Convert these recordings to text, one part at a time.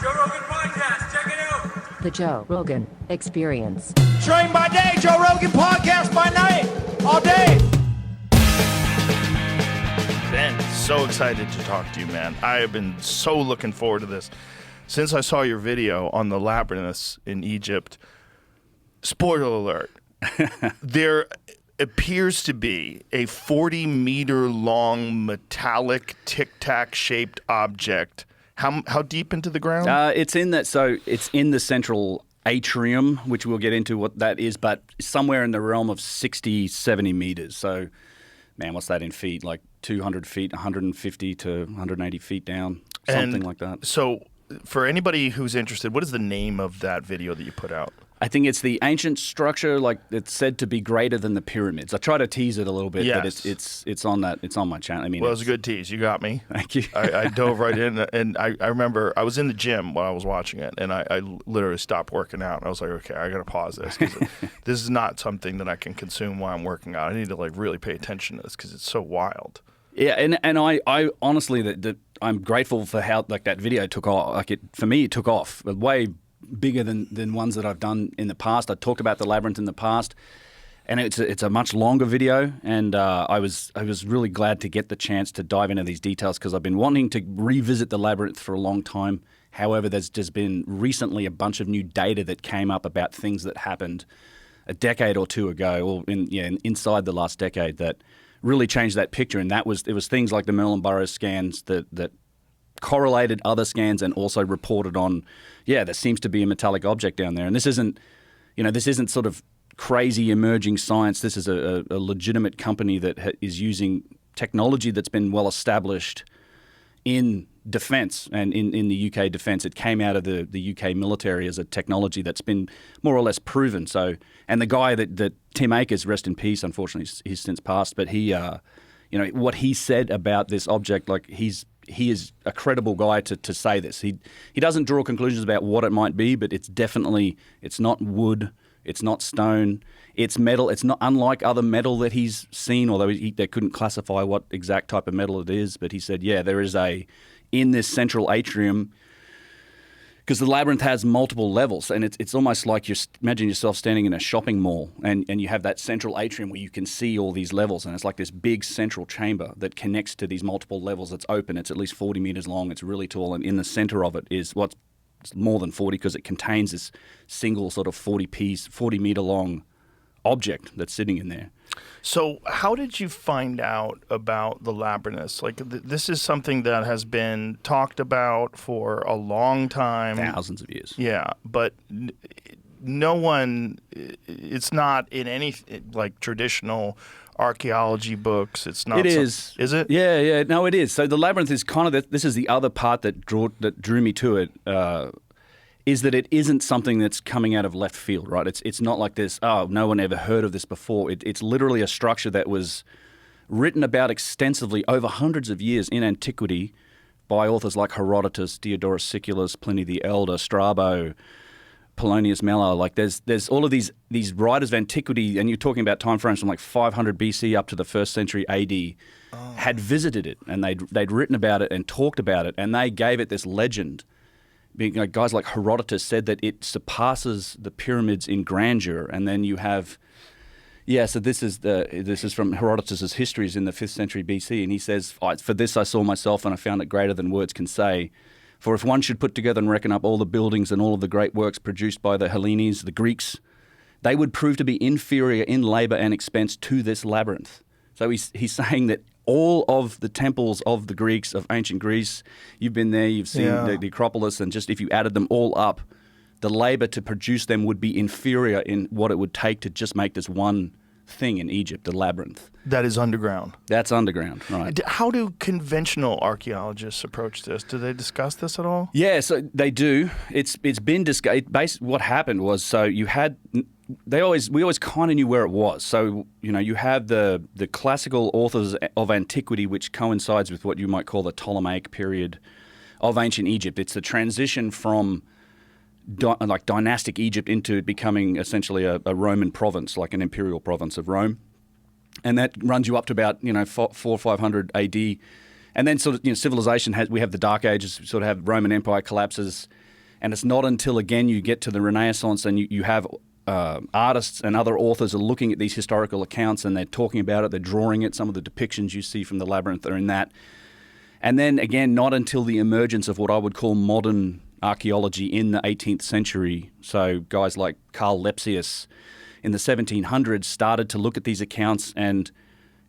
Joe Rogan Podcast. Check it out. The Joe Rogan Experience. Train by day, Joe Rogan Podcast by night, all day. Ben, so excited to talk to you, man. I have been so looking forward to this. Since I saw your video on the labyrinths in Egypt, spoiler alert, there appears to be a 40-meter long metallic tic-tac shaped object. How deep into the ground? It's in that. So it's in the central atrium, which we'll get into what that is, but somewhere in the realm of 60, 70 meters. So, man, what's that in feet? Like 200 feet, 150 to 180 feet down, something like that. So, for anybody who's interested, what is the name of that video that you put out? I think it's the ancient structure, like it's said to be greater than the pyramids. I try to tease it a little bit, yes. But it's on that. It's on my channel. I mean, well, it was a good tease. You got me. Thank you. I dove right in, and I remember I was in the gym while I was watching it, and I literally stopped working out. I was like, okay, I got to pause this because this is not something that I can consume while I'm working out. I need to like really pay attention to this because it's so wild. Yeah, and I honestly that I'm grateful for how like that video took off. Like for me, it took off way bigger than ones that I've done in the past. I talked about the labyrinth in the past, and it's a much longer video. And I was really glad to get the chance to dive into these details because I've been wanting to revisit the labyrinth for a long time. However, there's just been recently a bunch of new data that came up about things that happened a decade or two ago, or inside the last decade that really changed that picture. And it was things like the Merlin Burrows scans that correlated other scans and also reported on, there seems to be a metallic object down there. And this isn't sort of crazy emerging science. This is a legitimate company that is using technology that's been well established in defense and in the UK defense. It came out of the UK military as a technology that's been more or less proven. So, and the guy that Tim Akers, rest in peace, unfortunately he's since passed, but he, what he said about this object, like he is a credible guy to say this. He doesn't draw conclusions about what it might be, but it's not wood, it's not stone, it's metal. It's not unlike other metal that he's seen, although they couldn't classify what exact type of metal it is. But he said, there is in this central atrium, because the labyrinth has multiple levels, and it's almost like imagine yourself standing in a shopping mall, and you have that central atrium where you can see all these levels, and it's like this big central chamber that connects to these multiple levels. It's open. It's at least 40 meters long. It's really tall, and in the center of it is what's more than 40 because it contains this single sort of 40 meter long object that's sitting in there. So how did you find out about the labyrinths? Like this is something that has been talked about for a long time. Thousands of years. Yeah, but no one, it's not in any like traditional archaeology books. It's not. It is. Is it? Yeah. No, it is. So the labyrinth is kind of, this is the other part that drew me to it, is that it isn't something that's coming out of left field, right? It's not like this, no one ever heard of this before. It's literally a structure that was written about extensively over hundreds of years in antiquity by authors like Herodotus, Diodorus Siculus, Pliny the Elder, Strabo, Polonius Mela. Like there's all of these writers of antiquity, and you're talking about time frames from like 500 BC up to the 1st century AD, had visited it, and they'd written about it and talked about it, and they gave it this legend. Guys like Herodotus said that it surpasses the pyramids in grandeur, and then you have, so this is from Herodotus's Histories in the 5th century BC, and he says, "For this I saw myself, and I found it greater than words can say. For if one should put together and reckon up all the buildings and all of the great works produced by the Hellenes, the Greeks, they would prove to be inferior in labor and expense to this labyrinth." So he's saying that all of the temples of the Greeks, of ancient Greece, you've been there, you've seen the Acropolis, and just if you added them all up, the labor to produce them would be inferior in what it would take to just make this one thing in Egypt, the labyrinth. That is underground. That's underground, right. How do conventional archaeologists approach this? Do they discuss this at all? Yeah, so they do. It's been discussed. What happened was, so you had... we always kind of knew where it was. So, you have the classical authors of antiquity, which coincides with what you might call the Ptolemaic period of ancient Egypt. It's the transition from dynastic Egypt into becoming essentially a Roman province, like an imperial province of Rome. And that runs you up to about, 400 or 500 AD. And then sort of, civilization we have the Dark Ages, sort of have Roman Empire collapses. And it's not until, again, you get to the Renaissance and you have artists and other authors are looking at these historical accounts and they're talking about it, they're drawing it. Some of the depictions you see from the labyrinth are in that. And then, again, not until the emergence of what I would call modern archaeology in the 18th century. So guys like Carl Lepsius in the 1700s started to look at these accounts and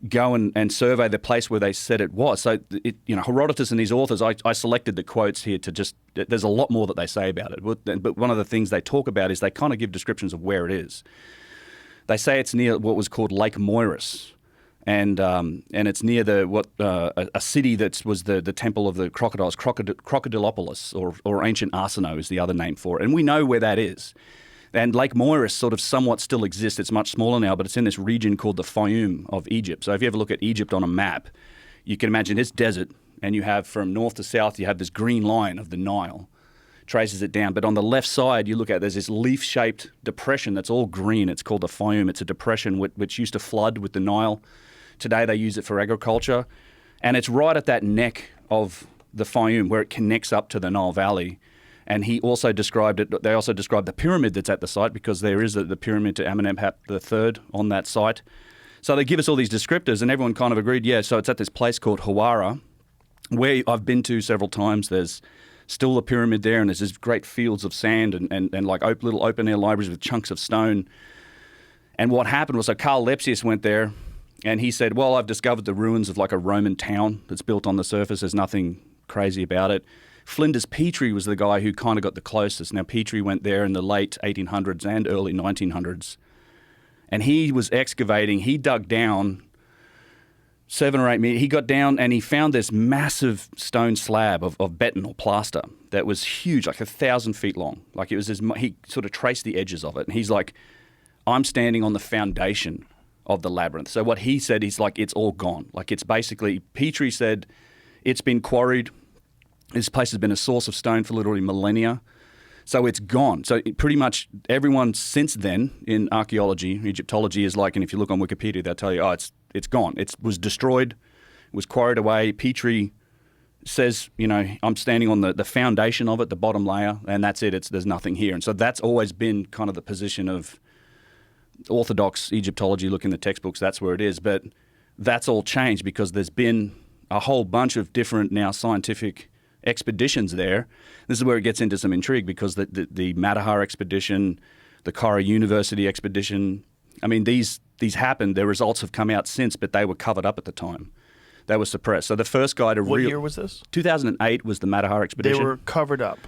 go and survey the place where they said it was. So, Herodotus and these authors, I selected the quotes here to just, there's a lot more that they say about it. But one of the things they talk about is they kind of give descriptions of where it is. They say it's near what was called Lake Moiris. And it's near a city that was the temple of the crocodiles, Crocodilopolis, or ancient Arsinoe is the other name for it. And we know where that is. And Lake Moiris sort of somewhat still exists. It's much smaller now, but it's in this region called the Fayum of Egypt. So if you ever look at Egypt on a map, you can imagine it's desert, and you have from north to south, you have this green line of the Nile, traces it down. But on the left side, you look at, there's this leaf-shaped depression that's all green. It's called the Fayum. It's a depression which used to flood with the Nile. Today they use it for agriculture. And it's right at that neck of the Fayum where it connects up to the Nile Valley. And he also described it, they also described the pyramid that's at the site, because there is the pyramid to Amenemhat III on that site. So they give us all these descriptors, and everyone kind of agreed, yeah, so it's at this place called Hawara, where I've been to several times. There's still a pyramid there, and there's these great fields of sand and like little open-air libraries with chunks of stone. And what happened was, so Carl Lepsius went there, and he said, well, I've discovered the ruins of like a Roman town that's built on the surface. There's nothing crazy about it. Flinders Petrie was the guy who kind of got the closest. Now, Petrie went there in the late 1800s and early 1900s, and he was excavating. He dug down 7 or 8 meters. He got down and he found this massive stone slab of beton or plaster that was huge, like 1,000 feet long. Like it was he sort of traced the edges of it, and he's like, I'm standing on the foundation of the labyrinth. So what he said is like, it's all gone. Like it's basically, Petrie said, it's been quarried. This place has been a source of stone for literally millennia. So it's gone. So pretty much everyone since then in archaeology, Egyptology is like, and if you look on Wikipedia, they'll tell you, oh, it's gone. It was destroyed, was quarried away. Petrie says, I'm standing on the foundation of it, the bottom layer, and that's it. There's nothing here. And so that's always been kind of the position of orthodox Egyptology. Look in the textbooks, that's where it is. But that's all changed because there's been a whole bunch of different now scientific expeditions there. This is where it gets into some intrigue, because the Matahar expedition, the Cairo University expedition, I mean, these happened. Their results have come out since, but they were covered up at the time. They were suppressed. So the first guy to What year was this? 2008 was the Matahar expedition. They were covered up.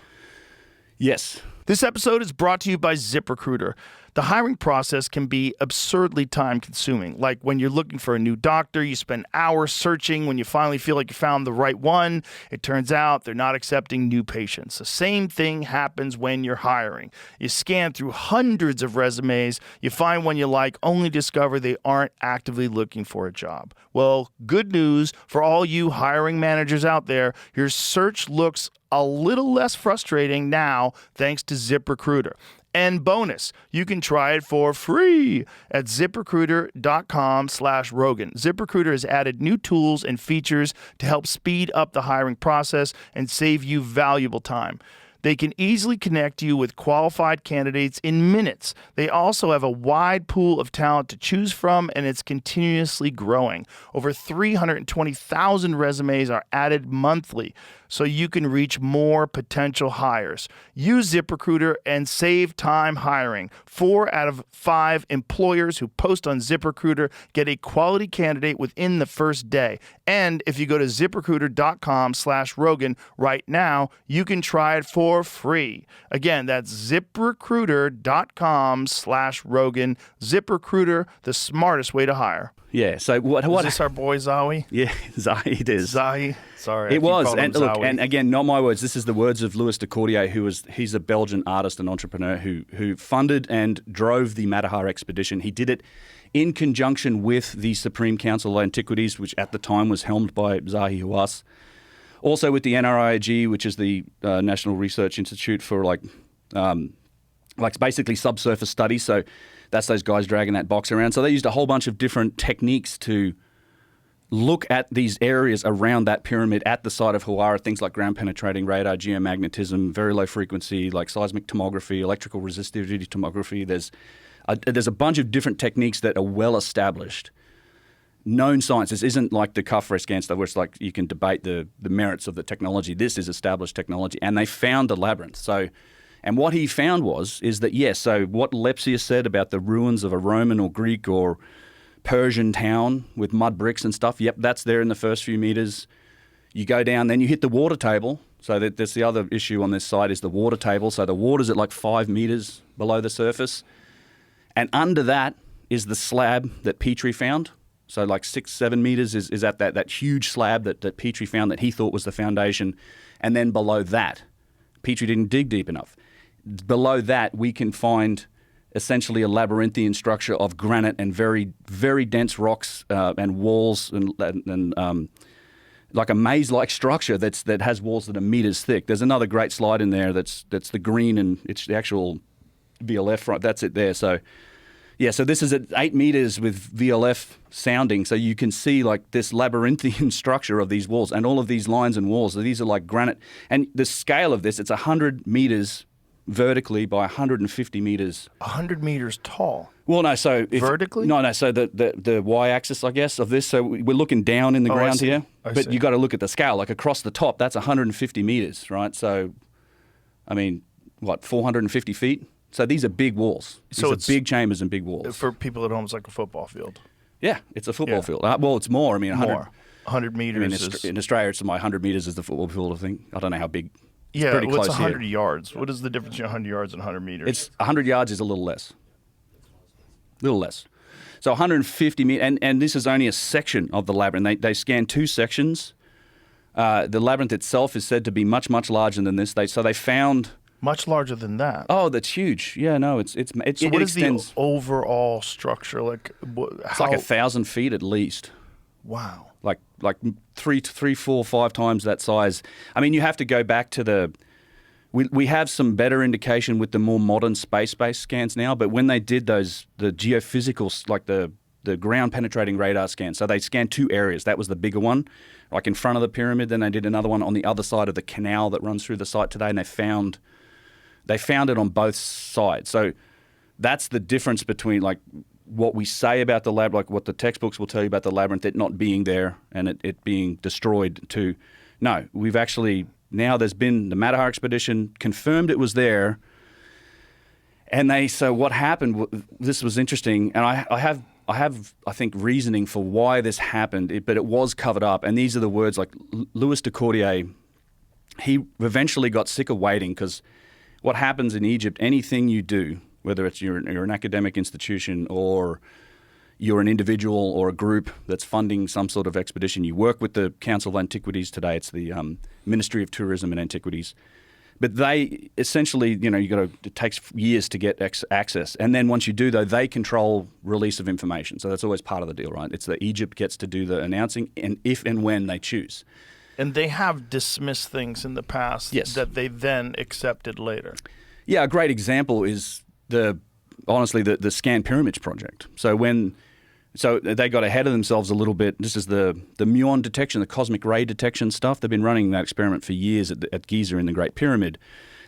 Yes. This episode is brought to you by ZipRecruiter. The hiring process can be absurdly time-consuming. Like when you're looking for a new doctor, you spend hours searching. When you finally feel like you found the right one, it turns out they're not accepting new patients. The same thing happens when you're hiring. You scan through hundreds of resumes, you find one you like, only discover they aren't actively looking for a job. Well, good news for all you hiring managers out there, your search looks a little less frustrating now thanks to ZipRecruiter. And bonus, you can try it for free at ZipRecruiter.com/Rogan. ZipRecruiter has added new tools and features to help speed up the hiring process and save you valuable time. They can easily connect you with qualified candidates in minutes. They also have a wide pool of talent to choose from, and it's continuously growing. Over 320,000 resumes are added monthly, so you can reach more potential hires. Use ZipRecruiter and save time hiring. 4 out of 5 employers who post on ZipRecruiter get a quality candidate within the first day. And if you go to ZipRecruiter.com/Rogan right now, you can try it for free. Again, that's ZipRecruiter.com/Rogan. ZipRecruiter, the smartest way to hire. Yeah. So what? Is this our boy Zahi? Yeah, Zahi. It is. Zahi. Sorry. It was. And look, and again, not my words. This is the words of Louis de Cordier, he's a Belgian artist and entrepreneur who funded and drove the Matahar expedition. He did it in conjunction with the Supreme Council of Antiquities, which at the time was helmed by Zahi Hawass. Also with the NRIAG, which is the National Research Institute for like basically subsurface studies. So that's those guys dragging that box around. So they used a whole bunch of different techniques to look at these areas around that pyramid at the site of Hawara, things like ground-penetrating radar, geomagnetism, very low frequency, like seismic tomography, electrical resistivity tomography. There's a bunch of different techniques that are well established. Known science. This isn't like the cuff scan stuff where it's like you can debate the merits of the technology. This is established technology. And they found the labyrinth. So, and what he found is that, yes, so what Lepsius said about the ruins of a Roman or Greek or Persian town with mud bricks and stuff, yep, that's there in the first few meters. You go down, then you hit the water table. So that's the other issue on this site is the water table. So the water's at like 5 meters below the surface. And under that is the slab that Petrie found. So like 6-7 meters is at that huge slab that Petrie found that he thought was the foundation. And then below that, Petrie didn't dig deep enough. Below that, we can find essentially a labyrinthian structure of granite and very, very dense rocks and walls and like a maze-like structure that has walls that are meters thick. There's another great slide in there that's the green and it's the actual VLF right. That's it there. So yeah, so this is at 8 meters with VLF sounding, so you can see like this labyrinthian structure of these walls and all of these lines and walls. So these are like granite, and the scale of this, it's 100 meters vertically by 150 meters. 100 meters tall. Well, no, so vertically? No. So the y-axis, I guess, of this. So we're looking down in the ground here, but you got to look at the scale. Like across the top, that's 150 meters, right? So, I mean, what, 450 feet? So these are big walls. These are big chambers and big walls. For people at home, it's like a football field. Yeah, it's a football field. Well, it's more. I mean, 100 meters. In Australia, it's my 100 meters is the football field, I think. I don't know how big. It's yeah, pretty close it's 100 here. yards. What is the difference between 100 yards and 100 meters? It's 100 yards is a little less. So 150 meters, and this is only a section of the labyrinth. They scanned 2 sections. The labyrinth itself is said to be much, much larger than this. So they found... Much larger than that. Oh, that's huge. Yeah, no, it's so what is the overall structure like? It's like 1,000 feet at least. Wow. Like 3, 4, 5 times that size. I mean, you have to go back to we have some better indication with the more modern space-based scans now. But when they did the geophysical, like the ground penetrating radar scans, so they scanned 2 areas. That was the bigger one, like in front of the pyramid. Then they did another one on the other side of the canal that runs through the site today, and they found it on both sides. So that's the difference between like what we say about the lab, like what the textbooks will tell you about the labyrinth, it not being there and it being destroyed, to no, we've actually, now there's been the Matterhorn expedition confirmed it was there. And so what happened, this was interesting, and I have, I think, reasoning for why this happened, but it was covered up. And these are the words like Louis de Cordier, he eventually got sick of waiting, because what happens in Egypt, anything you do, whether it's you're an academic institution or you're an individual or a group that's funding some sort of expedition, you work with the Council of Antiquities today. It's the Ministry of Tourism and Antiquities. But they essentially, it takes years to get access. And then once you do, though, they control release of information. So that's always part of the deal, right? It's that Egypt gets to do the announcing, and if and when they choose. And they have dismissed things in the past that they then accepted later. Yeah, a great example is the Scan Pyramids project. So they got ahead of themselves a little bit. This is the muon detection, the cosmic ray detection stuff. They've been running that experiment for years at Giza in the Great Pyramid.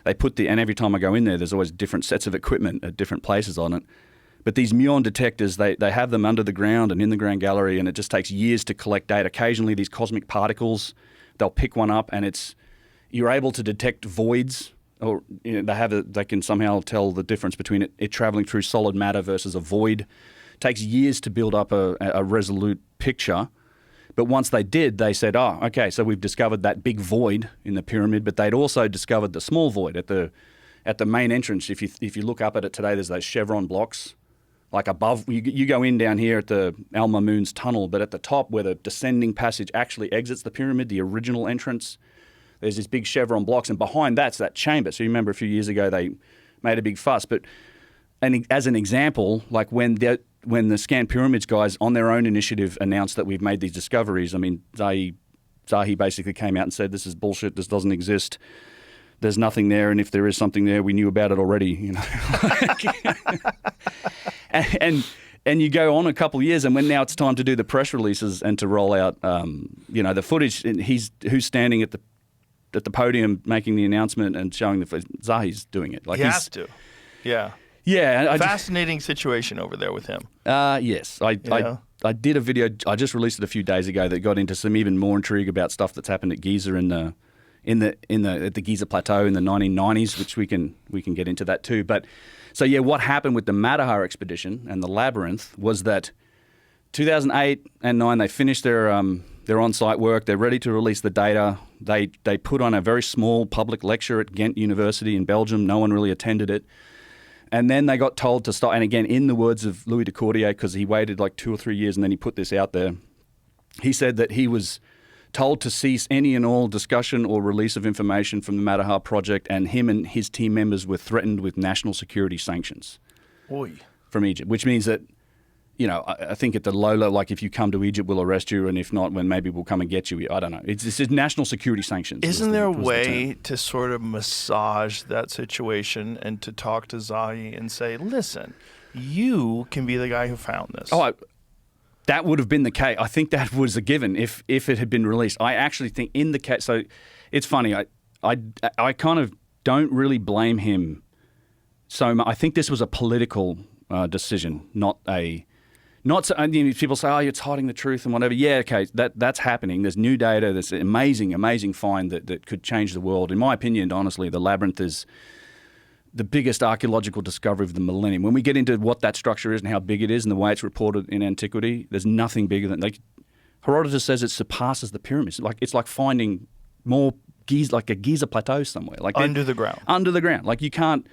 And every time I go in there's always different sets of equipment at different places on it. But these muon detectors, they have them under the ground and in the ground gallery, and it just takes years to collect data. Occasionally these cosmic particles, they'll pick one up, and you're able to detect voids, or they can somehow tell the difference between it traveling through solid matter versus a void. It takes years to build up a resolute picture. But once they did, they said, oh, okay, so we've discovered that big void in the pyramid, but they'd also discovered the small void at the main entrance. If you look up at it today, there's those chevron blocks. Like above, you go in down here at the Al Mamoun's tunnel, but at the top where the descending passage actually exits the pyramid, the original entrance, there's these big chevron blocks, and behind that's that chamber. So you remember a few years ago they made a big fuss. And as an example, like when the Scan Pyramids guys on their own initiative announced that we've made these discoveries, I mean, Zahi basically came out and said, this is bullshit, this doesn't exist. There's nothing there, and if there is something there, we knew about it already, And And you go on a couple of years, and when now it's time to do the press releases and to roll out, the footage, and who's standing at the podium making the announcement and showing the footage. Zahi's doing it. He has to. Yeah. Yeah. Fascinating situation over there with him. Yes. I did a video. I just released it a few days ago that got into some even more intrigue about stuff that's happened at Giza at the Giza Plateau in the 1990s, which we can get into that too. But so yeah, what happened with the Matterhorn expedition and the labyrinth was that 2008 and 9 they finished their on-site work. They're ready to release the data. They put on a very small public lecture at Ghent University in Belgium. No one really attended it. And then they got told to stop. And again, in the words of Louis de Cordier, because he waited like 2 or 3 years and then he put this out there, he said that he was told to cease any and all discussion or release of information from the Matterhorn project, and him and his team members were threatened with national security sanctions from Egypt, which means that, I think at the low, like if you come to Egypt, we'll arrest you, and if not, when maybe we'll come and get you. I don't know. It's national security sanctions. Isn't there a way to sort of massage that situation and to talk to Zahi and say, listen, you can be the guy who found this? That would have been the case. I think that was a given if it had been released. I actually think in the case. So it's funny. I kind of don't really blame him so much. I think this was a political decision, not a. Not so, people say, it's hiding the truth and whatever. Yeah, okay, that's happening. There's new data. There's an amazing find that could change the world. In my opinion, honestly, the labyrinth is the biggest archaeological discovery of the millennium. When we get into what that structure is and how big it is and the way it's reported in antiquity, there's nothing bigger than Herodotus says it surpasses the pyramids. It's like finding more like a Giza plateau somewhere, like under the ground. Under the ground, like you can't.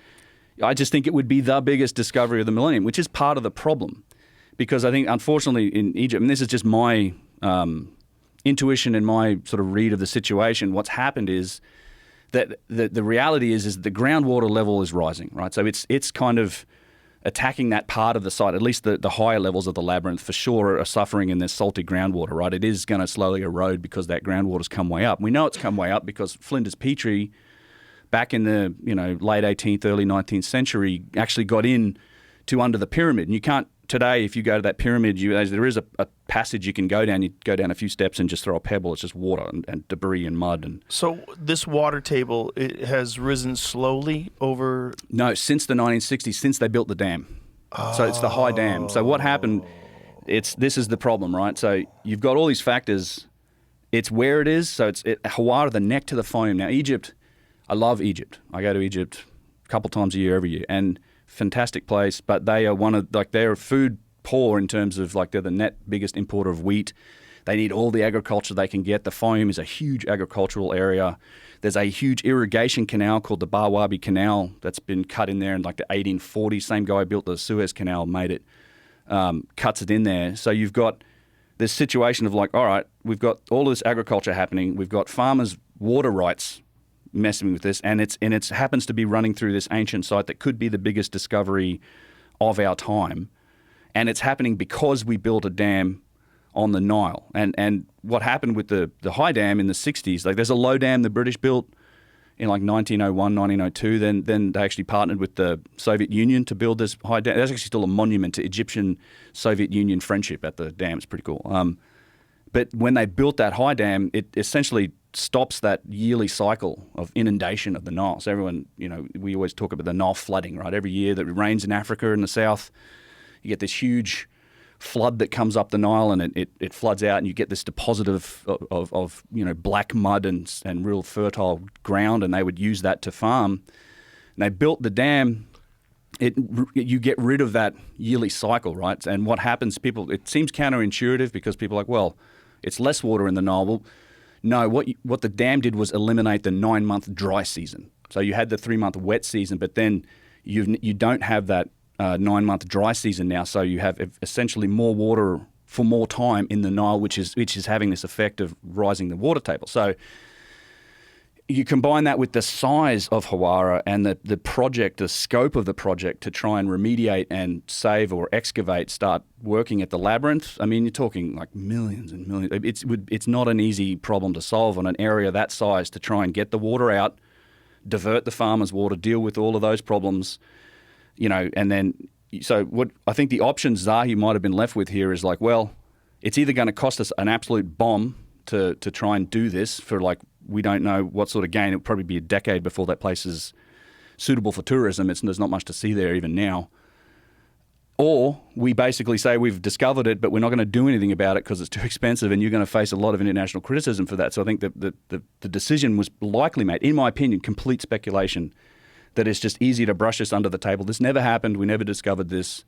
I just think it would be the biggest discovery of the millennium, which is part of the problem, because I think unfortunately in Egypt, and this is just my intuition and my sort of read of the situation. What's happened is that the reality is the groundwater level is rising, right? So it's kind of attacking that part of the site. At least the higher levels of the labyrinth for sure are suffering in this salty groundwater, right? It is going to slowly erode because that groundwater's come way up. We know it's come way up because Flinders Petrie, back in the late 18th, early 19th century, actually got in to under the pyramid. And you can't today, if you go to that pyramid, there is a passage you can go down. You go down a few steps and just throw a pebble. It's just water and debris and mud. And so this water table, it has risen slowly over. No, since the 1960s, since they built the dam. So it's the high dam. So what happened? This is the problem, right? So you've got all these factors. It's where it is. So it's Hawara, the neck to the foam. Now Egypt, I love Egypt. I go to Egypt a couple times a year, every year, and fantastic place. But they are they're food poor in terms of they're the net biggest importer of wheat. They need all the agriculture they can get. The Fayum is a huge agricultural area. There's a huge irrigation canal called the Barwabi Canal that's been cut in there in the 1840s. Same guy built the Suez Canal, made it, cuts it in there. So you've got this situation of all right, we've got all this agriculture happening. We've got farmers' water rights messing with this, and it happens to be running through this ancient site that could be the biggest discovery of our time. And it's happening because we built a dam on the Nile. And what happened with the high dam in the 60s, there's a low dam the British built in 1901, 1902. Then they actually partnered with the Soviet Union to build this high dam. There's actually still a monument to Egyptian-Soviet Union friendship at the dam. It's pretty cool. But when they built that high dam, it essentially stops that yearly cycle of inundation of the Nile. So everyone, we always talk about the Nile flooding, right? Every year that it rains in Africa in the south, you get this huge flood that comes up the Nile, and it floods out, and you get this deposit of black mud and real fertile ground, and they would use that to farm. And they built the dam. You get rid of that yearly cycle, right? And what happens? It seems counterintuitive because people are like, well, it's less water in the Nile. Well, no, what the dam did was eliminate the 9-month dry season. So you had the 3-month wet season, but then you don't have that 9-month dry season now. So you have essentially more water for more time in the Nile, which is having this effect of rising the water table. So you combine that with the size of Hawara and the project, the scope of the project to try and remediate and save or excavate, start working at the labyrinth. I mean, you're talking millions and millions. It's not an easy problem to solve on an area that size to try and get the water out, divert the farmers' water, deal with all of those problems, and then so what I think the option Zahi might have been left with here is like, well, it's either going to cost us an absolute bomb to try and do this for like, we don't know what sort of gain. It'll probably be a decade before that place is suitable for tourism. There's not much to see there even now. Or we basically say we've discovered it, but we're not going to do anything about it because it's too expensive, and you're going to face a lot of international criticism for that. So I think that the decision was likely made, in my opinion, complete speculation, that it's just easier to brush this under the table. This never happened. We never discovered this.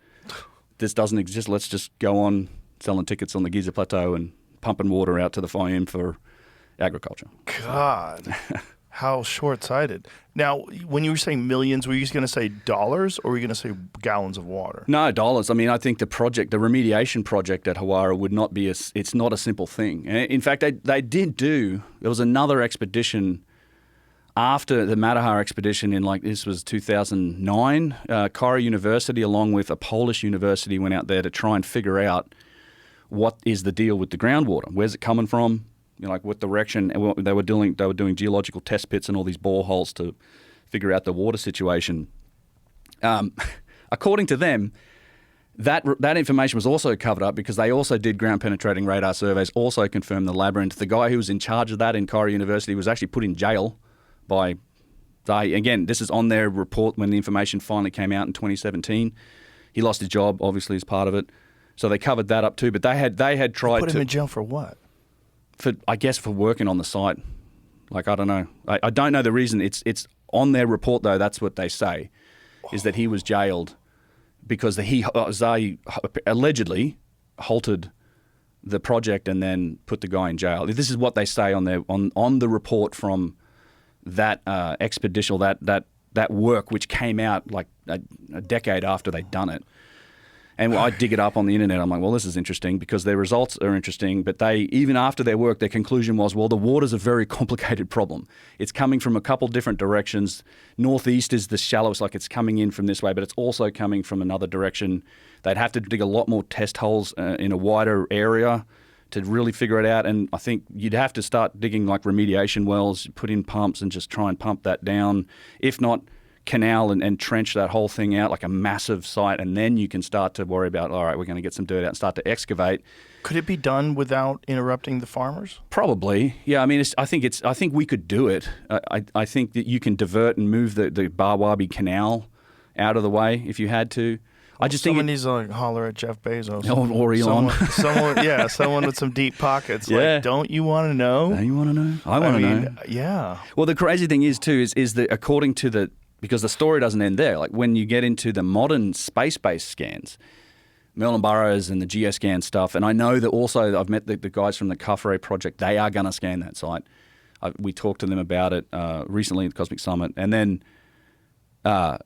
This doesn't exist. Let's just go on selling tickets on the Giza Plateau and pumping water out to the Fayum for agriculture. God, how short-sighted. Now, when you were saying millions, were you just going to say dollars, or were you going to say gallons of water? No, dollars. I mean, I think the remediation project at Hawara would not be it's not a simple thing. In fact, they did there was another expedition after the Matterhorn expedition this was 2009. Quarry University, along with a Polish university, went out there to try and figure out what is the deal with the groundwater. Where's it coming from? What direction? And they were doing geological test pits and all these boreholes to figure out the water situation. According to them, that information was also covered up because they also did ground penetrating radar surveys, also confirmed the labyrinth. The guy who was in charge of that in Quarry University was actually put in jail by again, this is on their report when the information finally came out in 2017. He lost his job, obviously, as part of it. So they covered that up too. But they had tried to put him in jail for what? I guess for working on the site. I don't know. I don't know the reason. It's on their report though. That's what they say, is that he was jailed because Zahi allegedly halted the project and then put the guy in jail. This is what they say on the report from that expedition, that work, which came out like a decade after they'd done it. And I dig it up on the internet. I'm like, well, this is interesting because their results are interesting. But even after their work, their conclusion was, well, the water's a very complicated problem. It's coming from a couple different directions. Northeast is the shallowest, like it's coming in from this way, but it's also coming from another direction. They'd have to dig a lot more test holes in a wider area to really figure it out. And I think you'd have to start digging like remediation wells, put in pumps and just try and pump that down. If not, canal and trench that whole thing out like a massive site, and then you can start to worry about, all right, we're going to get some dirt out and start to excavate. Could it be done without interrupting the farmers? Probably, yeah. I mean, I think we could do it. I think that you can divert and move the Barwabi Canal out of the way if you had to. I just think someone needs to holler at Jeff Bezos or Elon. Someone with some deep pockets. Yeah. Like, don't you want to know? You want to know? I want to know. Yeah. Well, the crazy thing is too is that according to because the story doesn't end there. Like when you get into the modern space-based scans, Merlin Burrows and the geoscan stuff, and I know that also I've met the guys from the Quarry project. They are going to scan that site. We talked to them about it recently at the Cosmic Summit, and then I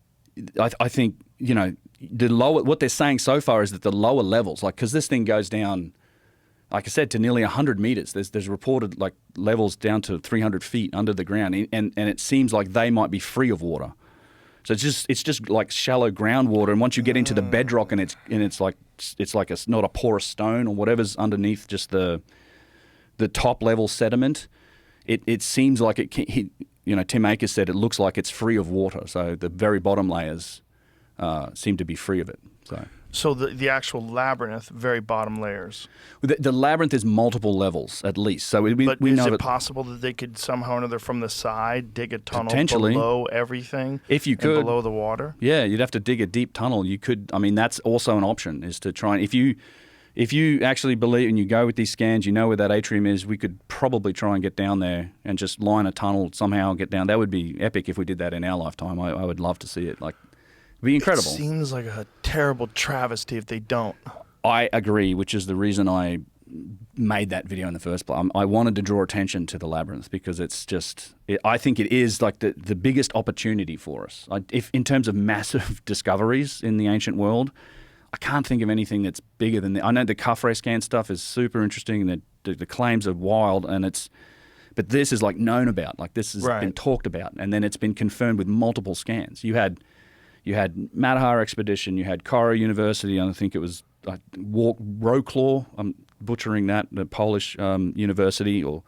think what they're saying so far is that the lower levels, like because this thing goes down, like I said, to nearly 100 meters. There's reported like levels down to 300 feet under the ground, and it seems like they might be free of water. So it's just like shallow groundwater, and once you get into the bedrock, and it's like not a porous stone or whatever's underneath, just the top level sediment. It seems like Tim Akers said it looks like it's free of water. So the very bottom layers seem to be free of it. So the actual labyrinth, very bottom layers. The labyrinth is multiple levels at least. So we is know it possible that they could somehow or another from the side dig a tunnel potentially below everything? If you could, below the water. Yeah, you'd have to dig a deep tunnel. You could. I mean, that's also an option. Is to try and if you actually believe and you go with these scans, you know where that atrium is. We could probably try and get down there and just line a tunnel somehow and get down. That would be epic if we did that in our lifetime. I would love to see it. Like. Be incredible. It seems like a terrible travesty if they don't. I agree, which is the reason I made that video in the first place. I wanted to draw attention to the labyrinth because I think it is like the biggest opportunity for us. If in terms of massive discoveries in the ancient world, I can't think of anything that's bigger than I know the Quarry scan stuff is super interesting and the claims are wild but this is like known about. Like this has been talked about, and then it's been confirmed with multiple scans. You had Matterhorn expedition, you had Quarry University, and I think it was Wrocław, I'm butchering that, the Polish university, or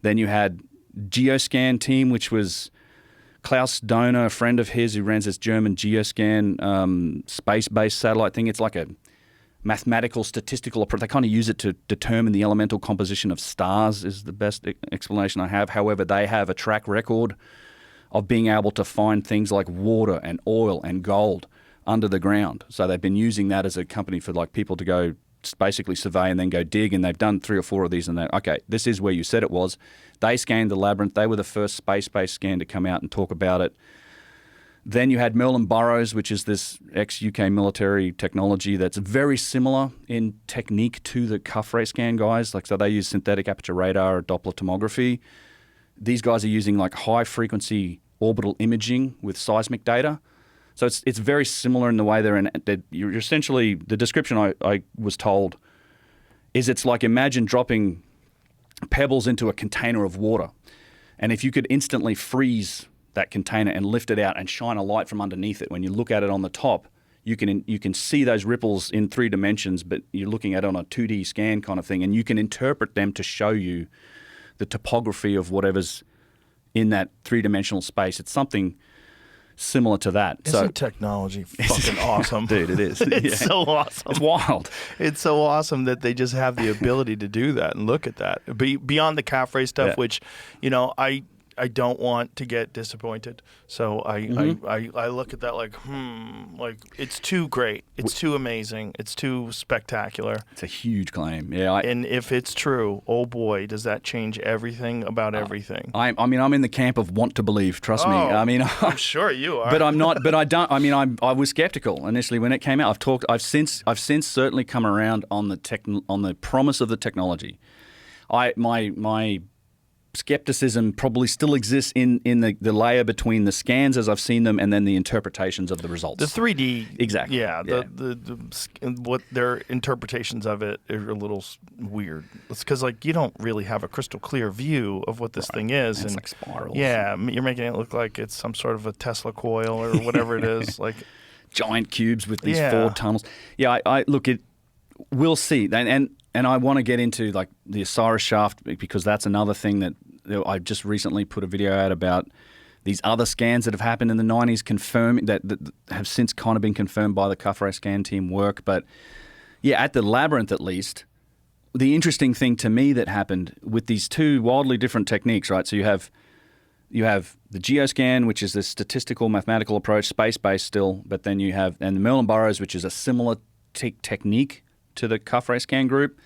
then you had Geoscan team, which was Klaus Donner, a friend of his who runs this German geoscan space-based satellite thing. It's like a mathematical, statistical approach. They kind of use it to determine the elemental composition of stars is the best explanation I have. However, they have a track record of being able to find things like water and oil and gold under the ground. So they've been using that as a company for like people to go basically survey and then go dig, and they've done 3 or 4 of these and they're, okay, this is where you said it was. They scanned the labyrinth. They were the first space-based scan to come out and talk about it. Then you had Merlin Burrows, which is this ex-UK military technology that's very similar in technique to the cuff ray scan guys. Like, so they use synthetic aperture radar or Doppler tomography. These guys are using like high-frequency orbital imaging with seismic data. So it's very similar in the way you're essentially, the description I was told is it's like, imagine dropping pebbles into a container of water. And if you could instantly freeze that container and lift it out and shine a light from underneath it, when you look at it on the top, you can see those ripples in 3 dimensions, but you're looking at it on a 2D scan kind of thing, and you can interpret them to show you the topography of whatever's in that 3-dimensional space. It's something similar to that. Isn't technology fucking awesome? Dude, it is. It's so awesome. It's wild. It's so awesome that they just have the ability to do that and look at that. Beyond the calf ray stuff, which, I don't want to get disappointed. So I look at that like it's too great. It's too amazing. It's too spectacular. It's a huge claim. Yeah. And if it's true, oh boy, does that change everything about everything. I'm in the camp of want to believe, trust me. I mean, I'm sure you are. But I'm not, but I don't, I mean, I was skeptical initially when it came out. I've since certainly come around on the promise of the technology. My skepticism probably still exists in the layer between the scans as I've seen them and then the interpretations of the results. The 3D. Exactly. Yeah. What their interpretations of it are a little weird. It's because you don't really have a crystal clear view of what this thing is. It's like spirals. Yeah. You're making it look like it's some sort of a Tesla coil or whatever it is. Like giant cubes with these 4 tunnels. Yeah. I look, we'll see. And I want to get into like the Osiris shaft because that's another thing that I just recently put a video out about these other scans that have happened in the 90s confirming that have since kind of been confirmed by the cuff ray scan team work. But yeah, at the labyrinth at least, the interesting thing to me that happened with these 2 wildly different techniques, right? So you have the geoscan, which is this statistical mathematical approach, space-based still, but then you have, and the Merlin Burrows, which is a similar technique to the cuff ray scan group.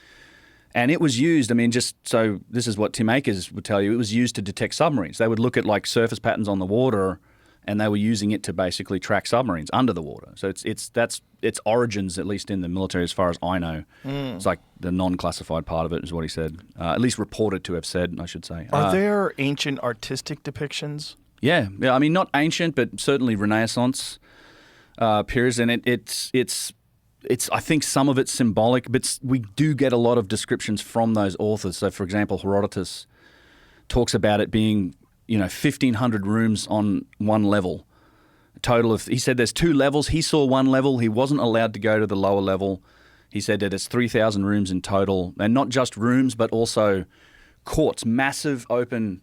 And it was used, just so this is what Tim Akers would tell you, it was used to detect submarines. They would look at like surface patterns on the water and they were using it to basically track submarines under the water. So that's its origins, at least in the military as far as I know. It's like the non-classified part of it is what he said, at least reported to have said, I should say. Are there ancient artistic depictions? Yeah. Not ancient, but certainly Renaissance periods. And it's I think some of it's symbolic, but we do get a lot of descriptions from those authors. So, for example, Herodotus talks about it being, 1,500 rooms on one level. A total of, he said there's 2 levels. He saw one level. He wasn't allowed to go to the lower level. He said that it's 3,000 rooms in total, and not just rooms, but also courts, massive open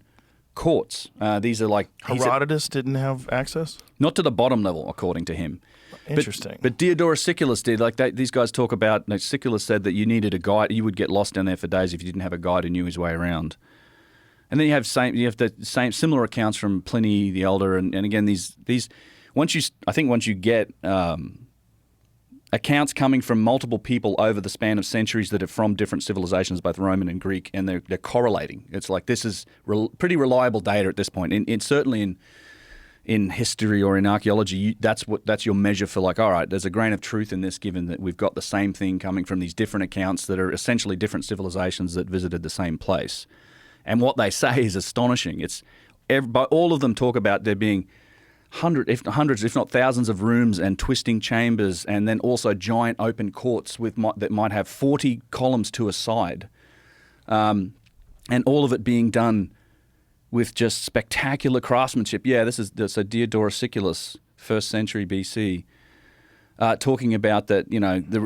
courts. These are like Herodotus didn't have access? Not to the bottom level, according to him. Interesting. But Diodorus Siculus did. These guys talk about, Siculus said that you needed a guide. You would get lost down there for days if you didn't have a guide who knew his way around. And then you have the same similar accounts from Pliny the Elder, and again these once you get accounts coming from multiple people over the span of centuries that are from different civilizations, both Roman and Greek, and they're correlating. It's like this is pretty reliable data at this point. Certainly in history or in archaeology, that's your measure for like, all right, there's a grain of truth in this, given that we've got the same thing coming from these different accounts that are essentially different civilizations that visited the same place. And what they say is astonishing. All of them talk about there being hundreds, if not thousands of rooms and twisting chambers, and then also giant open courts that might have 40 columns to a side. And all of it being done with just spectacular craftsmanship. Yeah, this is Diodorus Siculus, 1st century BC, talking about that,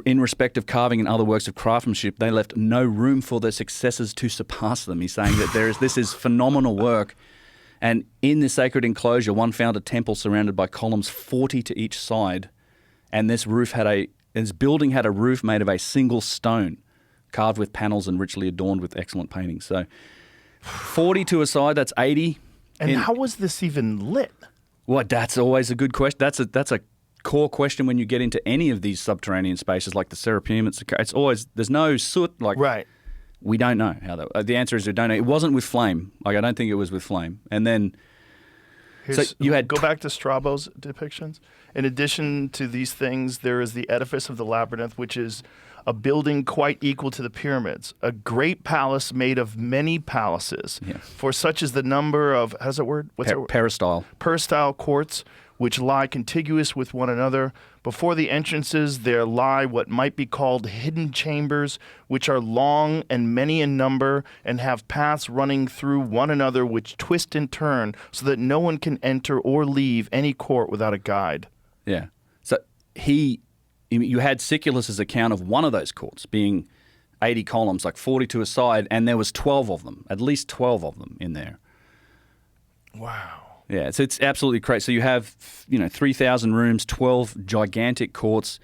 in respect of carving and other works of craftsmanship, they left no room for their successors to surpass them. He's saying that this is phenomenal work. And in the sacred enclosure, one found a temple surrounded by columns 40 to each side, and this building had a roof made of a single stone, carved with panels and richly adorned with excellent paintings. So 40 to a side, that's 80. And how was this even lit? Well, that's always a good question. That's a core question when you get into any of these subterranean spaces like the Serapeum. It's always, there's no soot. Right. We don't know how that. The answer is we don't know. It wasn't with flame. I don't think it was with flame. And then, go back to Strabo's depictions. In addition to these things, there is the edifice of the labyrinth, which is a building quite equal to the pyramids, a great palace made of many palaces. Yeah. For such is the number of, how's that word? Peristyle. Peristyle courts, which lie contiguous with one another. Before the entrances there lie what might be called hidden chambers, which are long and many in number, and have paths running through one another which twist and turn, so that no one can enter or leave any court without a guide. Yeah. So you had Cyclical account of one of those courts being 80 columns, like 40 to a side, and there was 12 of them, at least 12 of them in there. Wow. Yeah, so it's absolutely crazy. So you have, 3,000 rooms, 12 gigantic courts.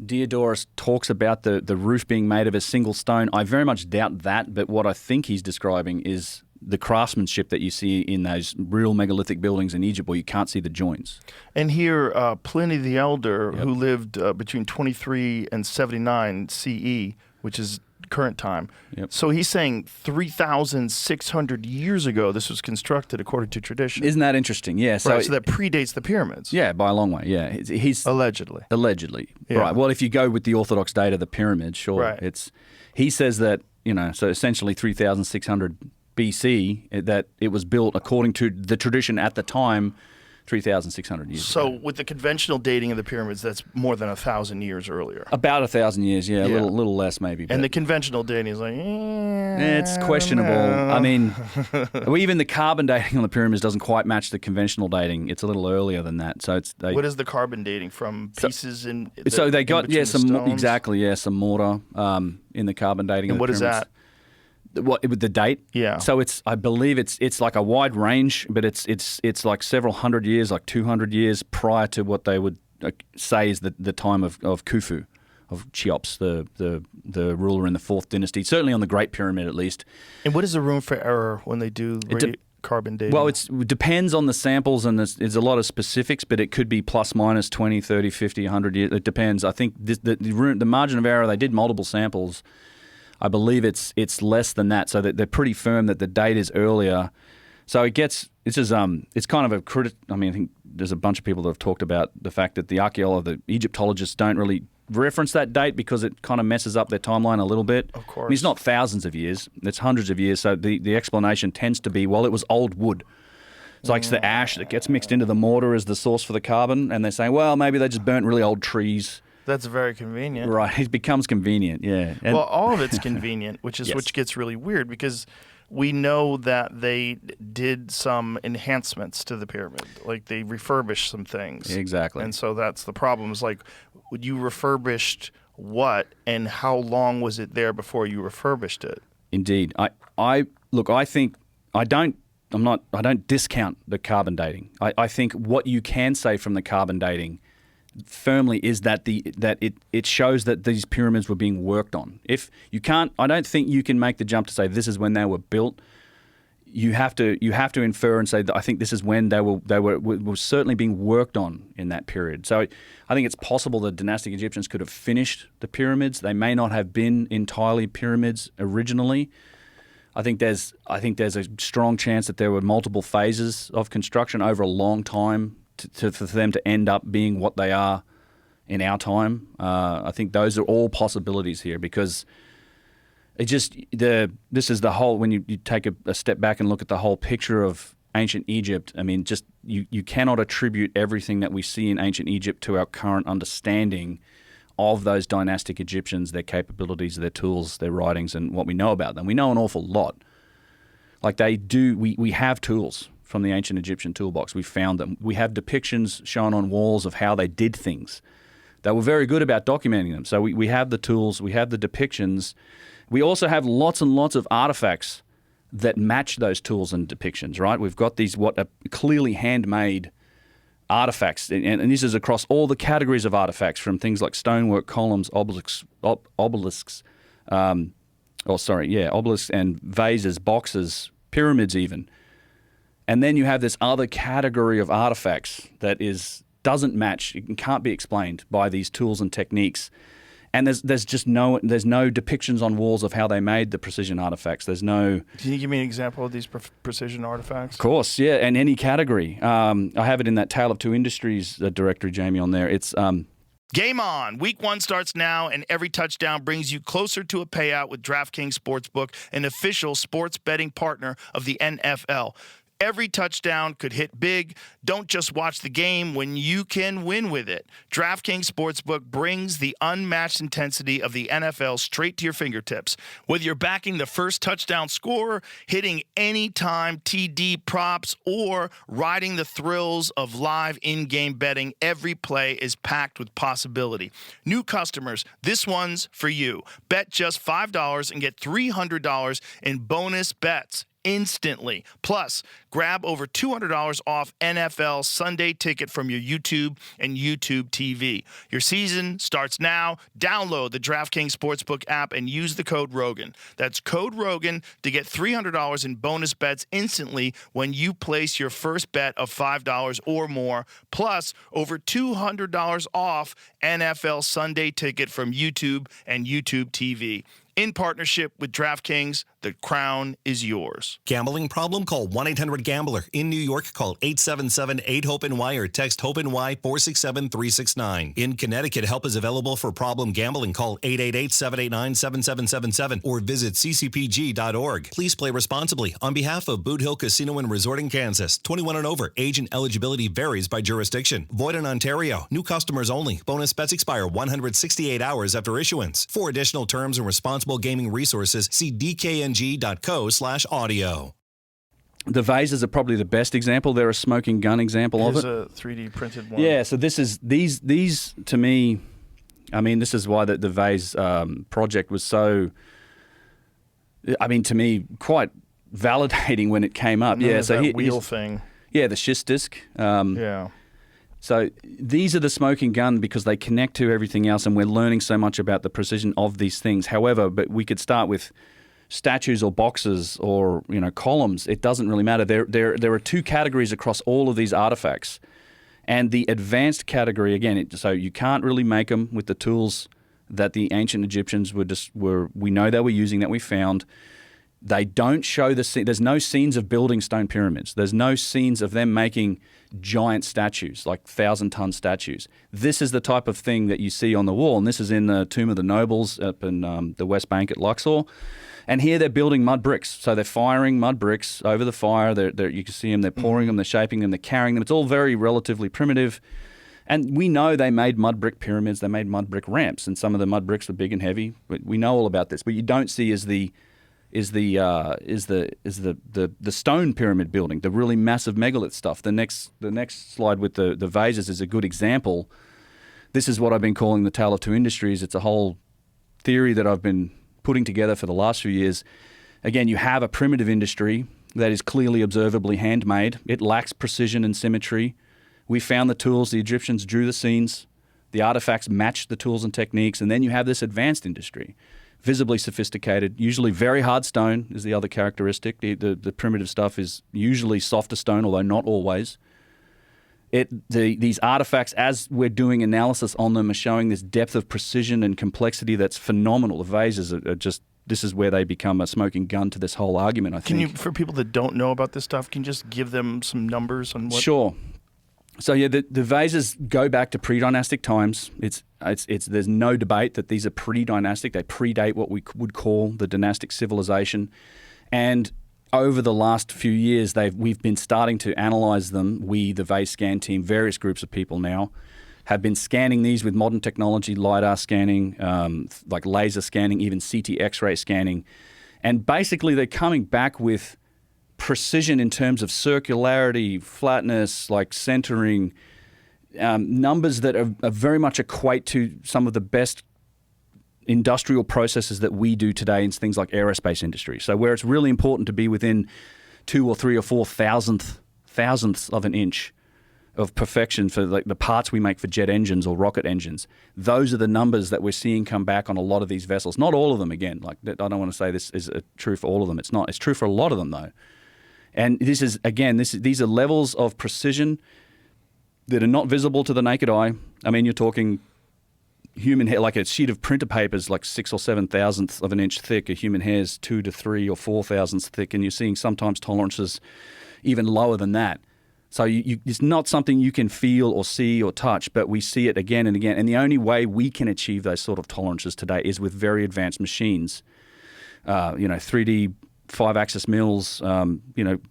Diodorus talks about the roof being made of a single stone. I very much doubt that, but what I think he's describing is the craftsmanship that you see in those real megalithic buildings in Egypt where you can't see the joints. And here, Pliny the Elder, who lived between 23 and 79 CE, which is current time. Yep. So he's saying 3,600 years ago this was constructed according to tradition. Isn't that interesting? Yeah. So that predates the pyramids. Yeah, by a long way. Yeah. He's Allegedly. Yeah. Right. Well, if you go with the orthodox date of the pyramids, sure. Right. He says that, so essentially 3,600 BC, that it was built according to the tradition at the time, 3,600 years ago. So ago. with the conventional dating of the pyramids, that's more than 1,000 years earlier. About 1,000 years, yeah. A little less maybe. And the conventional dating is like, it's questionable. I mean, even the carbon dating on the pyramids doesn't quite match the conventional dating. It's a little earlier than that. So what is the carbon dating from pieces in? So they got some stones? some mortar in the carbon dating. And of the what is pyramids. that? What with the date? Yeah. So I believe it's like a wide range, but it's like several hundred years, like 200 years prior to what they would say is the time of Khufu, of Cheops, the ruler in the 4th dynasty. Certainly on the Great Pyramid, at least. And what is the room for error when they do carbon dating? Well, it depends on the samples, and there's a lot of specifics, but it could be plus minus 20, 30, 50, 100 years. It depends. I think the margin of error, they did multiple samples. I believe it's less than that, so that they're pretty firm that the date is earlier. So it's kind of a I mean, I think there's a bunch of people that have talked about the fact that the Egyptologists don't really reference that date because it kind of messes up their timeline a little bit. Of course. I mean, it's not thousands of years, it's hundreds of years, so the explanation tends to be, well, it was old wood. It's like the ash that gets mixed into the mortar as the source for the carbon, and they're saying, well, maybe they just burnt really old trees. That's very convenient. Right, it becomes convenient, yeah. Well, all of it's convenient, which gets really weird because we know that they did some enhancements to the pyramid. Like they refurbished some things. Exactly. And so that's the problem. It's like, you refurbished what and how long was it there before you refurbished it? Indeed. I think I don't discount the carbon dating. I think what you can say from the carbon dating firmly is that it shows that these pyramids were being worked on. If you can't, I don't think you can make the jump to say this is when they were built. You have to infer and say that I think this is when they were certainly being worked on in that period. So I think it's possible the dynastic Egyptians could have finished the pyramids. They may not have been entirely pyramids originally. I think there's a strong chance that there were multiple phases of construction over a long time for them to end up being what they are in our time. I think those are all possibilities here because this is the whole, when you take a step back and look at the whole picture of ancient Egypt, I mean, just you cannot attribute everything that we see in ancient Egypt to our current understanding of those dynastic Egyptians, their capabilities, their tools, their writings, and what we know about them. We know an awful lot. Like we have tools from the ancient Egyptian toolbox. We found them. We have depictions shown on walls of how they did things. They were very good about documenting them. So we have the tools, we have the depictions. We also have lots and lots of artifacts that match those tools and depictions, right? We've got these what are clearly handmade artifacts, and this is across all the categories of artifacts, from things like stonework, columns, obelisks, and vases, boxes, pyramids even. And then you have this other category of artifacts that doesn't match, it can't be explained by these tools and techniques. And there's no depictions on walls of how they made the precision artifacts. There's no. Can you give me an example of these precision artifacts? Of course, yeah, and any category. I have it in that Tale of Two Industries directory, Jamie, on there. It's Game on! Week 1 starts now, and every touchdown brings you closer to a payout with DraftKings Sportsbook, an official sports betting partner of the NFL. Every touchdown could hit big. Don't just watch the game when you can win with it. DraftKings Sportsbook brings the unmatched intensity of the NFL straight to your fingertips. Whether you're backing the first touchdown scorer, hitting anytime TD props, or riding the thrills of live in-game betting, every play is packed with possibility. New customers, this one's for you. Bet just $5 and get $300 in bonus bets instantly. Plus, grab over $200 off NFL Sunday Ticket from your YouTube and YouTube TV. Your season starts now. Download the DraftKings Sportsbook app and use the code Rogan. That's code Rogan to get $300 in bonus bets instantly when you place your first bet of $5 or more. Plus, over $200 off NFL Sunday Ticket from YouTube and YouTube TV. In partnership with DraftKings, the crown is yours. Gambling problem? Call 1-800-GAMBLER. In New York, call 877-8-HOPE-NY or text HOPE-NY 467-369. In Connecticut, help is available for problem gambling. Call 888-789-7777 or visit ccpg.org. Please play responsibly. On behalf of Boot Hill Casino and Resort in Kansas, 21 and over. Age and eligibility varies by jurisdiction. Void in Ontario. New customers only. Bonus bets expire 168 hours after issuance. For additional terms and responsible gaming resources, see dkng.co/audio. The vases are probably the best example. They're a smoking gun example of it. Here's a 3D printed one. Yeah, so these to me, I mean, this is why the vase project was so, I mean, to me, quite validating when it came up. Yeah, so that wheel thing. Yeah, the schist disc. Yeah. So these are the smoking gun because they connect to everything else, and we're learning so much about the precision of these things. However, but we could start with statues or boxes or columns. It doesn't really matter. There are two categories across all of these artifacts, and the advanced category again. So you can't really make them with the tools that the ancient Egyptians were. We know they were using, that we found. They don't show there's no scenes of building stone pyramids. There's no scenes of them making giant statues, like 1,000-ton statues. This is the type of thing that you see on the wall, and this is in the Tomb of the Nobles up in the West Bank at Luxor. And here they're building mud bricks. So they're firing mud bricks over the fire. You can see them, they're pouring them, they're shaping them, they're carrying them. It's all very relatively primitive. And we know they made mud brick pyramids, they made mud brick ramps, and some of the mud bricks were big and heavy. We know all about this. What you don't see is the stone pyramid building, the really massive megalith stuff. The next slide with the vases is a good example. This is what I've been calling the Tale of Two Industries. It's a whole theory that I've been putting together for the last few years. Again, you have a primitive industry that is clearly observably handmade. It lacks precision and symmetry. We found the tools, the Egyptians drew the scenes, the artifacts matched the tools and techniques, and then you have this advanced industry. Visibly sophisticated, usually very hard stone is the other characteristic. The primitive stuff is usually softer stone, although not always. These artifacts, as we're doing analysis on them, are showing this depth of precision and complexity that's phenomenal. The vases are just, this is where they become a smoking gun to this whole argument, I think. Can you, for people that don't know about this stuff, can you just give them some numbers on what? Sure. So yeah, the vases go back to pre-dynastic times. There's no debate that these are pre-dynastic. They predate what we would call the dynastic civilization. And over the last few years, we've been starting to analyze them. We, the vase scan team, various groups of people now, have been scanning these with modern technology, LiDAR scanning, like laser scanning, even CT X-ray scanning. And basically, they're coming back with precision in terms of circularity, flatness, like centering, numbers that are very much equate to some of the best industrial processes that we do today in things like aerospace industry. So where it's really important to be within 2 or 3 or 4 thousandths of an inch of perfection for like the parts we make for jet engines or rocket engines. Those are the numbers that we're seeing come back on a lot of these vessels. Not all of them, again. Like, I don't want to say this is true for all of them. It's not. It's true for a lot of them, though. And this is, again, these are levels of precision that are not visible to the naked eye. I mean, you're talking human hair, like a sheet of printer paper is like 6 or 7 thousandths of an inch thick. A human hair is 2 to 3 or 4 thousandths thick, and you're seeing sometimes tolerances even lower than that. So it's not something you can feel or see or touch, but we see it again and again. And the only way we can achieve those sort of tolerances today is with very advanced machines. 3D 5-axis mills,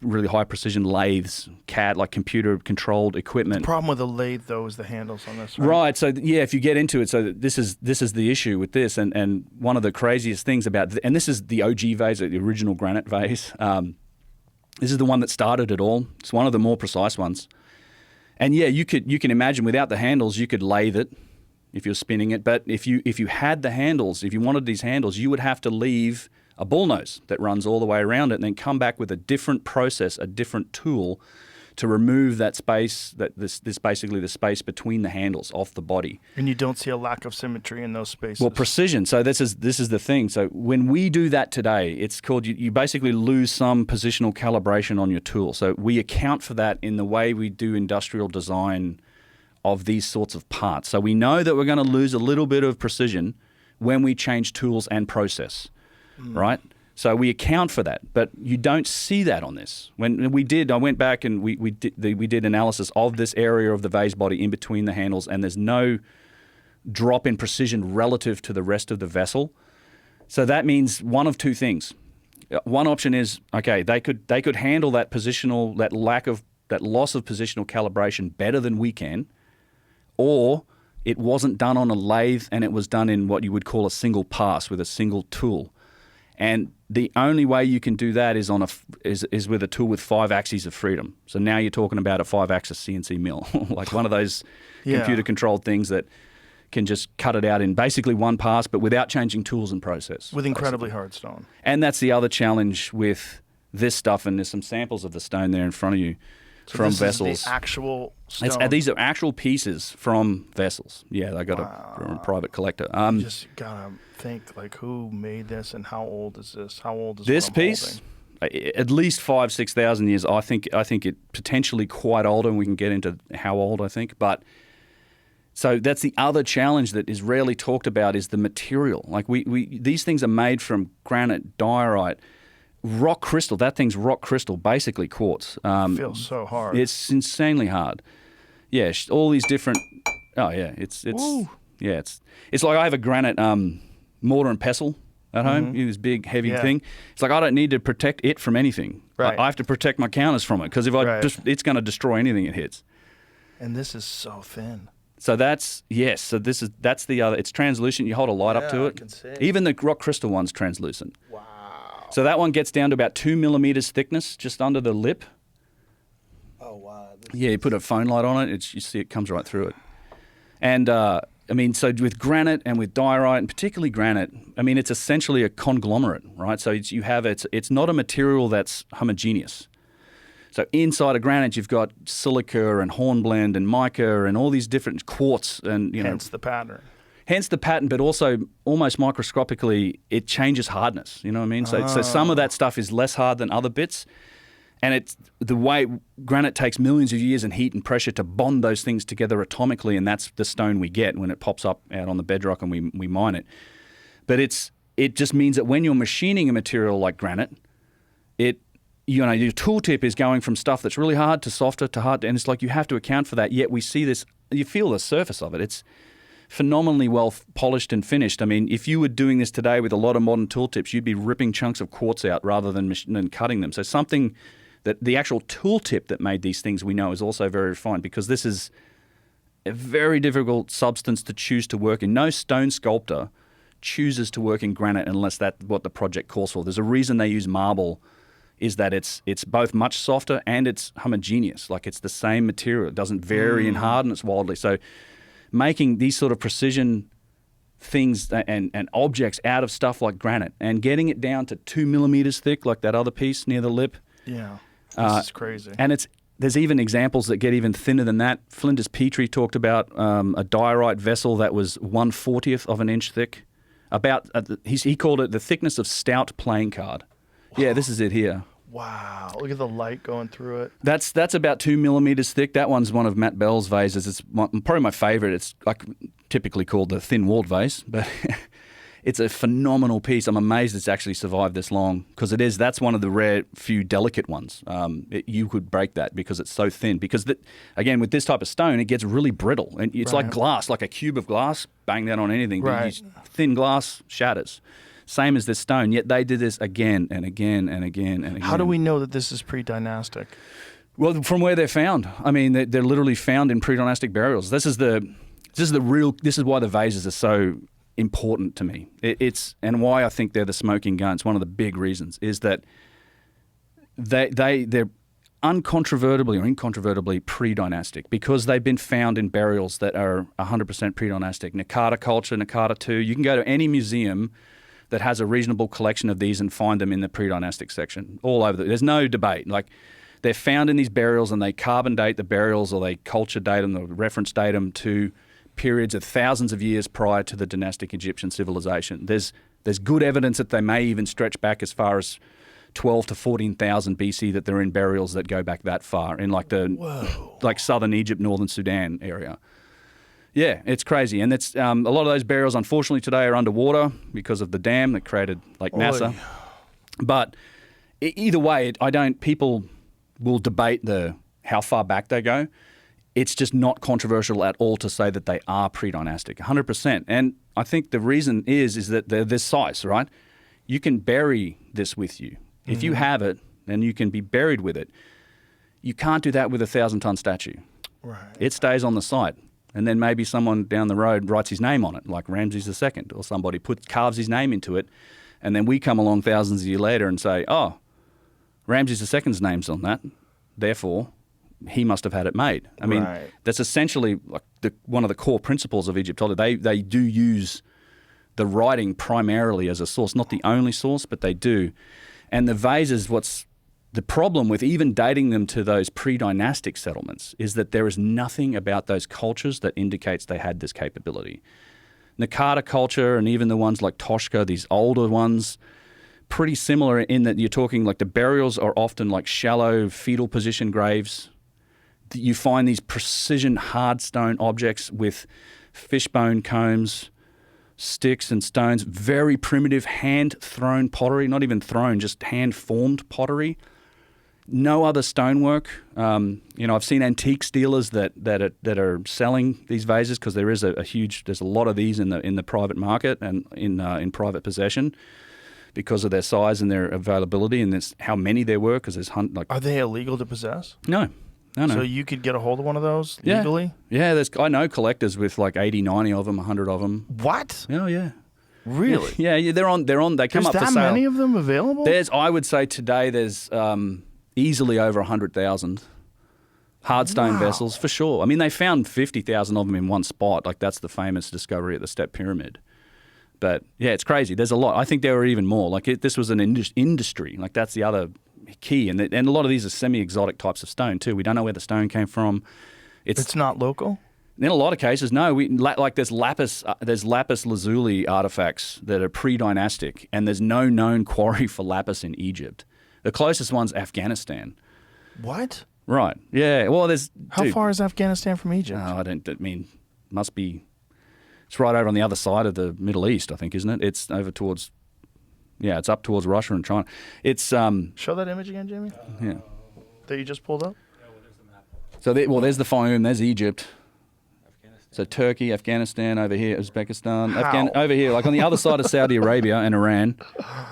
really high precision lathes, CAD, like computer controlled equipment. The problem with a lathe, though, is the handles on this. Right. So if you get into it, so this is the issue with this, and one of the craziest things about, and this is the OG vase, the original granite vase. This is the one that started it all. It's one of the more precise ones. And yeah, you can imagine without the handles, you could lathe it if you're spinning it. But if you had the handles, if you wanted these handles, you would have to leave a bull nose that runs all the way around it and then come back with a different process, a different tool to remove that space, this basically the space between the handles off the body. And you don't see a lack of symmetry in those spaces. Well, precision. So this is the thing. So when we do that today, it's called, you basically lose some positional calibration on your tool. So we account for that in the way we do industrial design of these sorts of parts. So we know that we're going to lose a little bit of precision when we change tools and process, right? So we account for that, but you don't see that on this. When I went back and we did analysis of this area of the vase body in between the handles, and there's no drop in precision relative to the rest of the vessel. So that means one of two things. One option is, okay, they could handle that loss of positional calibration better than we can, or it wasn't done on a lathe and it was done in what you would call a single pass with a single tool. And the only way you can do that is is with a tool with 5 axes of freedom. So now you're talking about a 5-axis CNC mill, like one of those computer-controlled things that can just cut it out in basically one pass, but without changing tools and process. With incredibly hard stone. And that's the other challenge with this stuff, and there's some samples of the stone there in front of you from vessels. Is the actual stone. These are actual pieces from vessels. Yeah, they got a private collector. You just gotta think, like, who made this and how old is this? How old is this piece? At least 5,000-6,000 years. I think it potentially quite older, and we can get into how old I think. But so that's the other challenge that is rarely talked about is the material. Like these things are made from granite, diorite, rock crystal. That thing's rock crystal, basically quartz. It feels so hard. It's insanely hard. Yeah, all these different. Oh yeah, it's like I have a granite mortar and pestle at home. This big heavy thing. It's like I don't need to protect it from anything. Right. I have to protect my counters from it because if it's going to destroy anything it hits. And this is so thin. So that's the other. It's translucent. You hold a light up to it. I can see. Even the rock crystal one's translucent. Wow. So that one gets down to about 2 millimeters thickness, just under the lip. Oh wow. You put a phone light on it. You see it comes right through it. And so with granite and with diorite, and particularly granite, it's essentially a conglomerate, right? So it's not a material that's homogeneous. So inside of granite, you've got silica and hornblende and mica and all these different quartz and Hence the pattern. Hence the pattern, but also almost microscopically, it changes hardness. You know what I mean? So some of that stuff is less hard than other bits. And it's the way granite takes millions of years and heat and pressure to bond those things together atomically, and that's the stone we get when it pops up out on the bedrock and we mine it. But it just means that when you're machining a material like granite, your tooltip is going from stuff that's really hard to softer to hard, and it's like you have to account for that. Yet we see this, you feel the surface of it. It's phenomenally well polished and finished. If you were doing this today with a lot of modern tooltips, you'd be ripping chunks of quartz out rather than cutting them. So something that the actual tooltip that made these things we know is also very refined, because this is a very difficult substance to choose to work in. No stone sculptor chooses to work in granite unless that's what the project calls for. There's a reason they use marble, is that it's both much softer and it's homogeneous. Like it's the same material. It doesn't vary in hardness wildly. So making these sort of precision things and objects out of stuff like granite and getting it down to 2 millimeters thick, like that other piece near the lip. Yeah, this is crazy. And there's even examples that get even thinner than that. Flinders Petrie talked about a diorite vessel that was 1/40th of an inch thick. He called it the thickness of stout playing card. Yeah, this is it here. Wow, look at the light going through it. That's about 2 millimeters thick. That one's one of Matt Bell's vases. It's probably my favorite. It's like typically called the thin-walled vase, but it's a phenomenal piece. I'm amazed it's actually survived this long because that's one of the rare few delicate ones. You could break that because it's so thin. Because, again, with this type of stone, it gets really brittle. And it's like glass, like a cube of glass, bang that on anything. Right. But thin glass shatters. Same as this stone, yet they did this again and again and again and again. How do we know that this is pre-dynastic? Well, from where they're found. I mean, they're literally found in pre-dynastic burials. This is why the vases are so important to me. And why I think they're the smoking gun. It's one of the big reasons is that they're uncontrovertibly or incontrovertibly pre-dynastic because they've been found in burials that are 100% pre-dynastic. Nakata culture, Nakata 2. You can go to any museum that has a reasonable collection of these and find them in the pre-dynastic section all over. There's no debate. Like, they're found in these burials and they carbon date the burials or they culture date them, or reference date them to periods of thousands of years prior to the dynastic Egyptian civilization. There's good evidence that they may even stretch back as far as 12 to 14,000 BC, that they're in burials that go back that far in like like southern Egypt, northern Sudan area. Yeah, it's crazy. And it's a lot of those burials, unfortunately, today are underwater because of the dam that created Lake Nasser. But either way, people will debate how far back they go. It's just not controversial at all to say that they are pre-dynastic, 100%. And I think the reason is that they're this size, right? You can bury this with you. If you have it, then you can be buried with it. You can't do that with a 1,000-ton statue. Right. It stays on the site. And then maybe someone down the road writes his name on it, like Ramses II, or somebody carves his name into it. And then we come along thousands of years later and say, oh, Ramses II's name's on that. Therefore, he must have had it made. I mean, that's essentially like one of the core principles of Egyptology. They do use the writing primarily as a source, not the only source, but they do. And the vases, what's the problem with even dating them to those pre-dynastic settlements is that there is nothing about those cultures that indicates they had this capability. Nakata culture and even the ones like Toshka, these older ones, pretty similar in that you're talking like the burials are often like shallow fetal position graves. You find these precision hard stone objects with fishbone combs, sticks and stones, very primitive hand-thrown pottery, not even thrown, just hand-formed pottery. No other stonework. I've seen antiques dealers that are selling these vases because there is there's a lot of these in the private market and in private possession because of their size and their availability and how many there were. Because are they illegal to possess? No. So you could get a hold of one of those legally? Yeah. I know collectors with like 80, 90 of them, 100 of them. What? Oh yeah. Really? Yeah. They're on. They come up for sale. There's that many of them available? I would say today there's easily over 100,000 hard stone vessels for sure. I mean, they found 50,000 of them in one spot. Like that's the famous discovery at the Step Pyramid. But yeah, it's crazy. There's a lot. I think there were even more. Like this was an industry. Like that's the other key. And a lot of these are semi-exotic types of stone too. We don't know where the stone came from. It's not local? In a lot of cases, no. There's lapis lazuli artifacts that are pre-dynastic, and there's no known quarry for lapis in Egypt. The closest one's Afghanistan. What? Right. Yeah. Well, How far is Afghanistan from Egypt? Must be. It's right over on the other side of the Middle East, I think, isn't it? It's over towards. Yeah, it's up towards Russia and China. It's Show that image again, Jamie. Yeah. That you just pulled up. So there's the Fayum. There's Egypt. So Turkey, Afghanistan, over here, Uzbekistan, over here, like on the other side of Saudi Arabia and Iran.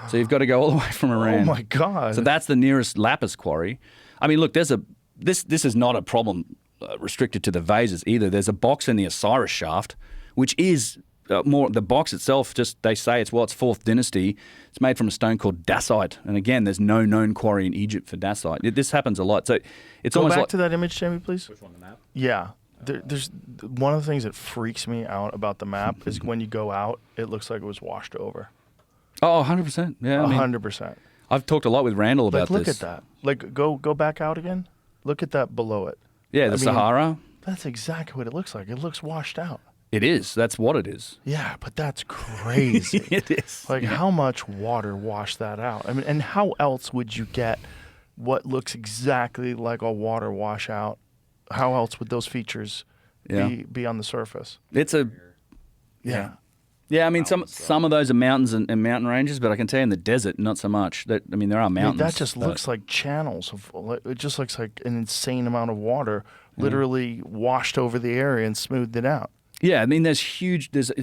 So you've got to go all the way from Iran. Oh my God! So that's the nearest lapis quarry. I mean, look, this is not a problem restricted to the vases either. There's a box in the Osiris shaft, which is more the box itself. Just they say it's 4th dynasty. It's made from a stone called dacite, and again, there's no known quarry in Egypt for dacite. This happens a lot. So it's Go almost back like to that image, Jamie, please. Which one, the map? Yeah. There's one of the things that freaks me out about the map is when you go out, it looks like it was washed over. Oh, 100%. Yeah, I mean, 100%. I've talked a lot with Randall about Like, look this. at that. Like, go back out again. Look at that below it. Yeah, the I mean, Sahara. That's exactly what it looks like. It looks washed out. It is. That's what it is. Yeah, but that's crazy. It is. Like, how much water washed that out? I mean, and how else would you get what looks exactly like a water washout? How else would those features be on the surface? It's a Yeah. Yeah, I mean, some of those are mountains and mountain ranges, but I can tell you in the desert, not so much. There are mountains. That just looks like channels. It just looks like an insane amount of water literally washed over the area and smoothed it out. Yeah, I mean, there's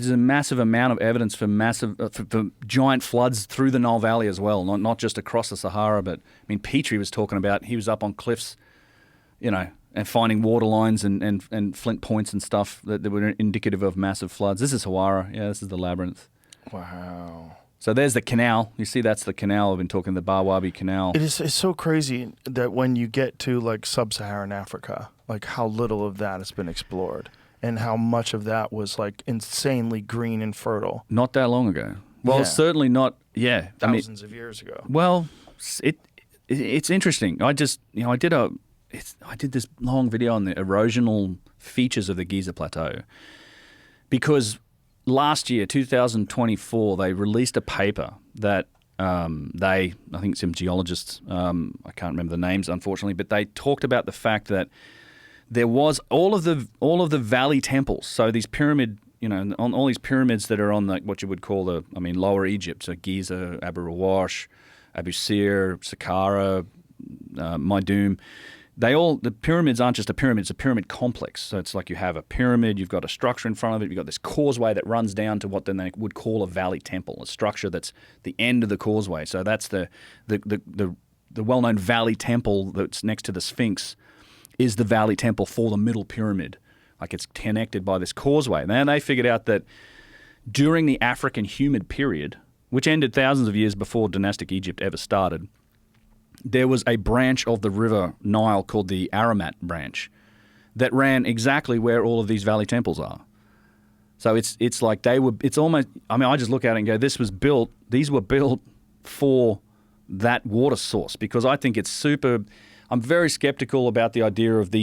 a massive amount of evidence for for giant floods through the Nile Valley as well, not just across the Sahara. But I mean, Petrie was talking about he was up on cliffs, and finding water lines and flint points and stuff that were indicative of massive floods. This is Hawara. Yeah, this is the labyrinth. Wow. So there's the canal. You see, that's the canal. I've been talking the Barwabi Canal. It's so crazy that when you get to like sub-Saharan Africa, like how little of that has been explored and how much of that was like insanely green and fertile. Not that long ago. Well, Yeah. certainly not. Yeah, Thousands of years ago. Well, it's interesting. I did this long video on the erosional features of the Giza Plateau because last year, 2024, they released a paper that I think some geologists, I can't remember the names unfortunately, but they talked about the fact that there was all of the valley temples. So these pyramid, on all these pyramids that are on what you would call Lower Egypt, so Giza, Abu Rawash, Abu Sir, Saqqara, Maidum. The pyramids aren't just a pyramid, it's a pyramid complex. So it's like you have a pyramid, you've got a structure in front of it, you've got this causeway that runs down to what then they would call a valley temple, a structure that's the end of the causeway. So that's the well-known valley temple that's next to the Sphinx is the valley temple for the middle pyramid. Like it's connected by this causeway. Now they figured out that during the African humid period, which ended thousands of years before dynastic Egypt ever started, there was a branch of the river Nile called the Aramat branch that ran exactly where all of these valley temples are. So it's like it's almost, I just look at it and go, these were built for that water source because I think it's I'm very skeptical about the idea of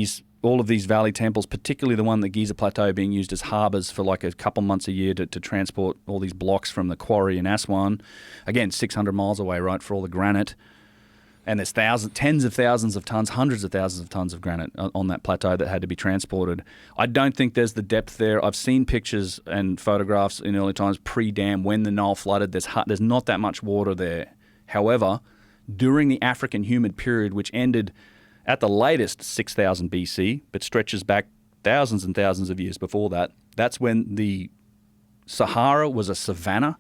all of these valley temples, particularly the one, the Giza Plateau, being used as harbors for like a couple months a year to transport all these blocks from the Quarry in Aswan. Again, 600 miles away, right, for all the granite. And there's tens of thousands of tons, hundreds of thousands of tons of granite on that plateau that had to be transported. I don't think there's the depth there. I've seen pictures and photographs in early times pre-dam when the Nile flooded. There's not that much water there. However, during the African humid period, which ended at the latest 6,000 BC, but stretches back thousands and thousands of years before that, that's when the Sahara was a savanna.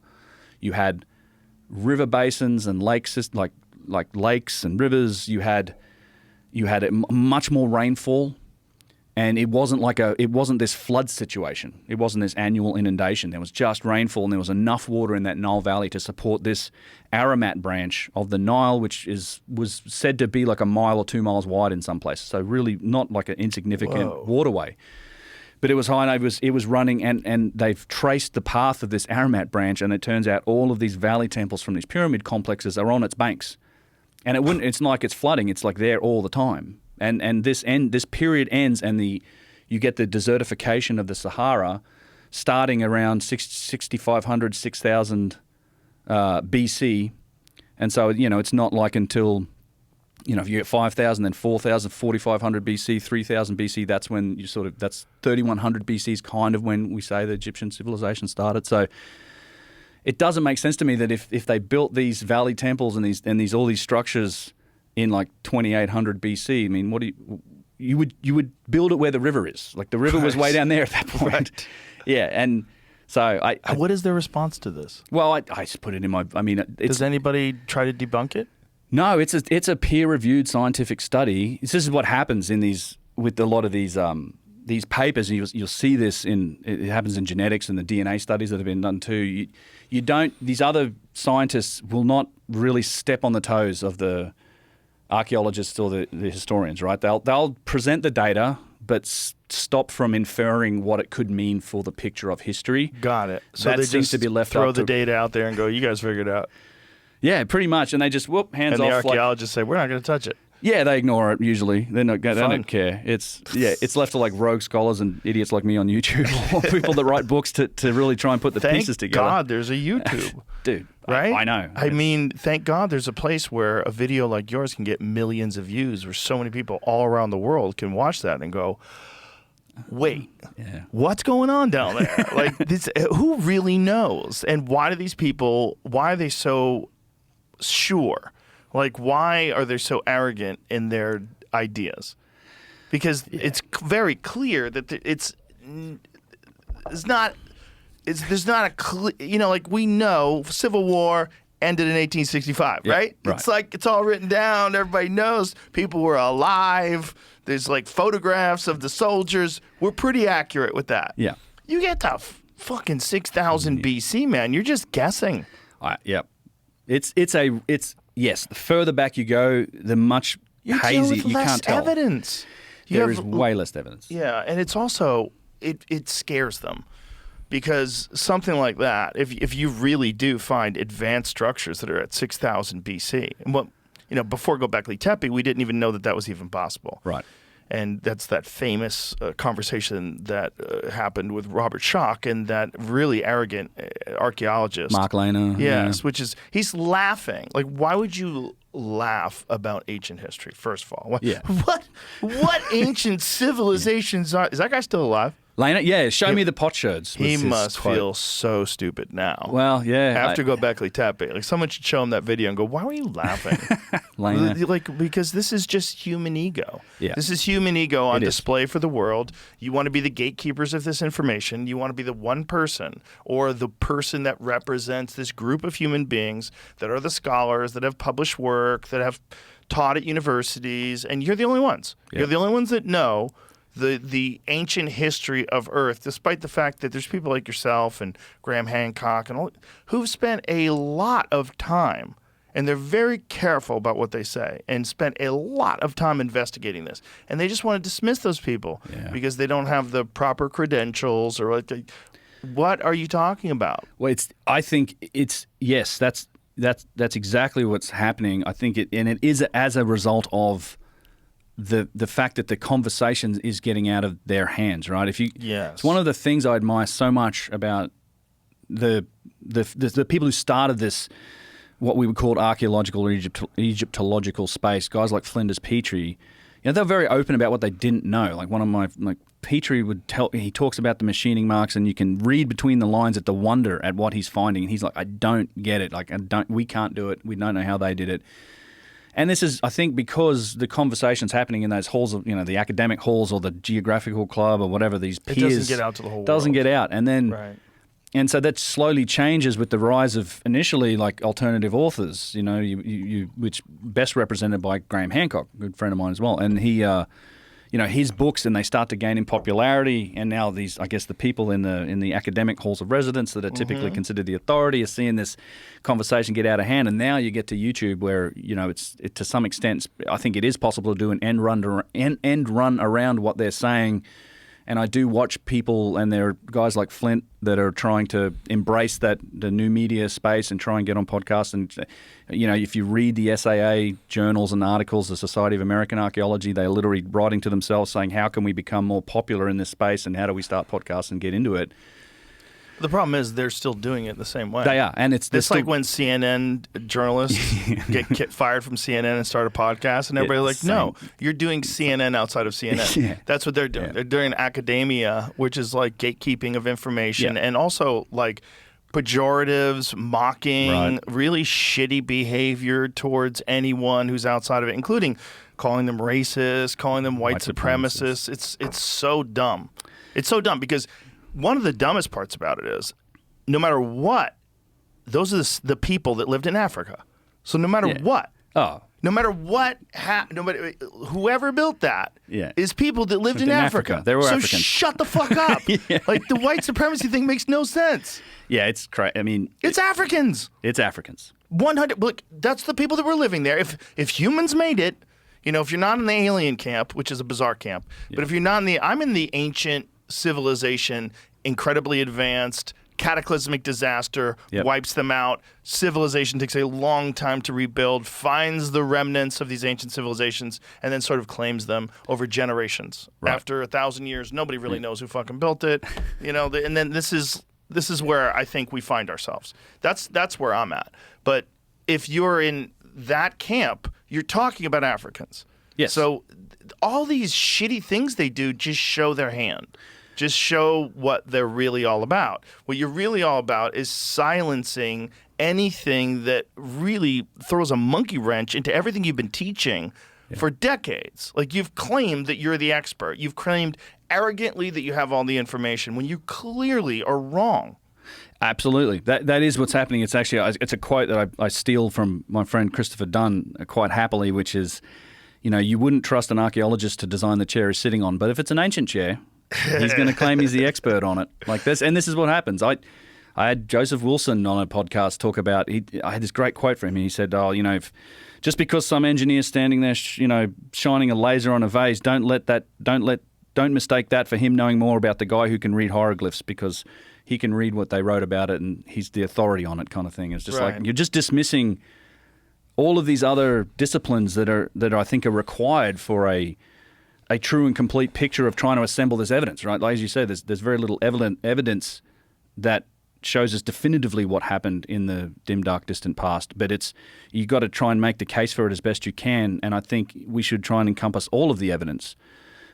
You had river basins and lakes, like lakes and rivers. You had much more rainfall, and it wasn't this flood situation. It wasn't this annual inundation. There was just rainfall, and there was enough water in that Nile Valley to support this Aramat branch of the Nile, which was said to be like a mile or 2 miles wide in some places. So really not like an insignificant waterway. But it was high, and it was running, and they've traced the path of this Aramat branch, and it turns out all of these valley temples from these pyramid complexes are on its banks. And it's not like it's flooding; it's like there all the time. And this period ends, and you get the desertification of the Sahara, starting around 6,500, 6,000 BC, and so it's not like until if you get 5,000, then 4,000, 4,500 BC, 3,000 BC. That's when that's 3,100 BC is kind of when we say the Egyptian civilization started. So. It doesn't make sense to me that if they built these valley temples and all these structures in like 2800 BC, I mean, what you would build it where the river is. Like the river was way down there at that point. Right. Yeah, and so what is their response to this? Well, I just put it in my. Does anybody try to debunk it? No, it's a peer-reviewed scientific study. This is what happens with a lot of these papers, and you'll see this it happens in genetics and the DNA studies that have been done too. These other scientists will not really step on the toes of the archaeologists or the historians, right? They'll present the data, stop from inferring what it could mean for the picture of history. Got it. So That they seems just to be left throw up the to- data out there and go, you guys figure it out. Yeah, pretty much. And they just, hands And the off. Like, archaeologists say, we're not going to touch it. yeah, they ignore it usually. They Fun. don't care. It's left to like rogue scholars and idiots like me on YouTube or people that write books to really try and put the pieces Thank together. God there's a YouTube. Dude, Right? I know. I mean, thank God there's a place where a video like yours can get millions of views, where so many people all around the world can watch that and go, wait, what's going on down there? Like, who really knows? And why are they so sure? Like, why are they so arrogant in their ideas? Because it's very clear that there's not a clear, like we know Civil War ended in 1865, right? right. It's like it's all written down. Everybody knows people were alive. There's like photographs of the soldiers. We're pretty accurate with that. Yeah. You get to fucking 6000 BC, man. You're just guessing. Yep. Yes. The further back you go, the much You're hazy. dealing with You less can't tell. evidence. There is way less evidence. Yeah, and it's also it scares them. Because something like that, if you really do find advanced structures that are at 6000 BC, and before Göbekli Tepe, we didn't even know that was even possible. Right. And that's that famous conversation that happened with Robert Schoch and that really arrogant archaeologist. Mark Lehner. Yes, which is, he's laughing. Like, why would you laugh about ancient history, first of all? Yeah. What ancient civilizations are? Is that guy still alive? Lehner, yeah, show me the potsherds. was He his must quote. feel so stupid now. Well, yeah. After Göbekli Tepe, like someone should show him that video and go, "Why were you laughing?" Lehner. Like, because this is just human ego. Yeah. This is human ego on It is. display for the world. You want to be the gatekeepers of this information. You want to be the one person or the person that represents this group of human beings that are the scholars that have published work, that have taught at universities, and you're the only ones. Yeah. You're the only ones that know the ancient history of Earth, despite the fact that there's people like yourself and Graham Hancock and all who've spent a lot of time, and they're very careful about what they say, and spent a lot of time investigating this. And they just want to dismiss those people because they don't have the proper credentials or what are you talking about? Well, I think it's yes. That's exactly what's happening. I think it is as a result of the fact that the conversation is getting out of their hands, right? It's one of the things I admire so much about the people who started this, what we would call archaeological or Egyptological space, guys like Flinders Petrie. They're very open about what they didn't know. Like one of my Petrie he talks about the machining marks, and you can read between the lines at the wonder at what he's finding. And he's like, I don't get it. Like we can't do it. We don't know how they did it. And this is, I think, because the conversation's happening in those halls of, the academic halls or the geographical club or whatever, these peers. It doesn't get out to the whole Doesn't world. get out. And then, Right. and so that slowly changes with the rise of initially like alternative authors, which best represented by Graham Hancock, a good friend of mine as well. And he, his books, and they start to gain in popularity. And now these, I guess, the people in the academic halls of residence that are typically considered the authority are seeing this conversation get out of hand. And now you get to YouTube where, it's to some extent, I think it is possible to do an end run around what they're saying. And I do watch people, and there are guys like Flint that are trying to embrace the new media space and try and get on podcasts. And, if you read the SAA journals and articles, the Society of American Archaeology, they're literally writing to themselves saying, how can we become more popular in this space, and how do we start podcasts and get into it? The problem is they're still doing it the same way. They are. And it's like when CNN journalists get fired from CNN and start a podcast, and everybody's like, no, you're doing CNN outside of CNN. Yeah. That's what they're doing. Yeah. They're doing academia, which is like gatekeeping of information, and also like pejoratives, mocking, really shitty behavior towards anyone who's outside of it, including calling them racist, calling them white supremacists. It's so dumb. It's so dumb because one of the dumbest parts about it is, no matter what, those are the people that lived in Africa. So no matter what, no matter what, whoever built that is people that lived in Africa. They were so Africans. Shut the fuck up. Like the white supremacy thing makes no sense. Yeah, it's crazy. I mean, it's Africans. It's Africans. 100. Look, that's the people that were living there. If humans made it, You know, if you're not in the alien camp, which is a bizarre camp, but if you're not in I'm in the ancient civilization, incredibly advanced, cataclysmic disaster, wipes them out. Civilization takes a long time to rebuild, finds the remnants of these ancient civilizations, and then sort of claims them over generations. Right. After 1,000 years, nobody really knows who fucking built it. You know, and then this is where I think we find ourselves. That's where I'm at. But if you're in that camp, you're talking about Africans. Yes. So all these shitty things they do just show their hand. Just show what they're really all about. What you're really all about is silencing anything that really throws a monkey wrench into everything you've been teaching for decades. Like, you've claimed that you're the expert. You've claimed arrogantly that you have all the information when you clearly are wrong. Absolutely. That is what's happening. It's actually it's a quote that I steal from my friend Christopher Dunn quite happily, which is, you know, you wouldn't trust an archaeologist to design the chair he's sitting on, but if it's an ancient chair, he's going to claim he's the expert on it. Like this, and this is what happens. I had Joseph Wilson on a podcast talk about. I had this great quote from him. He said, "Oh, you know, just because some engineer's standing there, shining a laser on a vase, don't mistake that for him knowing more about the guy who can read hieroglyphs, because he can read what they wrote about it and he's the authority on it," kind of thing. It's just like you're just dismissing all of these other disciplines that I think are required for a true and complete picture of trying to assemble this evidence, right? Like, as you said, there's very little evidence that shows us definitively what happened in the dim, dark, distant past. But you've got to try and make the case for it as best you can, and I think we should try and encompass all of the evidence.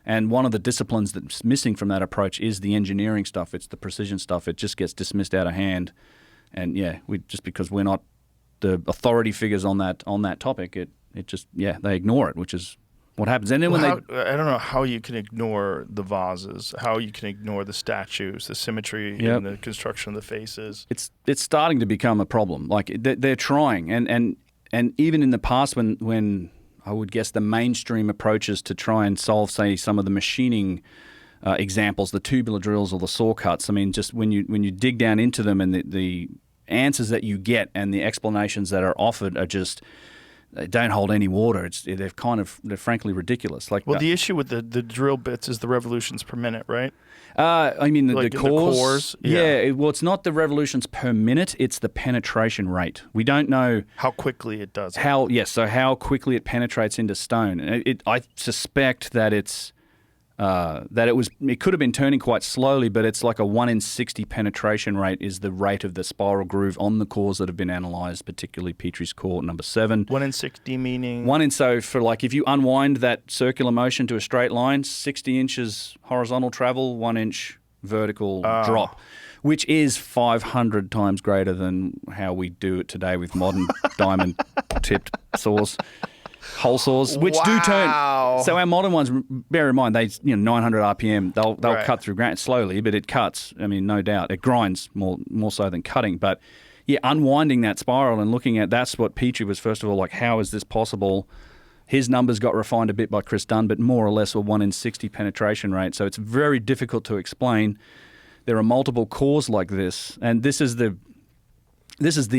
And one of the disciplines that's missing from that approach is the engineering stuff. It's the precision stuff. It just gets dismissed out of hand. And just because we're not the authority figures on that topic, it just they ignore it, which is what happens. And then I don't know how you can ignore the vases, how you can ignore the statues, the symmetry in the construction of the faces. It's starting to become a problem. Like, they're trying, and even in the past, when I would guess the mainstream approaches to try and solve, say, some of the machining examples, the tubular drills or the saw cuts. I mean, just when you dig down into them, and the answers that you get and the explanations that are offered are just, they don't hold any water. They're frankly ridiculous. Like, the issue with the drill bits is the revolutions per minute, right? I mean, the cores. Yeah. Well, it's not the revolutions per minute. It's the penetration rate. We don't know how quickly it does. So how quickly it penetrates into stone. I suspect that it could have been turning quite slowly, but it's like a 1 in 60 penetration rate is the rate of the spiral groove on the cores that have been analysed, particularly Petrie's core number 7. 1 in 60 meaning? So for, like, if you unwind that circular motion to a straight line, 60 inches horizontal travel, 1 inch vertical drop, which is 500 times greater than how we do it today with modern diamond-tipped saws. Hole saws, which do turn. So our modern ones, bear in mind, 900 RPM. They'll cut through granite slowly, but it cuts. I mean, no doubt, it grinds more so than cutting. But unwinding that spiral and looking at, that's what Petrie was first of all like. How is this possible? His numbers got refined a bit by Chris Dunn, but more or less a 1 in 60 penetration rate. So it's very difficult to explain. There are multiple cores like this, and this is the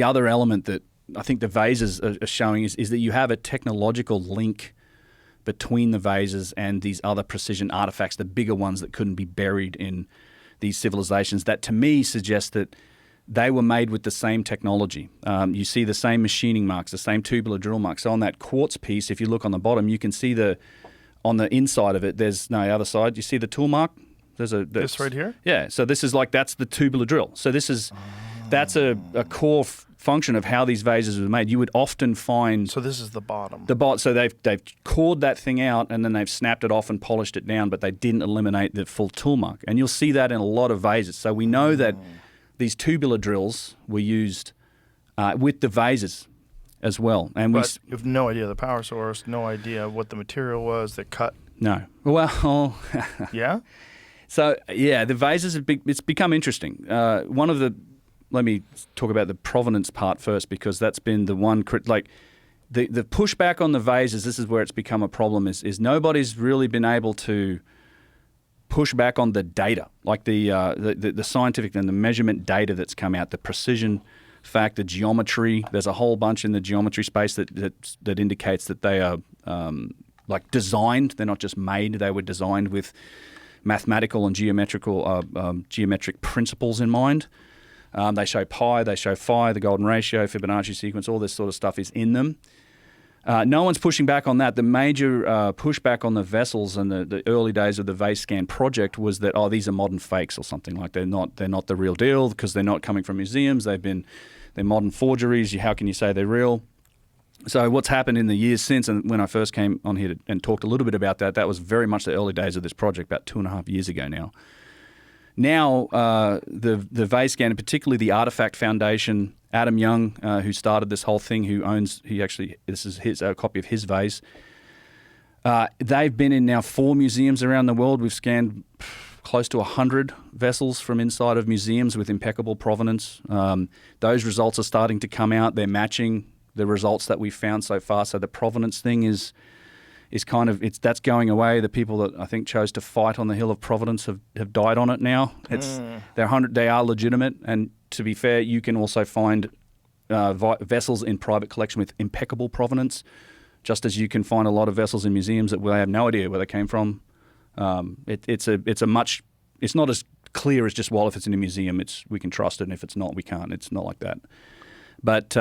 other element that I think the vases are showing is that you have a technological link between the vases and these other precision artifacts, the bigger ones that couldn't be buried in these civilizations, that to me suggests that they were made with the same technology. You see the same machining marks, the same tubular drill marks. So on that quartz piece, if you look on the bottom, you can see on the inside of it, there's no other side. You see the tool mark? This right here? Yeah. So this is that's the tubular drill. So that's a core function of how these vases were made. You would often find. So this is the bottom. So they've cored that thing out and then they've snapped it off and polished it down, but they didn't eliminate the full tool mark. And you'll see that in a lot of vases. So we know that these tubular drills were used with the vases as well. And you have no idea the power source, no idea what the material was that cut. No. Well. Yeah. So the vases it's become interesting. Let me talk about the provenance part first, because that's been the one, the pushback on the vases. This is where it's become a problem. Is nobody's really been able to push back on the data, like the scientific and the measurement data that's come out, the precision fact, the geometry. There's a whole bunch in the geometry space that indicates that they are like designed. They're not just made. They were designed with mathematical and geometric principles in mind. They show pi, they show phi, the golden ratio, Fibonacci sequence, all this sort of stuff is in them. No one's pushing back on that. The major pushback on the vessels and the early days of the vase scan project was that, these are modern fakes or something. Like they're not the real deal because they're not coming from museums. They're modern forgeries. How can you say they're real? So what's happened in the years since, and when I first came on here and talked a little bit about that, that was very much the early days of this project, about 2.5 years ago now. Now, the vase scan, and particularly the Artifact Foundation, Adam Young, who started this whole thing, this is a copy of his vase. They've been in now 4 museums around the world. We've scanned close to 100 vessels from inside of museums with impeccable provenance. Those results are starting to come out. They're matching the results that we've found so far. So the provenance thing is that's going away. The people that I think chose to fight on the hill of provenance have died on it now. They are legitimate, and to be fair, you can also find vessels in private collection with impeccable provenance, just as you can find a lot of vessels in museums that we have no idea where they came from. It's not as clear as just, well, if it's in a museum, we can trust it, and if it's not, we can't. It's not like that. But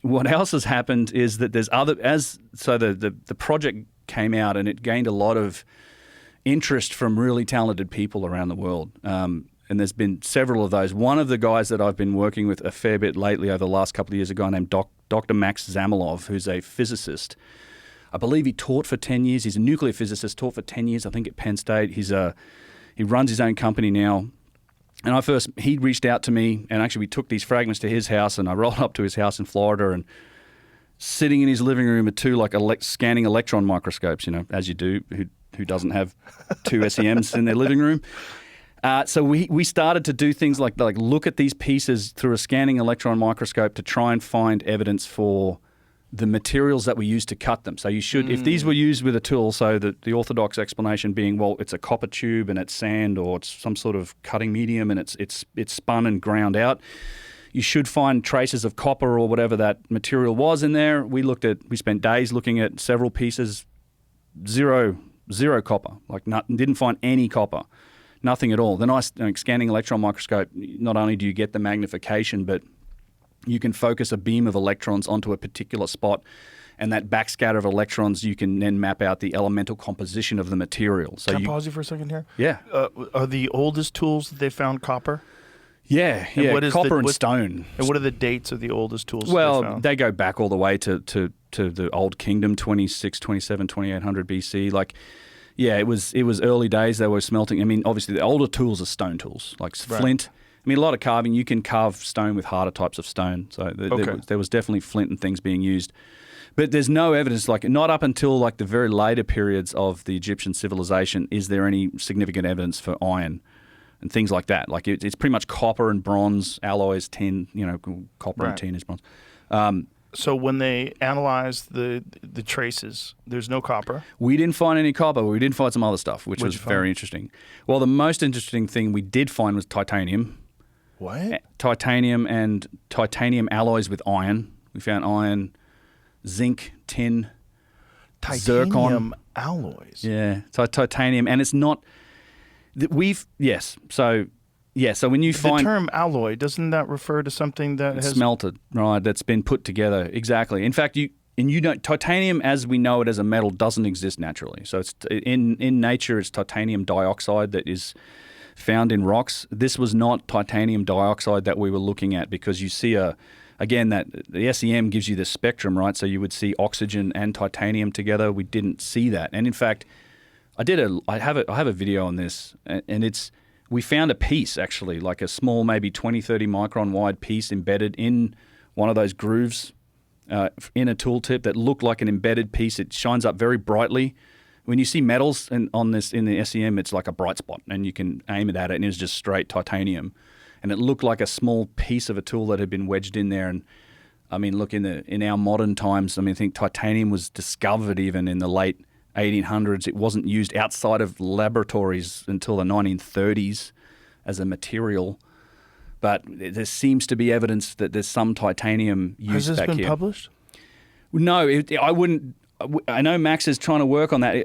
what else has happened is that there's the project came out and it gained a lot of interest from really talented people around the world. And there's been several of those. One of the guys that I've been working with a fair bit lately over the last couple of years, a guy named Dr. Max Zamilov, who's a physicist. I believe he taught for 10 years. He's a nuclear physicist, taught for 10 years, I think, at Penn State. He runs his own company now. And he reached out to me, and actually we took these fragments to his house, and I rolled up to his house in Florida, and sitting in his living room are 2 scanning electron microscopes, as you do. Who doesn't have 2 SEMs in their living room? So we started to do things like look at these pieces through a scanning electron microscope to try and find evidence for the materials that we use to cut them. So you should, if these were used with a tool, so the orthodox explanation being, well, it's a copper tube and it's sand or it's some sort of cutting medium and it's spun and ground out, you should find traces of copper or whatever that material was in there. We spent days looking at several pieces, zero copper, didn't find any copper, nothing at all. Then scanning electron microscope, not only do you get the magnification, but you can focus a beam of electrons onto a particular spot, and that backscatter of electrons, you can then map out the elemental composition of the material. So Can I pause you for a second here? Yeah. Are the oldest tools that they found copper? Yeah, copper and stone. And what are the dates of the oldest tools Well, they found? They go back all the way to the Old Kingdom, 26, 27, 2800 BC. It was early days. They were smelting. I mean, obviously, the older tools are stone tools, like flint. I mean, a lot of carving. You can carve stone with harder types of stone. So there was definitely flint and things being used. But there's no evidence, not up until the very later periods of the Egyptian civilization, is there any significant evidence for iron and things like that. It's pretty much copper and bronze, alloys, tin, copper and tin is bronze. So when they analyzed the traces, there's no copper? We didn't find any copper, but we did find some other stuff, which was very interesting. Well, the most interesting thing we did find was titanium. What? Titanium and titanium alloys with iron. We found iron, zinc, tin, Titanium zircon. alloys? Yeah, titanium. And it's not... So when you find... The term alloy, doesn't that refer to something that has... Smelted, right, that's been put together. Exactly. In fact, titanium as we know it as a metal doesn't exist naturally. So it's in nature, it's titanium dioxide that is found in rocks. This was not titanium dioxide that we were looking at, because you see again, that the SEM gives you the spectrum, right? So you would see oxygen and titanium together. We didn't see that. And in fact, I have a video on this, and we found a piece, actually, like a small, maybe 20, 30 micron wide piece embedded in one of those grooves in a tooltip that looked like an embedded piece. It shines up very brightly. When you see metals in the SEM, it's like a bright spot, and you can aim it at it, and it's just straight titanium. And it looked like a small piece of a tool that had been wedged in there. And I mean, look, in our modern times, I think titanium was discovered even in the late 1800s. It wasn't used outside of laboratories until the 1930s as a material. But there seems to be evidence that there's some titanium used back here. Has this been published? No, I wouldn't. I know Max is trying to work on that.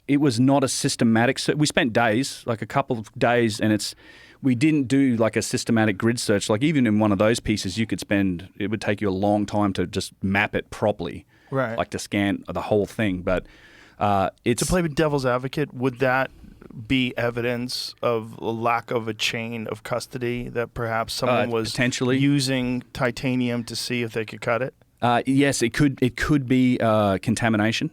It was not a systematic. We spent days, like a couple of days, and we didn't do like a systematic grid search. Like even in one of those pieces, it would take you a long time to just map it properly, Right. like to scan the whole thing. But it's To play with devil's advocate, would that be evidence of a lack of a chain of custody, that perhaps someone was potentially using titanium to see if they could cut it? Yes, it could be contamination.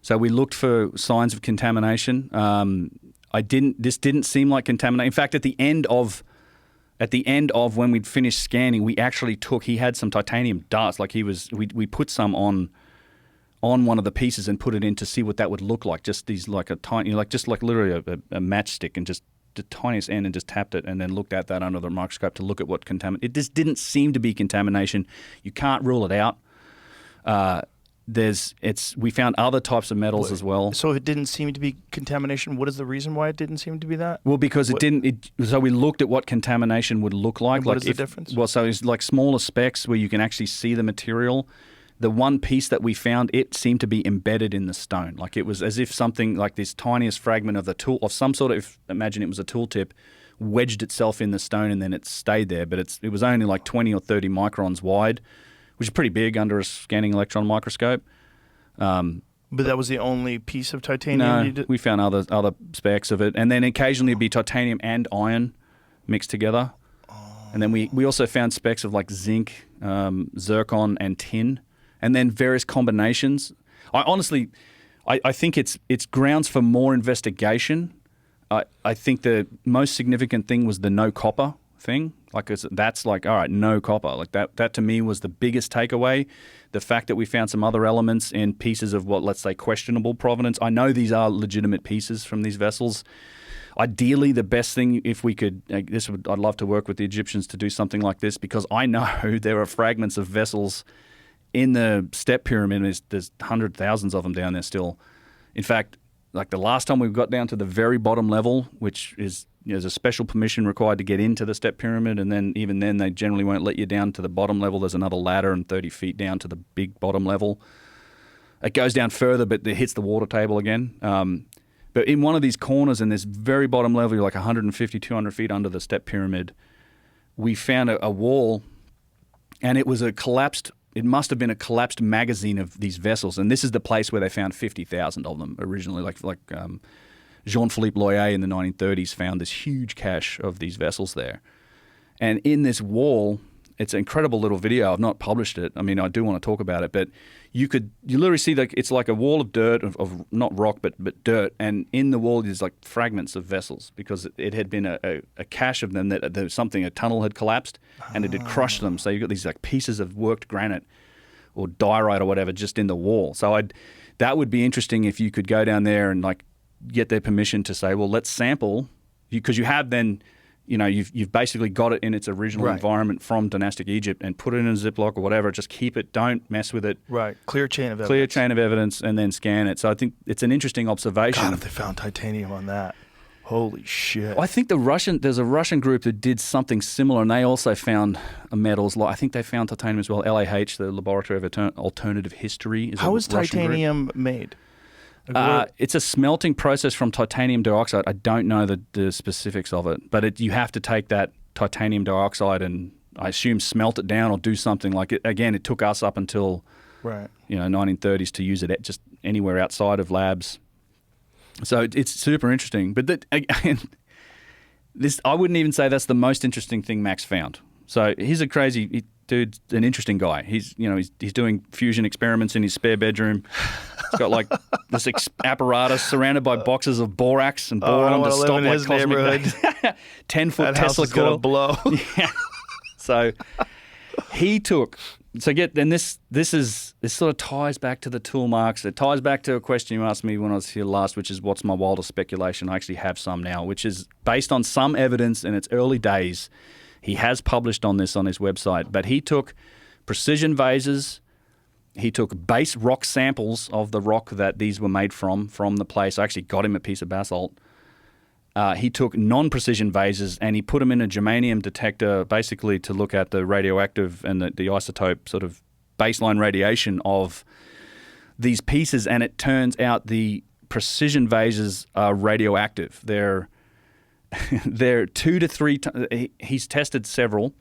So we looked for signs of contamination. This didn't seem like contamination. In fact, at the end of when we'd finished scanning, we actually he had some titanium dust. Like we put some on one of the pieces and put it in to see what that would look like. Just these like a tiny, like just like literally a matchstick, and just the tiniest end, and just tapped it, and then looked at that under the microscope to look at what contamination. It just didn't seem to be contamination. You can't rule it out. We found other types of metals as well. So if it didn't seem to be contamination, what is the reason why it didn't seem to be that? Well, because so we looked at what contamination would look like. And what is the difference? Well, so it's like smaller specks where you can actually see the material. The one piece that we found, it seemed to be embedded in the stone. Like it was as if something like this tiniest fragment of the tool, of some sort of, imagine it was a tooltip, wedged itself in the stone and then it stayed there. But it was only like 20 or 30 microns wide, which is pretty big under a scanning electron microscope. But that was the only piece of titanium you did? We found other specks of it. And then occasionally it'd be titanium and iron mixed together. And then we also found specks of like zinc, zircon and tin. And then various combinations. I think it's grounds for more investigation. I think the most significant thing was the no copper thing. Like that's like, all right, no copper. Like that to me was the biggest takeaway. The fact that we found some other elements in pieces of what, let's say, questionable provenance. I know these are legitimate pieces from these vessels. Ideally, the best thing, if we could, I'd love to work with the Egyptians to do something like this, because I know there are fragments of vessels in the step pyramid. There's thousands of them down there still. In fact, like the last time we got down to the very bottom level, which is, there's a special permission required to get into the step pyramid, and then even then they generally won't let you down to the bottom level. There's another ladder and 30 feet down to the big bottom level. It goes down further, but it hits the water table again. But in one of these corners in this very bottom level, you're like 150, 200 feet under the step pyramid, we found a wall, and it was it must have been a collapsed magazine of these vessels. And this is the place where they found 50,000 of them originally. Like Jean-Philippe Loyer in the 1930s found this huge cache of these vessels there. And in this wall, it's an incredible little video. I've not published it. I mean, I do want to talk about it, but you literally see it's like a wall of dirt, of not rock, but dirt. And in the wall is like fragments of vessels, because it had been a cache of them that there was a tunnel had collapsed and it had crushed them. So you've got these like pieces of worked granite or diorite or whatever just in the wall. So that would be interesting if you could go down there and like get their permission to say, well, let's sample, because you have then, you've basically got it in its original environment from dynastic Egypt, and put it in a Ziploc or whatever. Just keep it. Don't mess with it. Right. Clear chain of evidence, and then scan it. So I think it's an interesting observation. God, if they found titanium on that, holy shit! I think there's a Russian group that did something similar, and they also found metals. I think they found titanium as well. LAH, the Laboratory of Alternative History. How is titanium made? It's a smelting process from titanium dioxide. I don't know the specifics of it, but you have to take that titanium dioxide and, I assume, smelt it down or do something like it. Again, it took us up until 1930s to use it just anywhere outside of labs. So it's super interesting. But I wouldn't even say that's the most interesting thing Max found. So he's a crazy dude, an interesting guy. He's doing fusion experiments in his spare bedroom. He's got like this apparatus surrounded by boxes of borax and boron to stop like cosmic 10-foot Tesla coil. Blow. Yeah. So he took. So this sort of ties back to the tool marks. It ties back to a question you asked me when I was here last, which is what's my wildest speculation. I actually have some now, which is based on some evidence in its early days. He has published on this on his website, but he took precision vases. He took base rock samples of the rock that these were made from the place. I actually got him a piece of basalt. He took non-precision vases and he put them in a germanium detector, basically to look at the radioactive and the isotope sort of baseline radiation of these pieces, and it turns out the precision vases are radioactive. They're 2 to 3 times. He's tested several.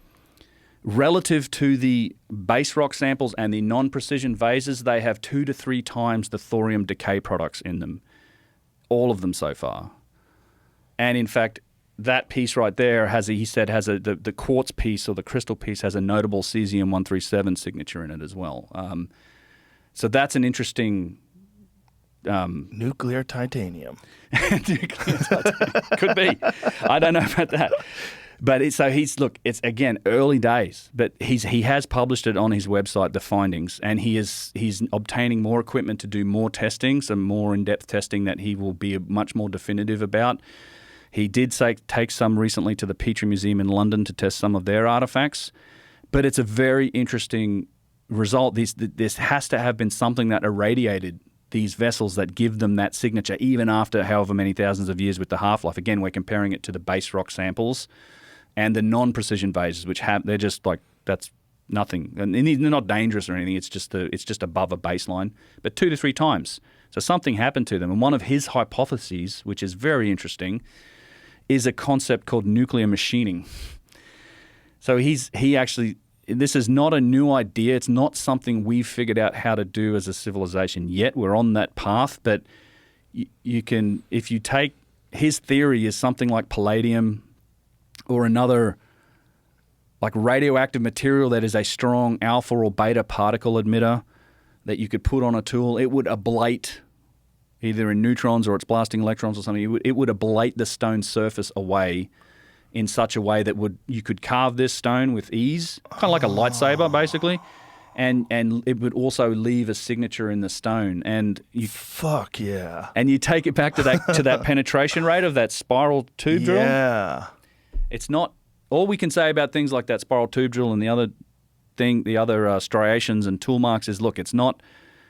Relative to the base rock samples and the non-precision vases, they have 2 to 3 times the thorium decay products in them. All of them so far. And in fact, that piece right there the quartz piece or the crystal piece has a notable cesium-137 signature in it as well. So that's an interesting... nuclear titanium. Could be. I don't know about that. But it's again early days, but he has published it on his website, the findings, and he's obtaining more equipment to do more testing, some more in-depth testing that he will be much more definitive about. He did take some recently to the Petrie Museum in London to test some of their artifacts, but it's a very interesting result. This has to have been something that irradiated these vessels that give them that signature, even after however many thousands of years with the half-life. Again, we're comparing it to the base rock samples and the non-precision vases, which they're just like, that's nothing. And they're not dangerous or anything. It's just above a baseline, but 2 to 3 times. So something happened to them. And one of his hypotheses, which is very interesting, is a concept called nuclear machining. So this is not a new idea. It's not something we've figured out how to do as a civilization yet. We're on that path, but you can, if you take his theory is something like palladium or another like radioactive material that is a strong alpha or beta particle emitter that you could put on a tool, it would ablate either in neutrons or it's blasting electrons or something. It would ablate the stone surface away in such a way that you could carve this stone with ease, kind of like a lightsaber, basically, and it would also leave a signature in the stone. And Fuck yeah! And you take it back to that penetration rate of that spiral tube drill. Yeah, it's not all we can say about things like that spiral tube drill and the other striations and tool marks is look, it's not.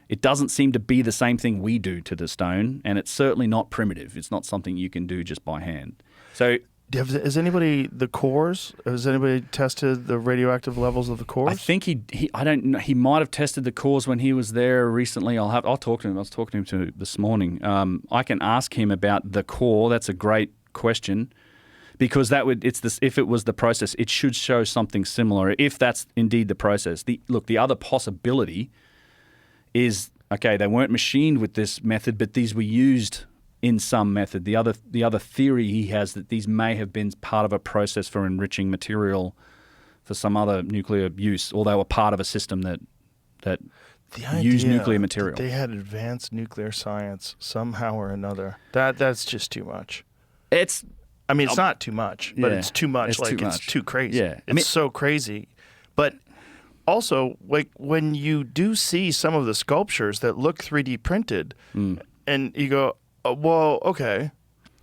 It doesn't seem to be the same thing we do to the stone, and it's certainly not primitive. It's not something you can do just by hand. So. Has anybody the cores? Has anybody tested the radioactive levels of the cores? I think I don't know. He might have tested the cores when he was there recently. I'll talk to him. I was talking to him this morning. I can ask him about the core. That's a great question, because if it was the process, it should show something similar. If that's indeed the process, the other possibility is they weren't machined with this method, but these were used in some method. The other theory he has that these may have been part of a process for enriching material for some other nuclear use, or they were part of a system that used nuclear material. They had advanced nuclear science somehow or another. That's just too much. It's not too much, but it's too much. It's too crazy. Yeah. It's so crazy. But also, like when you do see some of the sculptures that look 3D printed, and you go, well, okay,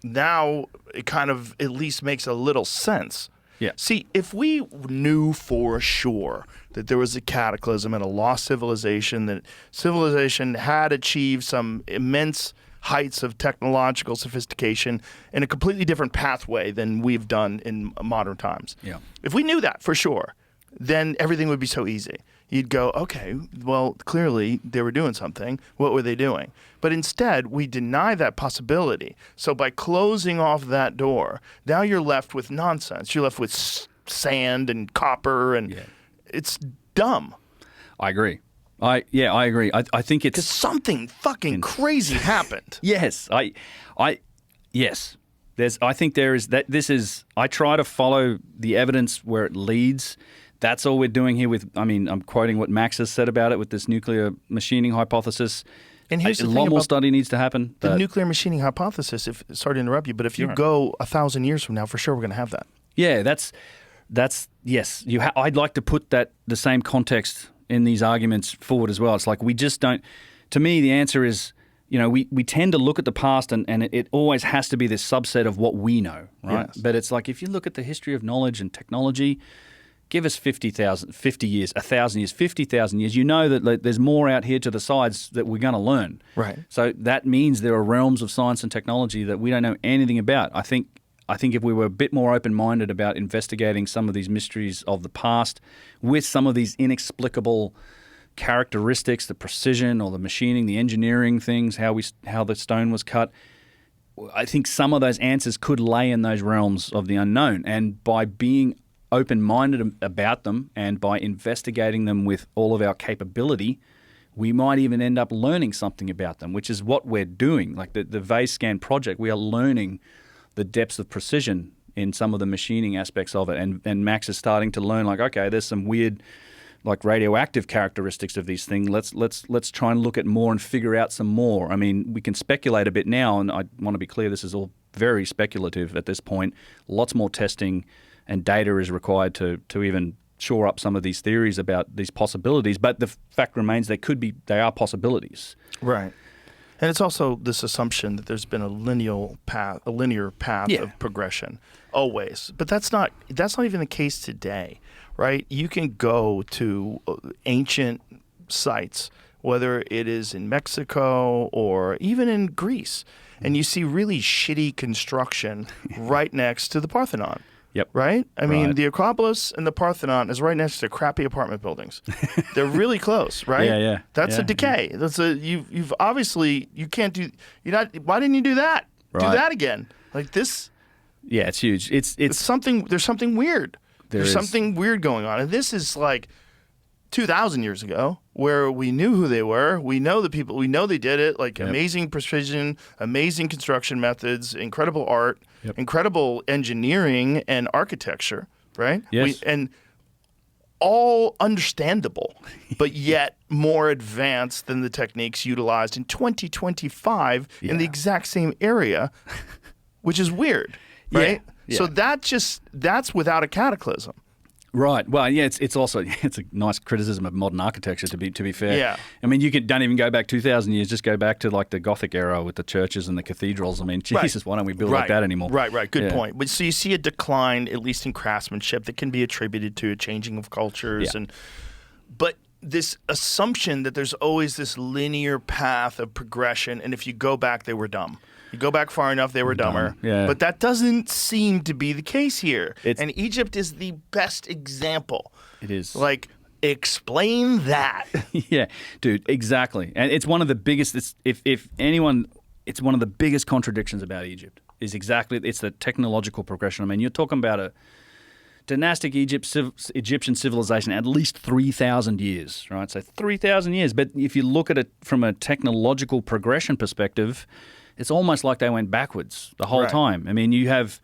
now it kind of at least makes a little sense. Yeah. See, if we knew for sure that there was a cataclysm and a lost civilization, that civilization had achieved some immense heights of technological sophistication in a completely different pathway than we've done in modern times. Yeah. If we knew that for sure, then everything would be so easy. You'd go, okay, well, clearly they were doing something. What were they doing? But instead, we deny that possibility. So by closing off that door, now you're left with nonsense. You're left with sand and copper, and it's dumb. I agree. I agree. I think it's... Because something fucking crazy happened. Yes. Yes. I think there is... I try to follow the evidence where it leads. That's all we're doing here with, I'm quoting what Max has said about it with this nuclear machining hypothesis. And here's the a thing lot more about study needs to happen. The nuclear machining hypothesis, sorry to interrupt you, but if you go 1,000 years from now, for sure we're going to have that. Yeah, that's yes. I'd like to put the same context in these arguments forward as well. It's like we just don't, to me, the answer is, we tend to look at the past and it always has to be this subset of what we know, right? Yes. But it's like if you look at the history of knowledge and technology, give us 50 years, 1,000 years, 50,000 years. You know that there's more out here to the sides that we're going to learn. Right. So that means there are realms of science and technology that we don't know anything about. I think if we were a bit more open-minded about investigating some of these mysteries of the past with some of these inexplicable characteristics, the precision or the machining, the engineering things, how the stone was cut. I think some of those answers could lay in those realms of the unknown. And by being open-minded about them and by investigating them with all of our capability, we might even end up learning something about them, which is what we're doing. Like the vase scan project, we are learning the depths of precision in some of the machining aspects of it. And Max is starting to learn, like, okay, there's some weird, like, radioactive characteristics of these things. Let's try and look at more and figure out some more. I mean, we can speculate a bit now, and I want to be clear, this is all very speculative at this point. Lots more testing and data is required to even shore up some of these theories about these possibilities. But the fact remains they are possibilities. Right. And it's also this assumption that there's been a linear path of progression always. But that's not even the case today, right? You can go to ancient sites, whether it is in Mexico or even in Greece, and you see really shitty construction right next to the Parthenon. Yep. Right? I mean, the Acropolis and the Parthenon is right next to crappy apartment buildings. They're really close, right? Yeah. That's a decay. That's you've obviously, you can't do, why didn't you do that? Right. Do that again. Like this. Yeah, it's huge. It's something, there's something weird. There's is. something weird going on. And this is like 2,000 years ago where we knew who they were. We know the people, we know they did it, like amazing precision, amazing construction methods, incredible art, incredible engineering and architecture, right? Yes. And all understandable, but yet more advanced than the techniques utilized in 2025 in the exact same area, which is weird, right? Yeah. So that's without a cataclysm. Right. Well, yeah, it's also it's a nice criticism of modern architecture to be fair. Yeah. I mean, don't even go back 2,000 years. Just go back to like the Gothic era with the churches and the cathedrals. I mean, Jesus, why don't we build like that anymore? Right. Good point. But so you see a decline, at least in craftsmanship, that can be attributed to a changing of cultures, but this assumption that there's always this linear path of progression, and if you go back, they were dumb. You go back far enough, they were dumber. Yeah. But that doesn't seem to be the case here. And Egypt is the best example. It is. Like, explain that. Yeah, dude, exactly. And it's one of the biggest, it's one of the biggest contradictions about Egypt is it's the technological progression. I mean, you're talking about a dynastic Egyptian civilization, at least 3,000 years, right? So 3,000 years. But if you look at it from a technological progression perspective, it's almost like they went backwards the whole time. I mean, you have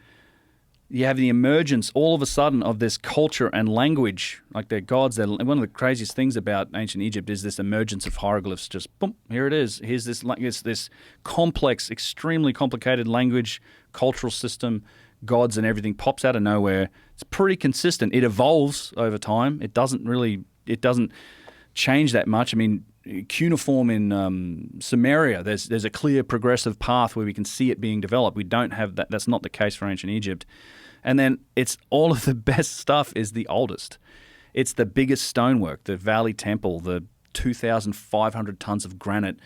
the emergence all of a sudden of this culture and language, like their gods. One of the craziest things about ancient Egypt is this emergence of hieroglyphs. Just boom, here it is. Here's this complex, extremely complicated language, cultural system, gods and everything pops out of nowhere. It's pretty consistent. It evolves over time. It doesn't change that much. I mean, cuneiform in Sumeria, there's a clear progressive path where we can see it being developed. We don't have that. That's not the case for ancient Egypt. And then it's all of the best stuff is the oldest. It's the biggest stonework, the Valley Temple, the 2,500 tons of granite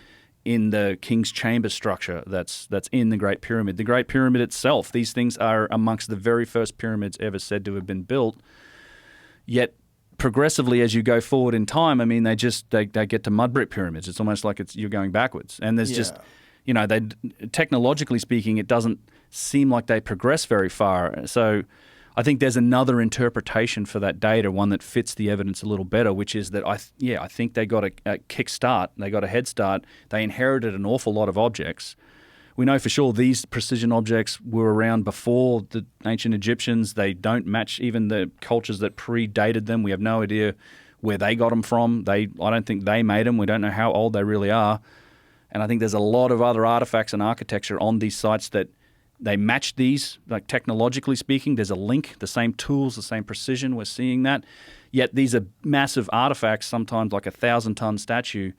in the King's Chamber structure that's in the Great Pyramid. The Great Pyramid itself, these things are amongst the very first pyramids ever said to have been built. Yet progressively, as you go forward in time, I mean, they get to mud brick pyramids. It's almost like you're going backwards. And there's just, technologically speaking, it doesn't seem like they progress very far. So I think there's another interpretation for that data, one that fits the evidence a little better, which is that I think they got a kickstart. They got a head start. They inherited an awful lot of objects. We know for sure these precision objects were around before the ancient Egyptians. They don't match even the cultures that predated them. We have no idea where they got them from. I don't think they made them. We don't know how old they really are. And I think there's a lot of other artifacts and architecture on these sites that they match these, like technologically speaking. There's a link, the same tools, the same precision. We're seeing that. Yet these are massive artifacts, sometimes like a 1,000-ton statue,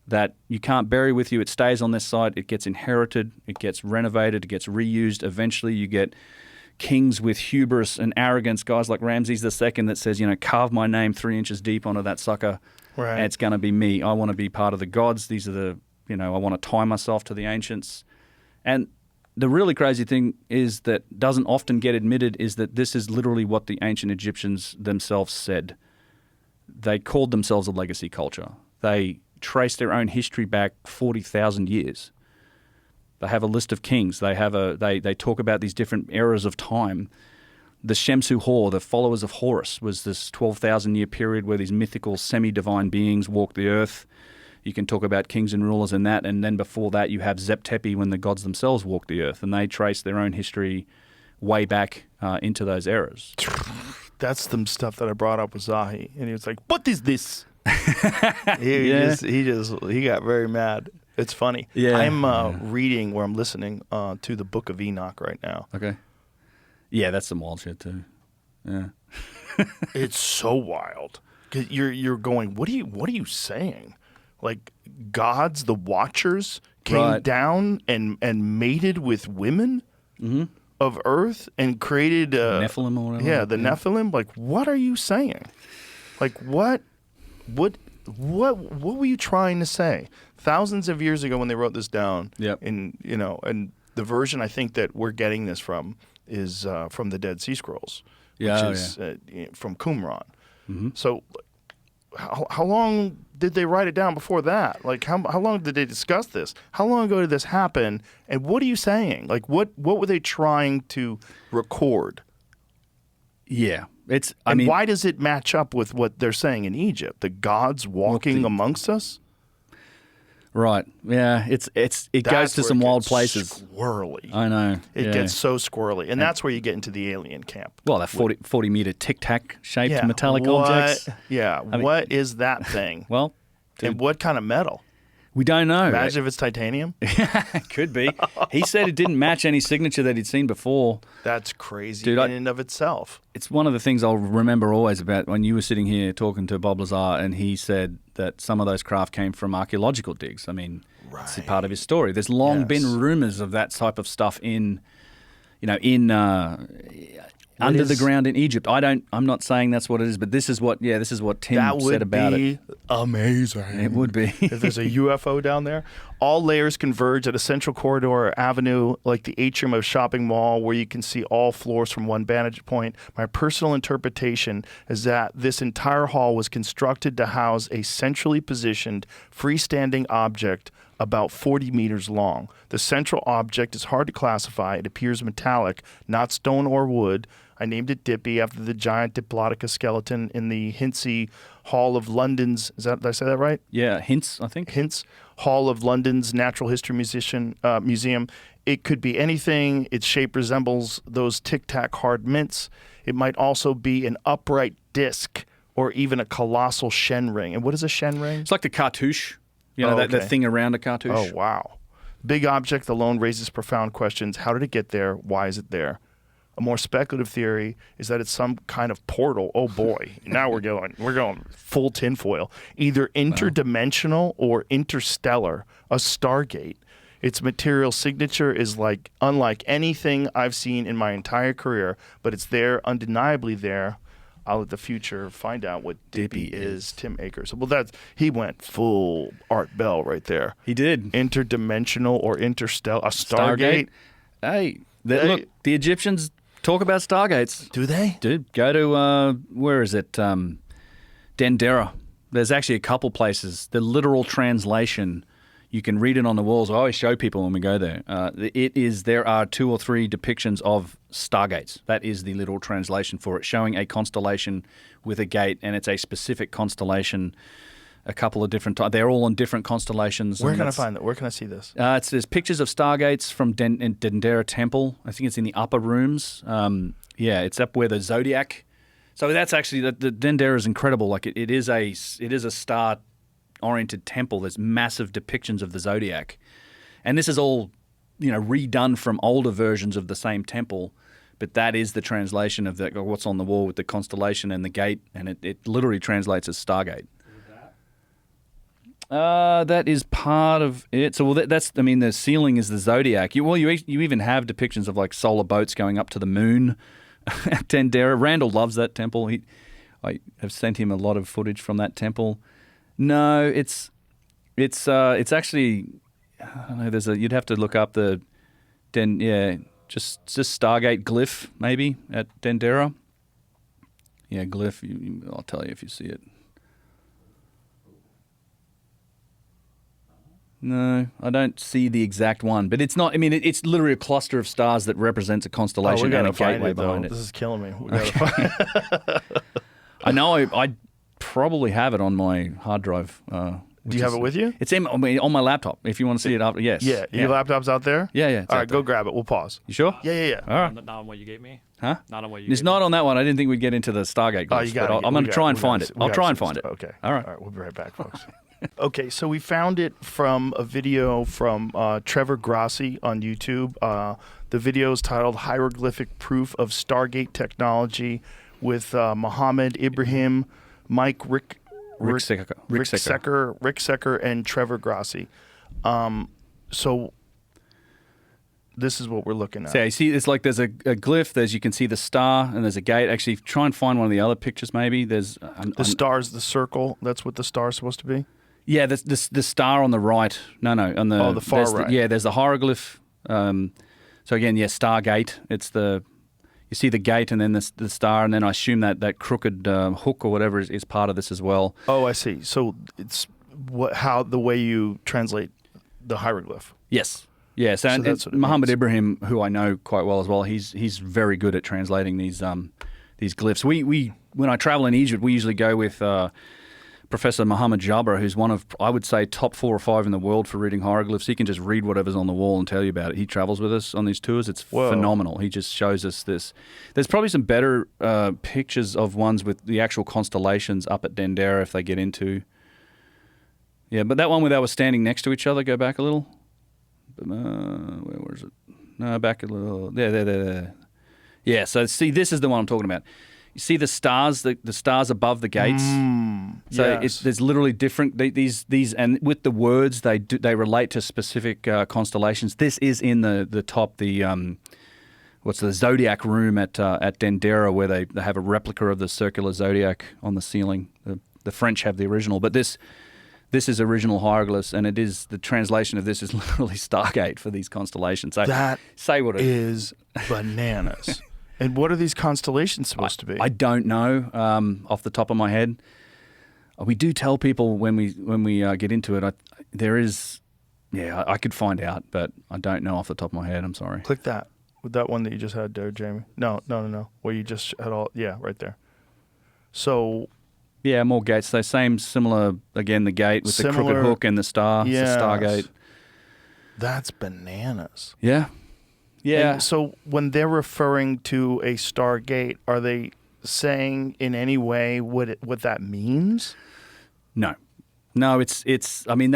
that you can't bury with you. It stays on this site. It gets inherited. It gets renovated. It gets reused. Eventually you get kings with hubris and arrogance, guys like Ramses II that says, carve my name 3 inches deep onto that sucker. Right. And it's going to be me. I want to be part of the gods. These are I want to tie myself to the ancients. And the really crazy thing is that doesn't often get admitted is that this is literally what the ancient Egyptians themselves said. They called themselves a legacy culture. They trace their own history back 40,000 years. They have a list of kings. They talk about these different eras of time. The Shemsu Hor, the followers of Horus, was this 12,000-year period where these mythical semi-divine beings walked the earth. You can talk about kings and rulers in that. And then before that, you have Zep Tepi, when the gods themselves walked the earth. And they trace their own history way back into those eras. That's the stuff that I brought up with Zahi. And he was like, what is this? he got very mad. It's funny. Yeah. I'm reading where I'm listening to the Book of Enoch right now. Okay. Yeah, that's some wild shit too. Yeah. It's so wild. 'Cause you're going, what are you saying? Like, gods, the Watchers, came down and mated with women of Earth and created Nephilim or whatever. Yeah, the Nephilim. Like, what are you saying? Like, what were you trying to say? Thousands of years ago when they wrote this down. Yep. And the version I think that we're getting this from is from the Dead Sea Scrolls, which is from Qumran. Mm-hmm. So how long did they write it down before that? Like, how long did they discuss this? How long ago did this happen? And what are you saying? Like, what were they trying to record? Yeah. Why does it match up with what they're saying in Egypt? The gods walking amongst us? Right. Yeah. It goes to some wild places. Squirrely. I know. It gets so squirrely. And that's where you get into the alien camp. Well, that 40 meter tic-tac shaped metallic objects. Yeah. What is that thing? Well, and what kind of metal? We don't know. Imagine if it's titanium. Could be. He said it didn't match any signature that he'd seen before. That's crazy Dude, in and of itself. It's one of the things I'll remember always about when you were sitting here talking to Bob Lazar, and he said that some of those craft came from archaeological digs. I mean, it's a part of his story. There's long been rumors of that type of stuff under the ground in Egypt. I'm not saying that's what it is, but this is what Tim said about it. That would be amazing. It would be. If there's a UFO down there. All layers converge at a central corridor or avenue, like the atrium of a shopping mall, where you can see all floors from one vantage point. My personal interpretation is that this entire hall was constructed to house a centrally positioned, freestanding object about 40 meters long. The central object is hard to classify. It appears metallic, not stone or wood. I named it Dippy after the giant Diplodocus skeleton in the Hintsey Hall of London's. Did I say that right? Yeah, Hints, I think. Hints Hall of London's Natural History Museum. It could be anything. Its shape resembles those tic-tac hard mints. It might also be an upright disc or even a colossal Shen ring. And what is a Shen ring? It's like the cartouche. You know, that thing around a cartouche. Oh, wow. Big object alone raises profound questions. How did it get there? Why is it there? A more speculative theory is that it's some kind of portal. Oh boy, now we're going full tinfoil. Either interdimensional or interstellar, a Stargate. Its material signature is unlike anything I've seen in my entire career, but it's there, undeniably there. I'll let the future find out what Dippy is. Tim Akers. Well, he went full Art Bell right there. He did. Interdimensional or interstellar, a Stargate. Hey, look, the Egyptians talk about Stargates. Do they? Dude, go to, where is it? Dendera. There's actually a couple places. The literal translation, you can read it on the walls. I always show people when we go there. There are 2 or 3 depictions of Stargates. That is the literal translation for it, showing a constellation with a gate, and it's a specific constellation. A couple of different types. They're all on different constellations. Where can I find that? Where can I see this? There's pictures of Stargates from Dendera Temple. I think it's in the upper rooms. It's up where the Zodiac. So that's actually the Dendera is incredible. Like it is a star-oriented temple. There's massive depictions of the Zodiac, and this is all redone from older versions of the same temple. But that is the translation of what's on the wall with the constellation and the gate, and it literally translates as Stargate. That is part of it. So, the ceiling is the Zodiac. You even have depictions of solar boats going up to the moon at Dendera. Randall loves that temple. I have sent him a lot of footage from that temple. No, it's actually, I don't know. You'd have to look up just Stargate glyph maybe at Dendera. Yeah, glyph. I'll tell you if you see it. No, I don't see the exact one, but it's not. I mean, it's literally a cluster of stars that represents a constellation and a gateway behind it. This is killing me. We gotta find I know. I probably have it on my hard drive. Do you have it with you? It's on my laptop. If you want to see it after, yes. Yeah. Your laptop's out there? Yeah, yeah. All right, go grab it. We'll pause. You sure? Yeah. All right. Not on what you gave me? Huh? Not on what you It's gave not me? on that one. I didn't think we'd get into the Stargate. Oh, you got it. I'm going to try and find it. I'll try and find it. Okay. All right. We'll be right back, folks. Okay, so we found it from a video from Trevor Grossi on YouTube. The video is titled Hieroglyphic Proof of Stargate Technology with Mohammed Ibrahim, Mike Rick Secker, and Trevor Grossi. So this is what we're looking at. So you see, it's like there's a glyph. You can see the star, and there's a gate. Actually, try and find one of the other pictures. Maybe there's the star's the circle. That's what the star's supposed to be. Yeah, the star on the right. No, on the far right. There's the hieroglyph. So again, Stargate. It's you see the gate and then the star, and then I assume that crooked hook or whatever is part of this as well. Oh, I see. So it's the way you translate the hieroglyph. Yes. Yeah. So that's what it Muhammad means. Ibrahim, who I know quite well as well, he's very good at translating these glyphs. We when I travel in Egypt, we usually go with Professor Muhammad Jabra, who's one of, I would say, top 4 or 5 in the world for reading hieroglyphs. He can just read whatever's on the wall and tell you about it. He travels with us on these tours. It's phenomenal. He just shows us this. There's probably some better pictures of ones with the actual constellations up at Dendera if they get into. Yeah, but that one where they were standing next to each other, go back a little. Where is it? No, back a little. There. Yeah, so see, this is the one I'm talking about. You see the stars, the stars above the gates. So yes. there's literally different these, and with the words they relate to specific constellations. This is in the top what's the zodiac room at Dendera, where they have a replica of the circular zodiac on the ceiling. The French have the original, but this is original hieroglyphs, and it is the translation of this is literally Stargate for these constellations. So That say what it is bananas. And what are these constellations supposed to be? I don't know off the top of my head. We do tell people when we get into it. There is, I could find out, but I don't know off the top of my head. I'm sorry. Click that. With that one that you just had there, Jamie. No. Where you just had all, right there. So. Yeah, more gates. So similar, again, the gate with the crooked hook and the star. Yes. It's a Stargate. That's bananas. Yeah. Yeah. And so when they're referring to a Stargate, are they saying in any way what that means? No, it's. I mean,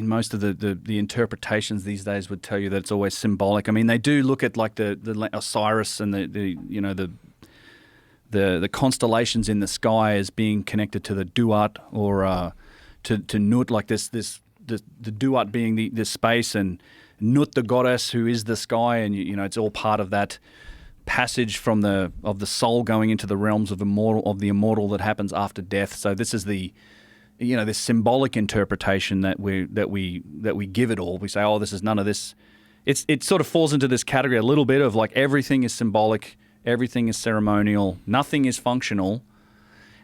most of the interpretations these days would tell you that it's always symbolic. I mean, they do look at like the Osiris and the constellations in the sky as being connected to the Duat or to Nut, like the Duat being the space, and Nut, the goddess who is the sky, and it's all part of that passage of the soul going into the realms of the immortal that happens after death. So this is this symbolic interpretation that we give it all. We say, oh, this is none of this. It sort of falls into this category a little bit of like everything is symbolic, everything is ceremonial, nothing is functional.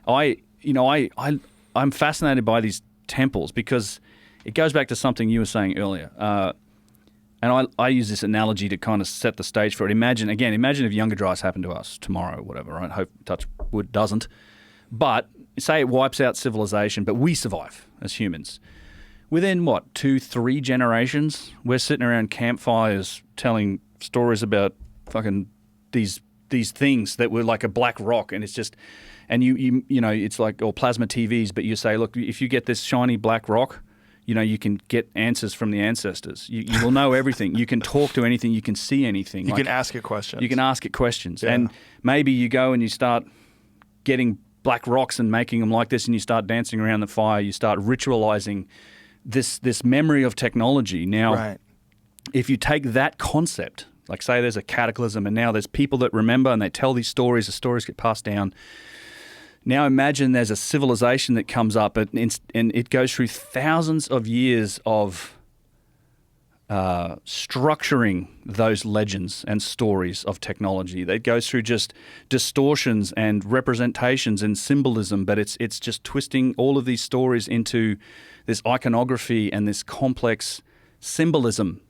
I'm fascinated by these temples because it goes back to something you were saying earlier. And I use this analogy to kind of set the stage for it. Imagine if Younger Dryas happened to us tomorrow, whatever, right? Hope, touch wood, doesn't. But say it wipes out civilization, but we survive as humans. Within, 2-3 generations, we're sitting around campfires telling stories about fucking these things that were like a black rock, and it's just, and you it's like, or plasma TVs, but you say, look, if you get this shiny black rock, you can get answers from the ancestors. You will know everything. You can talk to anything. You can see anything. You can ask it questions. You can ask it questions. Yeah. And maybe you go and you start getting black rocks and making them like this, and you start dancing around the fire. You start ritualizing this memory of technology. Now, right. If you take that concept, like say there's a cataclysm and now there's people that remember and they tell these stories, the stories get passed down. Now imagine there's a civilization that comes up and it goes through thousands of years of structuring those legends and stories of technology. That goes through just distortions and representations and symbolism, but it's just twisting all of these stories into this iconography and this complex symbolism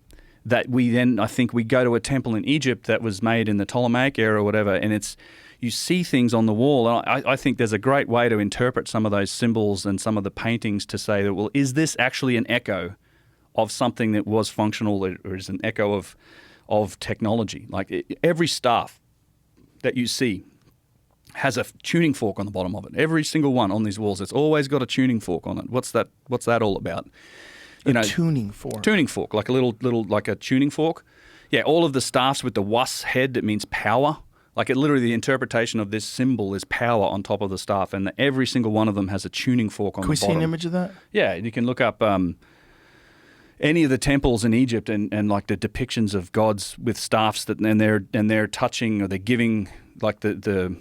that we then, I think, we go to a temple in Egypt that was made in the Ptolemaic era or whatever, and you see things on the wall. And I think there's a great way to interpret some of those symbols and some of the paintings to say that, well, is this actually an echo of something that was functional, or is an echo of technology? Like every staff that you see has a tuning fork on the bottom of it. Every single one on these walls, it's always got a tuning fork on it. What's that all about? Tuning fork. Tuning fork, like a little like a tuning fork. Yeah, all of the staffs with the was head, that means power. Like literally the interpretation of this symbol is power on top of the staff, and every single one of them has a tuning fork on the bottom. Can we see an image of that? Yeah, you can look up any of the temples in Egypt and like the depictions of gods with staffs and they're touching, or they're giving like the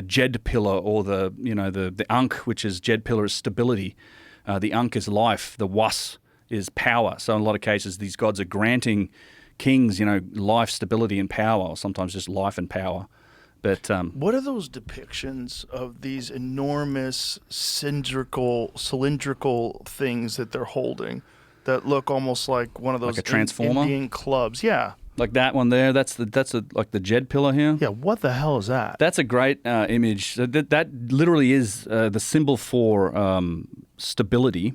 Jed pillar, or the Ankh, which is Jed pillar is stability. The Ankh is life. The Was is power. So in a lot of cases, these gods are granting kings, life, stability, and power, or sometimes just life and power. But what are those depictions of these enormous cylindrical things that they're holding that look almost like one of those like a transformer? Indian clubs? Yeah. Like that one there, that's like the Jed pillar here. Yeah, what the hell is that? That's a great image. That literally is the symbol for stability.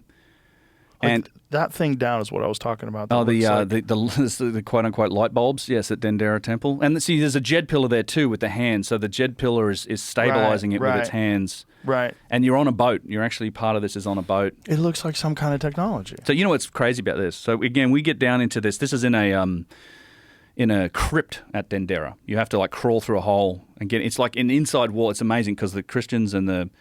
And that thing down is what I was talking about. The quote unquote light bulbs, yes, at Dendera Temple. And see, there's a Jed pillar there too with the hands. So the Jed pillar is stabilizing it with its hands. Right. And you're on a boat. You're actually, part of this is on a boat. It looks like some kind of technology. So you know what's crazy about this? So again, we get down into this. This is in a crypt at Dendera. You have to like crawl through a hole and get. It's like an inside wall. It's amazing because the Christians and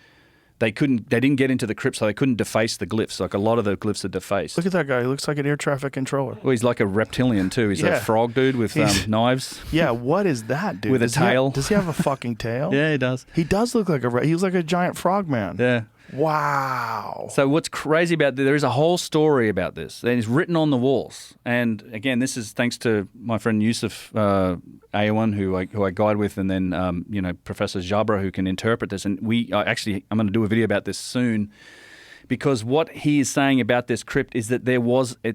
they didn't get into the crypt, so they couldn't deface the glyphs. Like a lot of the glyphs are defaced. Look at that guy. He looks like an air traffic controller. Well, he's like a reptilian too. He's a frog dude with knives. Yeah, what is that dude? With a tail. Does he have a fucking tail? Yeah, he does. He does look like he looks like a giant frog man. Yeah. Wow. So what's crazy about this, there is a whole story about this, and it's written on the walls. And again, this is thanks to my friend Yusuf Ayawan, who I guide with, and then Professor Jabra, who can interpret this. And I'm going to do a video about this soon, because what he is saying about this crypt is that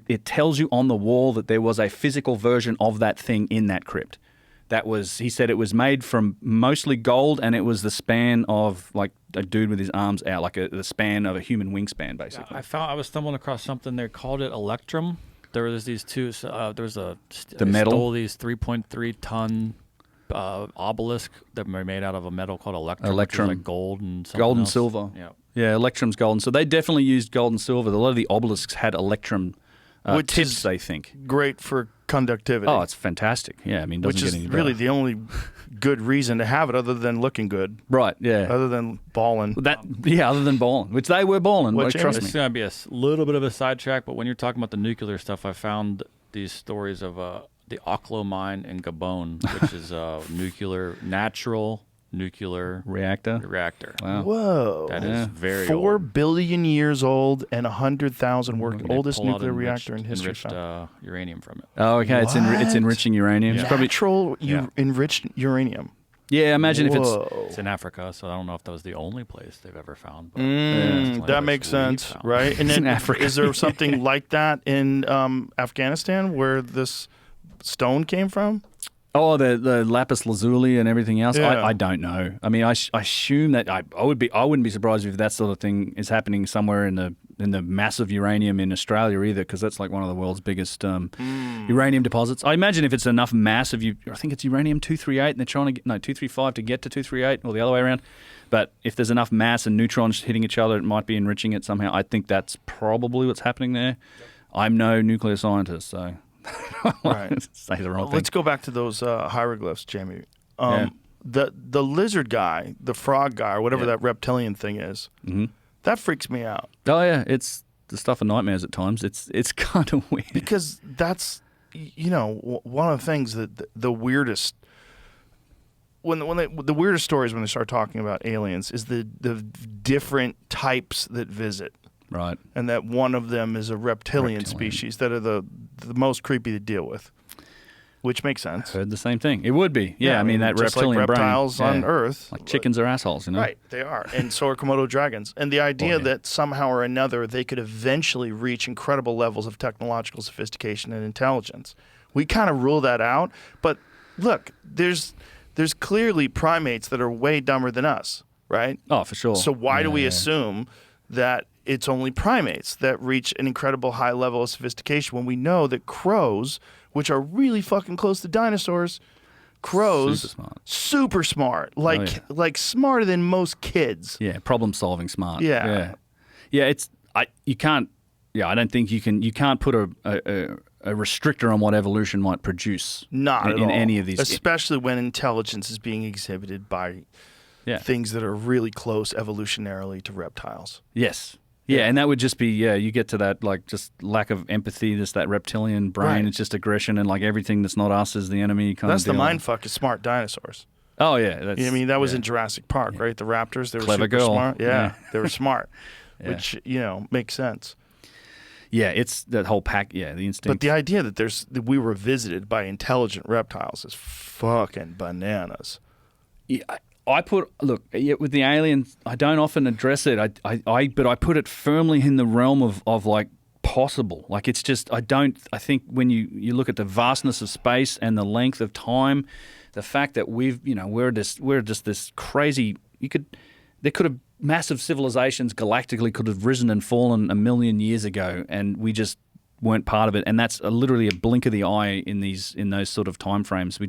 it tells you on the wall that there was a physical version of that thing in that crypt. He said it was made from mostly gold, and it was the span of like a dude with his arms out, like the span of a human wingspan, basically. I was stumbling across something. They called it Electrum. There was these two. The metal. Stole these 3.3 ton obelisk that were made out of a metal called Electrum. Which is like gold and something gold and else. silver. Yeah. Yeah, Electrum's gold. And so they definitely used gold and silver. A lot of the obelisks had Electrum Which tips, is they think. Great for conducticity. Oh, it's fantastic. Yeah, I mean, which is really the only good reason to have it, other than looking good. Right. Yeah. Other than balling. Other than balling, which they were balling. Like, trust me. It's going to be a little bit of a sidetrack, but when you're talking about the nuclear stuff, I found these stories of the Oklo mine in Gabon, which is a natural nuclear reactor. Wow. Whoa. That is very 4 old. billion years old and 100,000 working. Oldest nuclear reactor in history. Enriched uranium from it. Oh, okay. It's enriching uranium. Yeah. It's probably Natural enriched uranium. Yeah, imagine if It's in Africa, so I don't know if that was the only place they've ever found. But that makes sense, right? And then, in Africa. Is there something like that in Afghanistan where this stone came from? Oh, the lapis lazuli and everything else. Yeah. I don't know. I mean, I assume that I wouldn't be surprised if that sort of thing is happening somewhere in the massive uranium in Australia either, because that's like one of the world's biggest uranium deposits. I imagine if it's enough mass I think it's uranium 238, and they're trying to get 235 to get to 238, or the other way around. But if there's enough mass and neutrons hitting each other, it might be enriching it somehow. I think that's probably what's happening there. I'm no nuclear scientist, so. Right. Say the wrong thing. Let's go back to those hieroglyphs, Jamie. The lizard guy, the frog guy, or whatever that reptilian thing is, that freaks me out. Oh yeah, it's the stuff of nightmares at times. It's kind of weird because that's one of the things that the weirdest. The weirdest stories when they start talking about aliens is the different types that visit. Right. and that one of them is a reptilian species that are the most creepy to deal with, which makes sense. Heard the same thing. It would be. Yeah, I mean, that just reptilian like reptiles brain. on Earth. Like chickens are assholes, you know? Right, they are. And so are Komodo dragons. And the idea that somehow or another they could eventually reach incredible levels of technological sophistication and intelligence. We kind of rule that out. But look, there's clearly primates that are way dumber than us, right? Oh, for sure. So why do we assume that it's only primates that reach an incredible high level of sophistication when we know that crows, which are really fucking close to dinosaurs, crows, super smart, like smarter than most kids. Yeah, problem solving smart. Yeah. You can't. Yeah, I don't think you can't put a restrictor on what evolution might produce. Not in at all. Any of these, especially when intelligence is being exhibited by things that are really close evolutionarily to reptiles. Yes. Yeah, and that would just be, you get to that, like, just lack of empathy, just that reptilian brain. Right. It's just aggression, and, like, everything that's not us is the enemy kind That's of deal. the mind fuck is smart dinosaurs. Oh, yeah. You know what I mean? That was in Jurassic Park, right? The raptors, they were Clever super girl. smart. Yeah. They were smart, which, makes sense. Yeah, it's that whole pack, the instinct. But the idea that we were visited by intelligent reptiles is fucking bananas. Yeah, with the aliens, I don't often address it. But I put it firmly in the realm of like possible. Like it's just I think when you look at the vastness of space and the length of time, the fact that we're just this crazy. There could have massive civilizations galactically could have risen and fallen a million years ago, and we just weren't part of it. And that's literally a blink of the eye in those sort of time frames.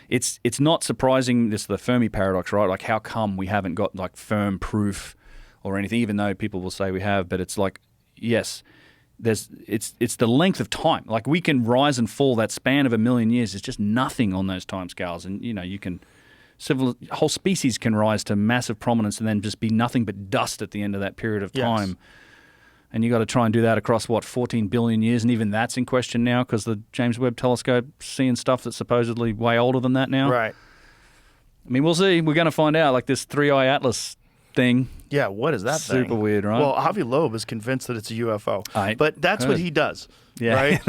It's not surprising. This is the Fermi paradox, right? Like, how come we haven't got like firm proof or anything, even though people will say we have? But it's like, yes, it's the length of time. Like, we can rise and fall. That span of a million years is just nothing on those time scales. And you can whole species can rise to massive prominence and then just be nothing but dust at the end of that period of time. Yes. And you got to try and do that across 14 billion years, and even that's in question now because the James Webb Telescope seeing stuff that's supposedly way older than that now. Right. I mean, we'll see. We're going to find out. Like this 3-eye atlas thing. Yeah, what is that thing? Super weird, right? Well, Avi Loeb is convinced that it's a UFO, but that's what he does. Yeah, right.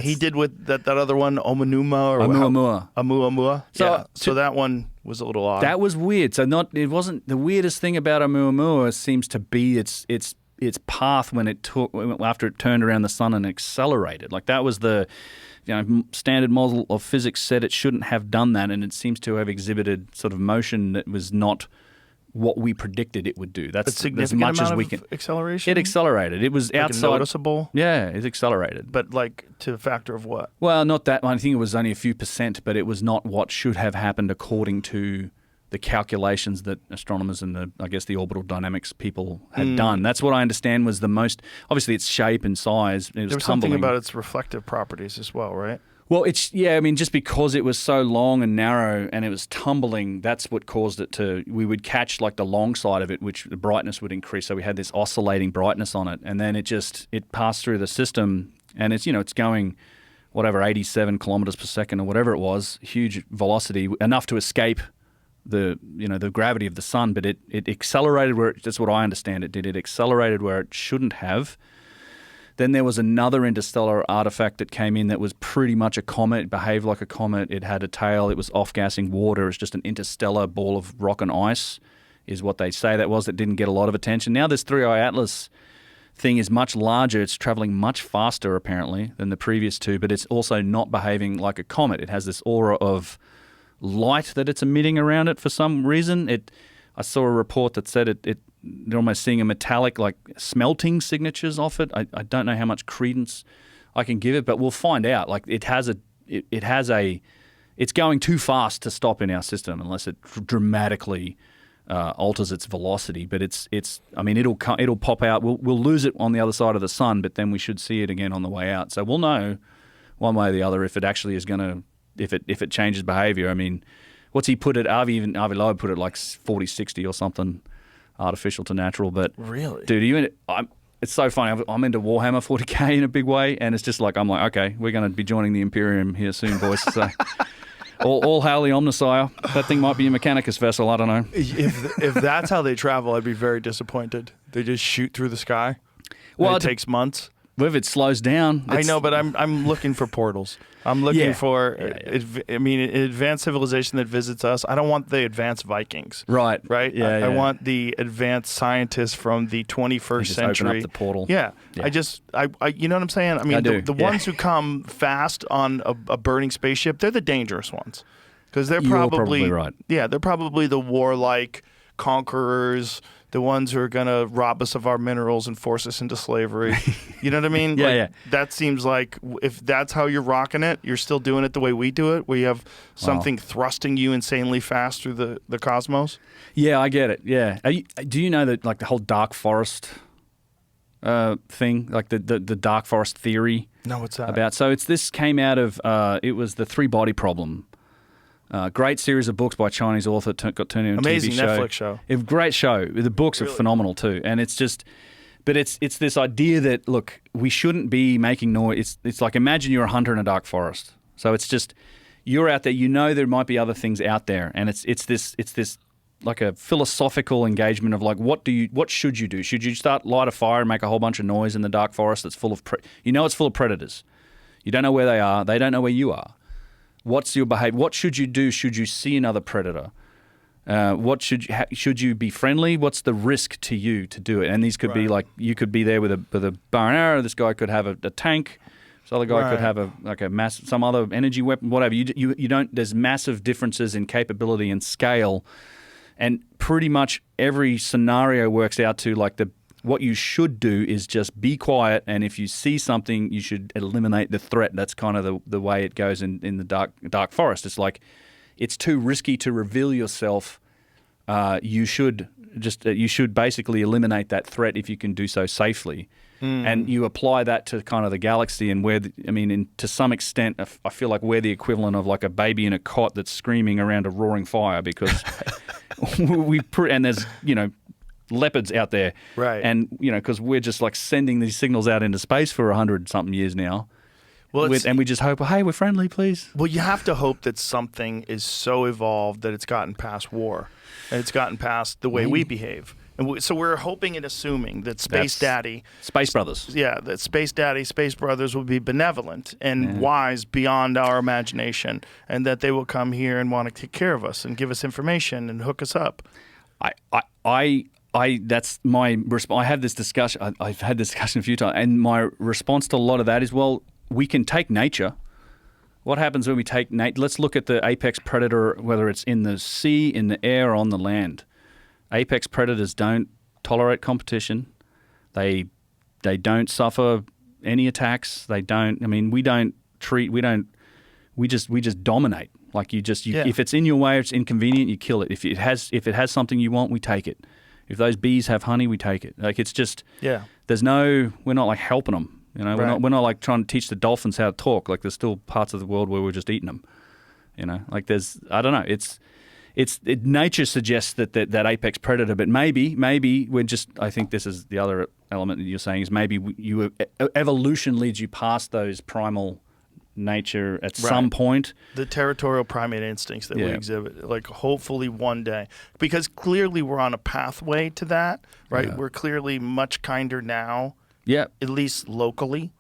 He did with that other one, Oumuamua. So that one was a little odd. That was weird. So it wasn't the weirdest thing about Oumuamua seems to be its path when after it turned around the sun and accelerated. Like that was the standard model of physics said it shouldn't have done that, and it seems to have exhibited sort of motion that was not what we predicted it would do. That's as much as we can. Acceleration. It accelerated. It was like outside. Noticeable. Yeah, it accelerated. But like to a factor of what? Well, not that. I think it was only a few percent, but it was not what should have happened according to the calculations that astronomers and the orbital dynamics people had done. That's what I understand was the most. Obviously, its shape and size. It was there was tumbling. Something about its reflective properties as well, right? Well, just because it was so long and narrow and it was tumbling, that's what caused it to, we would catch like the long side of it, which the brightness would increase. So we had this oscillating brightness on it. And then it passed through the system and it's going, 87 kilometers per second or whatever it was, huge velocity, enough to escape the gravity of the sun. But it accelerated that's what I understand it did. It accelerated where it shouldn't have. Then there was another interstellar artifact that came in that was pretty much a comet. It behaved like a comet. It had a tail. It was off-gassing water. It's just an interstellar ball of rock and ice is what they say that was. That didn't get a lot of attention. Now this 3-eye atlas thing is much larger. It's traveling much faster, apparently, than the previous two, but it's also not behaving like a comet. It has this aura of light that it's emitting around it for some reason. I saw a report that said they're almost seeing a metallic, like smelting signatures off it. I don't know how much credence I can give it, but we'll find out. Like it's going too fast to stop in our system unless it dramatically alters its velocity. But it'll pop out. We'll lose it on the other side of the sun, but then we should see it again on the way out. So we'll know one way or the other if it actually is going to, if it changes behavior. I mean, what's he put it? Avi Loeb put it like 40-60 or something. Artificial to natural, but really, dude, it's so funny. I'm into Warhammer 40k in a big way, and it's just like I'm like, okay, we're going to be joining the Imperium here soon, boys. So All hail the Omnissiah. That thing might be a Mechanicus vessel. I don't know. If that's how they travel, I'd be very disappointed. They just shoot through the sky. Well, it takes months. If it slows down, I know, but I'm looking for portals. I'm looking for, an advanced civilization that visits us. I don't want the advanced Vikings. Right. Yeah, I want the advanced scientists from the 21st century. Open up the portal. Yeah. I you know what I'm saying? I mean, the ones who come fast on a burning spaceship, they're the dangerous ones. Because they're probably right. Yeah, they're probably the warlike conquerors, the ones who are going to rob us of our minerals and force us into slavery. You know what I mean? Yeah. That seems like if that's how you're rocking it, you're still doing it the way we do it, where you have something thrusting you insanely fast through the cosmos. Yeah, I get it. Yeah. Do you know that, like, the whole dark forest thing, like the dark forest theory? No, what's that? So this came out of, it was the three-body problem. Great series of books by a Chinese author got turned into a amazing TV show. Netflix show. Great show. The books are phenomenal too, and it's just, but it's this idea that, look, we shouldn't be making noise. It's like, imagine you're a hunter in a dark forest. So it's just, you're out there. You know there might be other things out there, and it's this like a philosophical engagement of, like, what should you do? Should you light a fire and make a whole bunch of noise in the dark forest that's full of it's full of predators. You don't know where they are. They don't know where you are. What's your behavior? What should you do? Should you see another predator? Should you be friendly? What's the risk to you to do it? And these could be like, you could be there with a bow and arrow. This guy could have a tank. This other guy could have some other energy weapon, whatever. You don't. There's massive differences in capability and scale, and pretty much every scenario works out to, like, what you should do is just be quiet, and if you see something, you should eliminate the threat. That's kind of the way it goes in the dark forest. It's like, it's too risky to reveal yourself. You should basically eliminate that threat if you can do so safely. And you apply that to kind of the galaxy, and to some extent, I feel like we're the equivalent of, like, a baby in a cot that's screaming around a roaring fire, because and there's, leopards out there, right? And because we're just, like, sending these signals out into space for 100-something years now. Well, and we just hope, hey, we're friendly, please. Well, you have to hope that something is so evolved that it's gotten past war, and it's gotten past the way we behave. And so we're hoping and assuming that Space Brothers will be benevolent and wise beyond our imagination, and that they will come here and want to take care of us and give us information and hook us up. That's my response. I have this discussion. I've had this discussion a few times, and my response to a lot of that is, well, we can take nature. What happens when we take nature? Let's look at the apex predator, whether it's in the sea, in the air, or on the land. Apex predators don't tolerate competition. They don't suffer any attacks. They don't. I mean, we just dominate. Like, if it's in your way, it's inconvenient, you kill it. If it has something you want, we take it. If those bees have honey, we take it. Like, it's just, we're not, like, helping them. We're not like trying to teach the dolphins how to talk. Like, there's still parts of the world where we're just eating them. Like, I don't know. Nature suggests that apex predator, but maybe we're just, I think this is the other element that you're saying, is maybe evolution leads you past those primal nature at some point. The territorial primate instincts that we exhibit, like, hopefully one day, because clearly we're on a pathway to that, right? Yeah. We're clearly much kinder now, at least locally,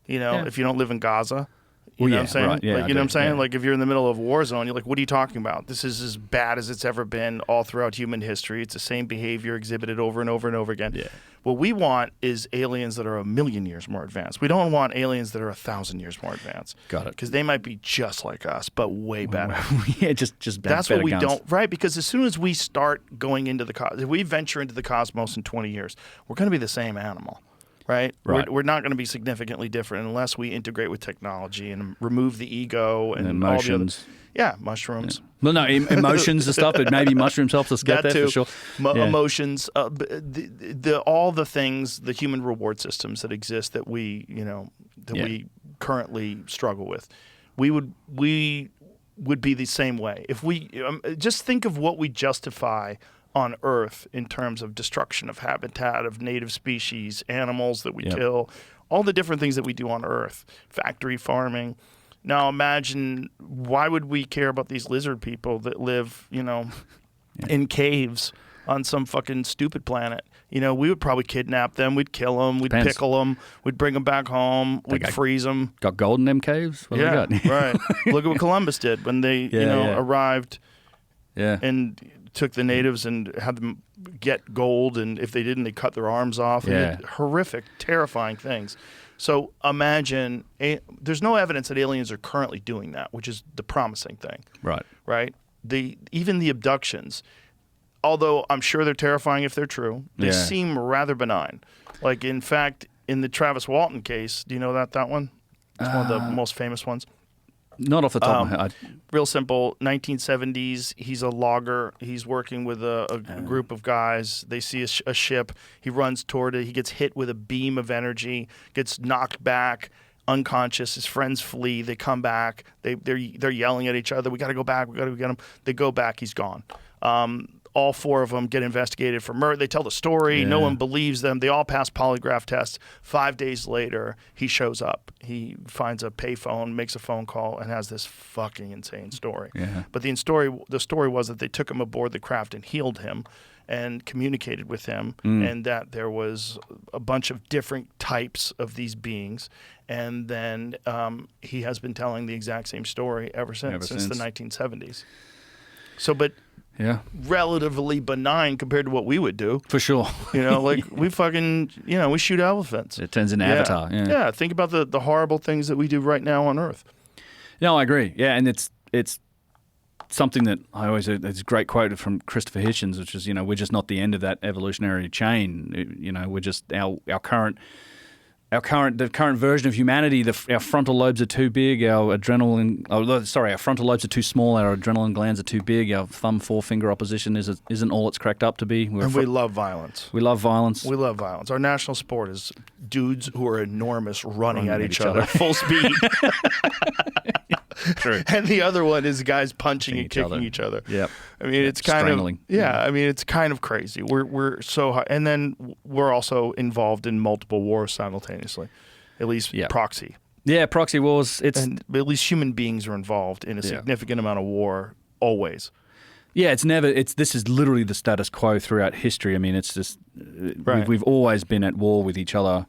if you don't live in Gaza. You know what I'm saying? Right. Yeah, like, you know what I'm saying? Like, if you're in the middle of a war zone, you're like, what are you talking about? This is as bad as it's ever been all throughout human history. It's the same behavior exhibited over and over and over again. Yeah. What we want is aliens that are 1,000,000 years more advanced. We don't want aliens that are 1,000 years more advanced. Got it. Because they might be just like us, but way better. just That's what we guns. don't, right? Because as soon as we start going into if we venture into the cosmos in 20 years, we're going to be the same animal. Right. We're not going to be significantly different unless we integrate with technology and remove the ego and emotions. Mushrooms. Yeah. Well, no, emotions and stuff, but maybe mushrooms helps us get that there too. for sure. Emotions, all the things, the human reward systems that exist that we currently struggle with. We would be the same way if we just think of what we justify on Earth in terms of destruction of habitat, of native species, animals that we kill, all the different things that we do on Earth, factory farming, Now imagine, why would we care about these lizard people that live, in caves on some fucking stupid planet? We would probably kidnap them. We'd kill them. We'd Depends. pickle them. We'd bring them back home. We'd freeze them. Got gold in them caves? What Yeah, do we got? right. Look at what Columbus did when they, Yeah. arrived Yeah. and took the natives and had them get gold, and if they didn't, they cut their arms off. And Yeah. horrific, terrifying things. So imagine, there's no evidence that aliens are currently doing that, which is the promising thing, Right. right? Even the abductions, although I'm sure they're terrifying if they're true, they Yeah. seem rather benign. Like, in fact, in the Travis Walton case, do you know that one? It's one of the most famous ones. Not off the top of my head. Real simple, 1970s, he's a logger. He's working with a group of guys. They see a ship. He runs toward it. He gets hit with a beam of energy, gets knocked back, unconscious. His friends flee. They come back. They're yelling at each other. We got to go back. We got to get him. They go back. He's gone. All four of them get investigated for murder. They tell the story. Yeah. No one believes them. They all pass polygraph tests. 5 days later, he shows up. He finds a payphone, makes a phone call, and has this fucking insane story. Yeah. But the story was that they took him aboard the craft and healed him and communicated with him, and that there was a bunch of different types of these beings. And then he has been telling the exact same story ever since the 1970s. So, but Yeah. relatively benign compared to what we would do. For sure. Like we fucking, we shoot elephants. It turns into Avatar. Yeah. Yeah, think about the horrible things that we do right now on Earth. No, I agree. Yeah, and it's something that I always, it's a great quote from Christopher Hitchens, which is, we're just not the end of that evolutionary chain. We're just the current version of humanity. Our frontal lobes are too big. Our frontal lobes are too small. Our adrenaline glands are too big. Our thumb forefinger opposition isn't all it's cracked up to be. We love violence. We love violence. We love violence. Our national sport is dudes who are enormous running at each other full speed. True. And the other one is guys punching and kicking each other. Yep. I mean, it's kind strangling. of it's kind of crazy. We're so high, and then we're also involved in multiple wars simultaneously, at least proxy. Yeah, proxy wars. And at least human beings are involved in a significant amount of war always. Yeah, this is literally the status quo throughout history. I mean, it's just we've always been at war with each other.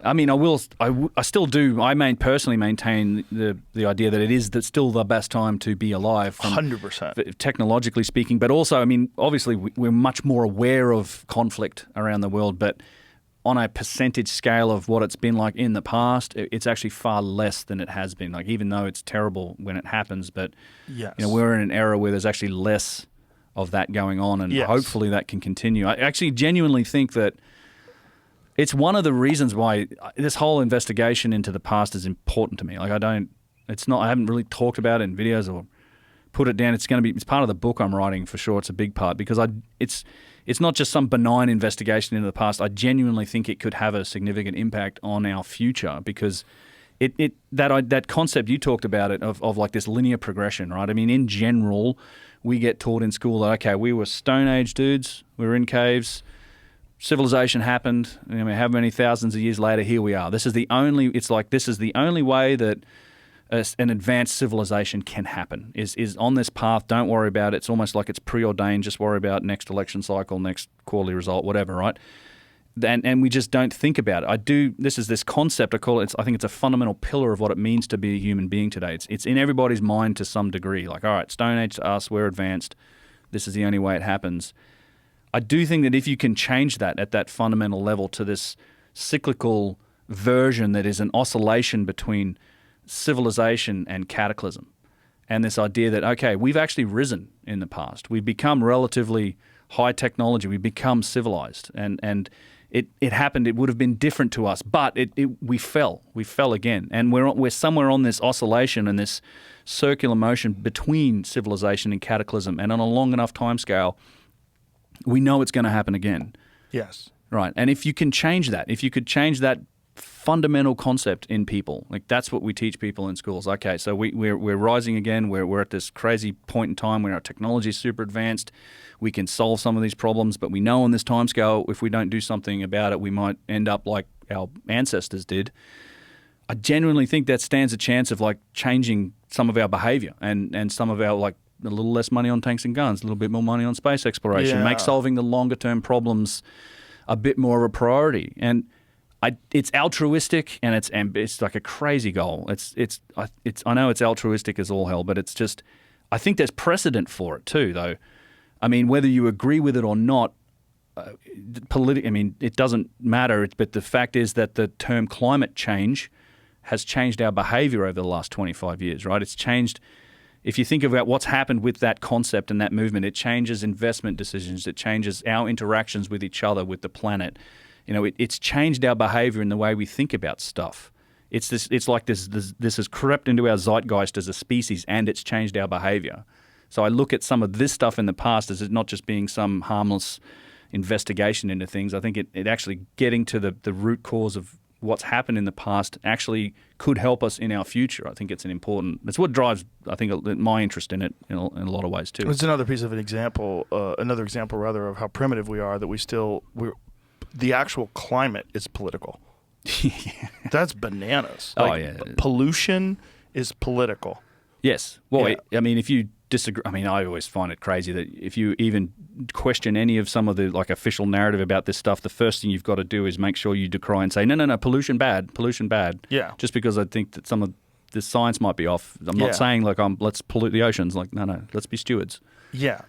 I still do. I personally maintain the idea that it is still the best time to be alive. 100%. Technologically speaking, but also, obviously we're much more aware of conflict around the world, but on a percentage scale of what it's been like in the past, it's actually far less than it has been. Like, even though it's terrible when it happens, but we're in an era where there's actually less of that going on, and hopefully that can continue. I actually genuinely think that it's one of the reasons why this whole investigation into the past is important to me. Like, I haven't really talked about it in videos or put it down. It's part of the book I'm writing for sure. It's a big part because it's not just some benign investigation into the past. I genuinely think it could have a significant impact on our future because that concept you talked about it of like this linear progression, right? I mean, in general, we get taught in school that, okay, we were Stone Age dudes, we were in caves, civilization happened. How many thousands of years later, here we are. This is the only way that an advanced civilization can happen is on this path. Don't worry about it. It's almost like it's preordained. Just worry about next election cycle, next quarterly result, whatever, right? And we just don't think about it. This is this concept, I call it, I think it's a fundamental pillar of what it means to be a human being today. It's in everybody's mind to some degree. Like, all right, Stone Age to us, we're advanced. This is the only way it happens. I do think that if you can change that at that fundamental level to this cyclical version that is an oscillation between civilization and cataclysm, and this idea that, okay, we've actually risen in the past. We've become relatively high technology. We've become civilized. And it happened. It would have been different to us, but we fell. We fell again. And we're somewhere on this oscillation and this circular motion between civilization and cataclysm. And on a long enough timescale, we know it's going to happen again. Yes. Right. And if you can change that, if you could change that fundamental concept in people, like that's what we teach people in schools. Okay, so we're rising again. We're at this crazy point in time where our technology is super advanced. We can solve some of these problems, but we know on this timescale, if we don't do something about it, we might end up like our ancestors did. I genuinely think that stands a chance of like changing some of our behaviour and some of our like a little less money on tanks and guns, a little bit more money on space exploration, Yeah. make solving the longer term problems a bit more of a priority. And it's altruistic and it's like a crazy goal. I know it's altruistic as all hell, but it's just I think there's precedent for it too, though. I mean, whether you agree with it or not, I mean, it doesn't matter. But the fact is that the term climate change has changed our behaviour over the last 25 years, right? It's changed. If you think about what's happened with that concept and that movement, it changes investment decisions. It changes our interactions with each other, with the planet. You know, it's changed our behaviour and the way we think about stuff. It's like this has crept into our zeitgeist as a species, and it's changed our behaviour. So I look at some of this stuff in the past as it not just being some harmless investigation into things. I think it actually getting to the root cause of what's happened in the past actually could help us in our future. I think it's it's what drives, I think, my interest in it in a lot of ways too. It's another piece of another example rather of how primitive we are, that the actual climate is political. That's bananas. Pollution is political. Yes. Well, Yeah. I mean, if you disagree, I mean, I always find it crazy that if you even question any of some of the like official narrative about this stuff, the first thing you've got to do is make sure you decry and say, no, pollution bad. Yeah. Just because I think that some of the science might be off. I'm not saying like let's pollute the oceans. Like, no, let's be stewards. Yeah.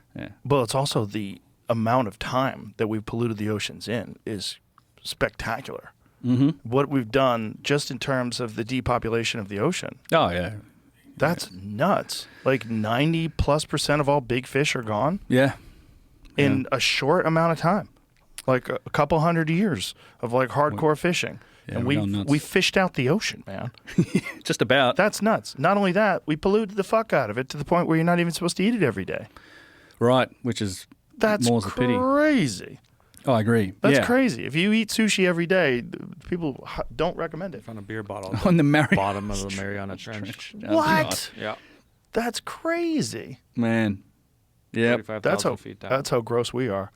But it's also the amount of time that we've polluted the oceans in is spectacular. Mm-hmm. What we've done just in terms of the depopulation of the ocean. Oh, yeah. That's nuts. Like 90+% of all big fish are gone Yeah. in a short amount of time. Like a couple hundred years of like hardcore fishing. Yeah, and we're going nuts. we fished out the ocean, man. Just about. That's nuts. Not only that, we polluted the fuck out of it to the point where you're not even supposed to eat it every day. Right, which is That's more's a pity. crazy. Oh, I agree. That's crazy. If you eat sushi every day, people don't recommend it. Found a beer bottle On the bottom of the Mariana Trench. What? Yeah. That's crazy. Man. Yeah. 35,000 feet down. That's how gross we are.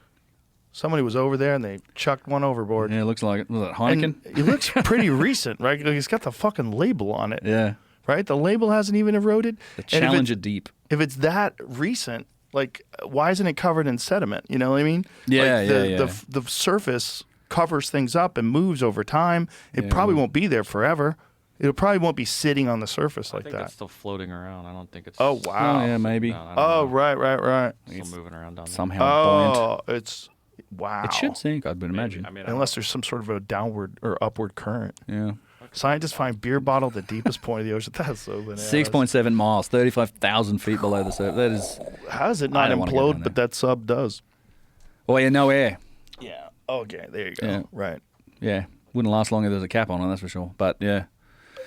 Somebody was over there and they chucked one overboard. Yeah, it looks like it. Was it And Heineken? it looks pretty recent, right? Like it's got the fucking label on it. Yeah. Right? The label hasn't even eroded. The And if Challenger Deep. If it's that recent, like, why isn't it covered in sediment? You know what I mean? Yeah, like the surface covers things up and moves over time. It probably won't be there forever. It probably won't be sitting on the surface like I think that. it's still floating around. I don't think it's. Oh, wow. Oh, yeah, maybe. No, I don't Oh, know. right. It's still moving around down there. Somehow buoyant. Oh, it's wow. It should sink, I would imagine. I mean, Unless there's some sort of a downward or upward current. Yeah. Scientists find beer bottle at the deepest point of the ocean. That's so bananas. 6.7 miles, 35,000 feet below the surface. That is. How does it I not don't wanna go down implode, but that sub does? Well, yeah, no air. Yeah. Okay, there you go. Yeah. Right. Yeah. Wouldn't last long if there's a cap on it, that's for sure. But yeah.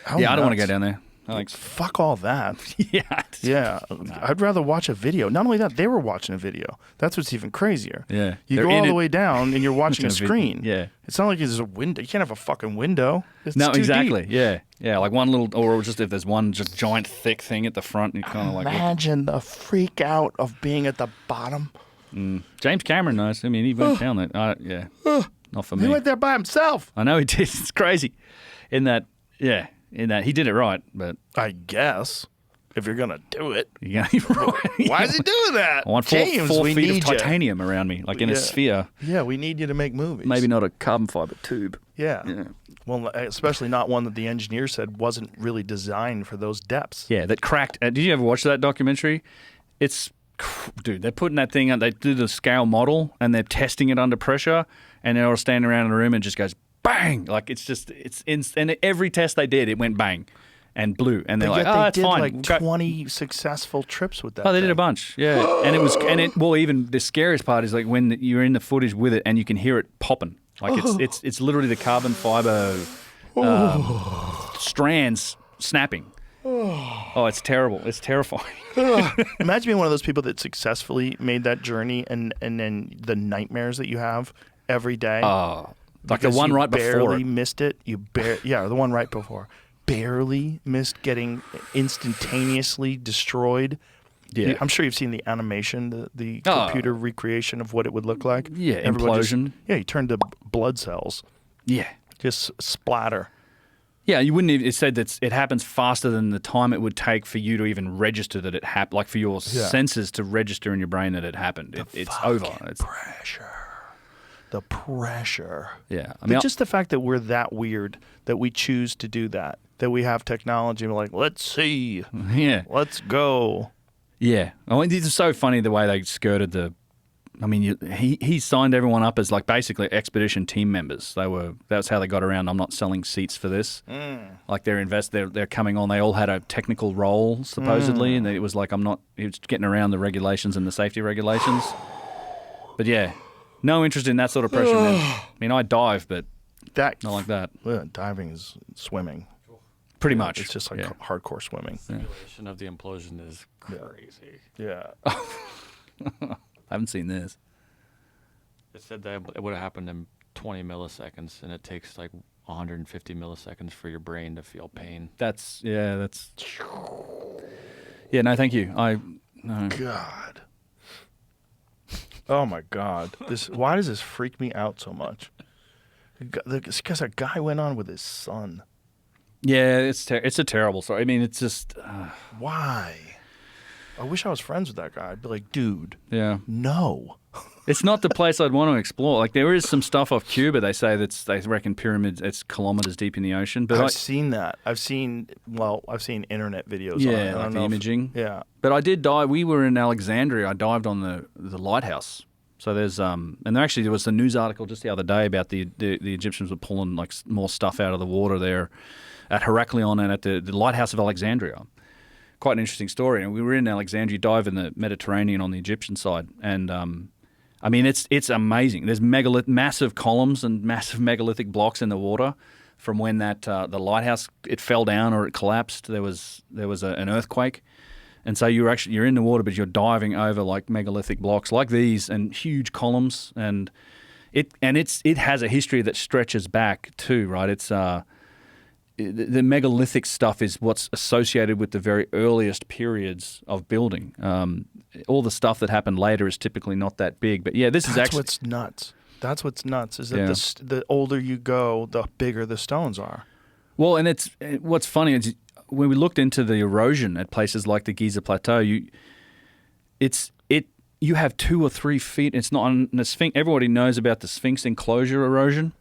How I don't want to go nuts. down there. Thanks. Fuck all that. Yeah. Yeah. I'd rather watch a video. Not only that, they were watching a video. That's what's even crazier. Yeah. You They're go in all the it- way down and you're watching a Watching a screen. video. Yeah. It's not like there's a window. You can't have a fucking window. It's No, too exactly. deep. Yeah. Yeah. Like one little, or just if there's one just giant thick thing at the front, you kind of like. Imagine the freak out of being at the bottom. James Cameron knows. I mean, he went down there. Yeah. Not for He me. went there by himself. I know he did. It's crazy. In that he did it right, but I guess. If you're gonna do it. yeah, Why is he doing that? I want James, four we feet of need you. titanium around me, like in a Yeah. sphere. Yeah, we need you to make movies. Maybe not a carbon fiber tube. Yeah. Well, especially not one that the engineer said wasn't really designed for those depths. Yeah, that cracked. Did you ever watch that documentary? Dude, they're putting that thing out. They do the scale model and they're testing it under pressure, and they're all standing around in a room and it just goes bang. Like and every test they did, it went bang and blew. And they're But like, yet oh, they that's did fine. like We'll go." 20 successful trips with that. Oh, they did a thing. bunch, yeah. Even the scariest part is like when you're in the footage with it and you can hear it popping. Like it's literally the carbon fiber strands snapping. Oh, it's terrible. It's terrifying. Imagine being one of those people that successfully made that journey and then the nightmares that you have every day. Like the because one you right before barely it. missed it. The one right before. Barely missed getting instantaneously destroyed. Yeah. I'm sure you've seen the animation, the Oh. computer recreation of what it would look like. Yeah, Everyone implosion. you turn to blood cells. Yeah. Just splatter. Yeah, you wouldn't even, it said that it happens faster than the time it would take for you to even register that it happened, like for your senses to register in your brain that it happened. It's over. It's pressure. The pressure. Yeah. Just the fact that we're that weird, that we choose to do that we have technology and we're like, let's see. Yeah. Let's go. Yeah. I mean, it's so funny the way they skirted the. I mean, he signed everyone up as like basically expedition team members. That's how they got around. I'm not selling seats for this. Like they're coming on. They all had a technical role supposedly, and it was like he was getting around the regulations and the safety regulations. But yeah, no interest in that sort of pressure, man. I mean, I dive, but not like that. Diving is swimming. Pretty much. It's just like hardcore swimming. Simulation of the implosion is crazy. Yeah. I haven't seen this. It said that it would have happened in 20 milliseconds, and it takes like 150 milliseconds for your brain to feel pain. That's. Yeah, no, thank you. No. God. Oh my God. Why does this freak me out so much? It's because a guy went on with his son. Yeah, it's a terrible story. I mean, it's just... Why? I wish I was friends with that guy. I'd be like, dude, no. It's not the place I'd want to explore. Like, there is some stuff off Cuba, they say, they reckon pyramids, it's kilometers deep in the ocean. But I've seen that. I've seen internet videos on it. Like the imaging. Yeah. But I did dive. We were in Alexandria. I dived on the lighthouse. So there's and there was a news article just the other day about the Egyptians were pulling like more stuff out of the water there at Heraklion and at the lighthouse of Alexandria. Quite an interesting story. And we were in Alexandria, dive in the Mediterranean on the Egyptian side, and I mean it's amazing. There's massive columns and massive megalithic blocks in the water from when that the lighthouse it fell down or it collapsed. There was an earthquake. And so you're in the water, but you're diving over like megalithic blocks like these and huge columns, and it has a history that stretches back too, right? It's the megalithic stuff is what's associated with the very earliest periods of building. All the stuff that happened later is typically not that big, but yeah, that's what's nuts. That's what's nuts is that the older you go, the bigger the stones are. Well, and what's funny is, when we looked into the erosion at places like the Giza Plateau, you have 2 or 3 feet. It's not on the Sphinx. Everybody knows about the Sphinx enclosure erosion,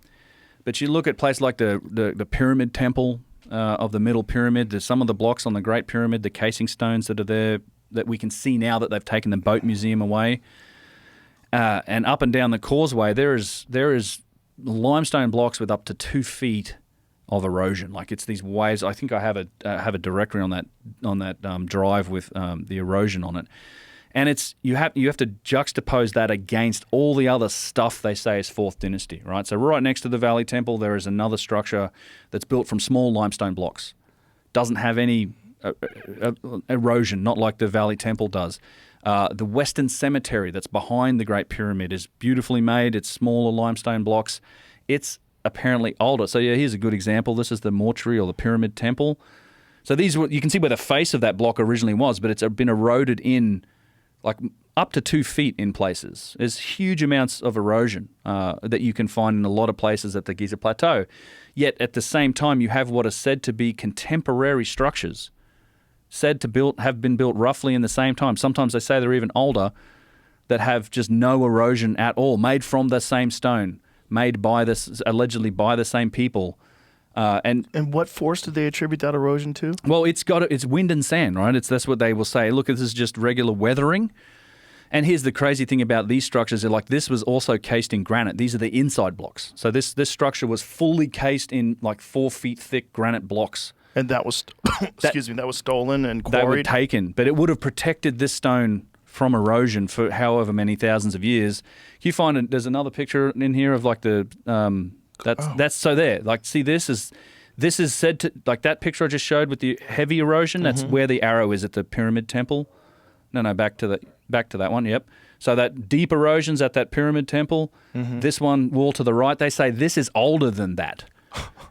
but you look at places like the Pyramid Temple of the Middle Pyramid. There's some of the blocks on the Great Pyramid, the casing stones that are there that we can see now that they've taken the boat museum away, and up and down the causeway there is limestone blocks with up to 2 feet of erosion. Like it's these waves. I think I have a directory on that drive with the erosion on it, and you have to juxtapose that against all the other stuff they say is 4th dynasty, right? So right next to the Valley Temple there is another structure that's built from small limestone blocks, doesn't have any erosion, not like the Valley Temple does. The Western Cemetery that's behind the Great Pyramid is beautifully made. It's smaller limestone blocks. It's apparently older. So yeah, here's a good example. This is the mortuary or the Pyramid Temple. So you can see where the face of that block originally was, but it's been eroded in like up to 2 feet in places. There's huge amounts of erosion that you can find in a lot of places at the Giza Plateau. Yet at the same time, you have what is said to be contemporary structures, said to have been built roughly in the same time. Sometimes they say they're even older, that have just no erosion at all, made from the same stone, made allegedly by the same people. And what force did they attribute that erosion to? Well, it's wind and sand, right? That's what they will say. Look, this is just regular weathering. And here's the crazy thing about these structures: this was also cased in granite. These are the inside blocks. So this structure was fully cased in like 4 feet thick granite blocks. And that was, that was stolen and quarried? They were taken, but it would have protected this stone from erosion for however many thousands of years. You find there's another picture in here of like that's so there. Like, see, this is said to, like that picture I just showed with the heavy erosion. That's where the arrow is at the Pyramid Temple. No, back to that one. Yep. So that deep erosion's at that Pyramid Temple. This one wall to the right. They say this is older than that,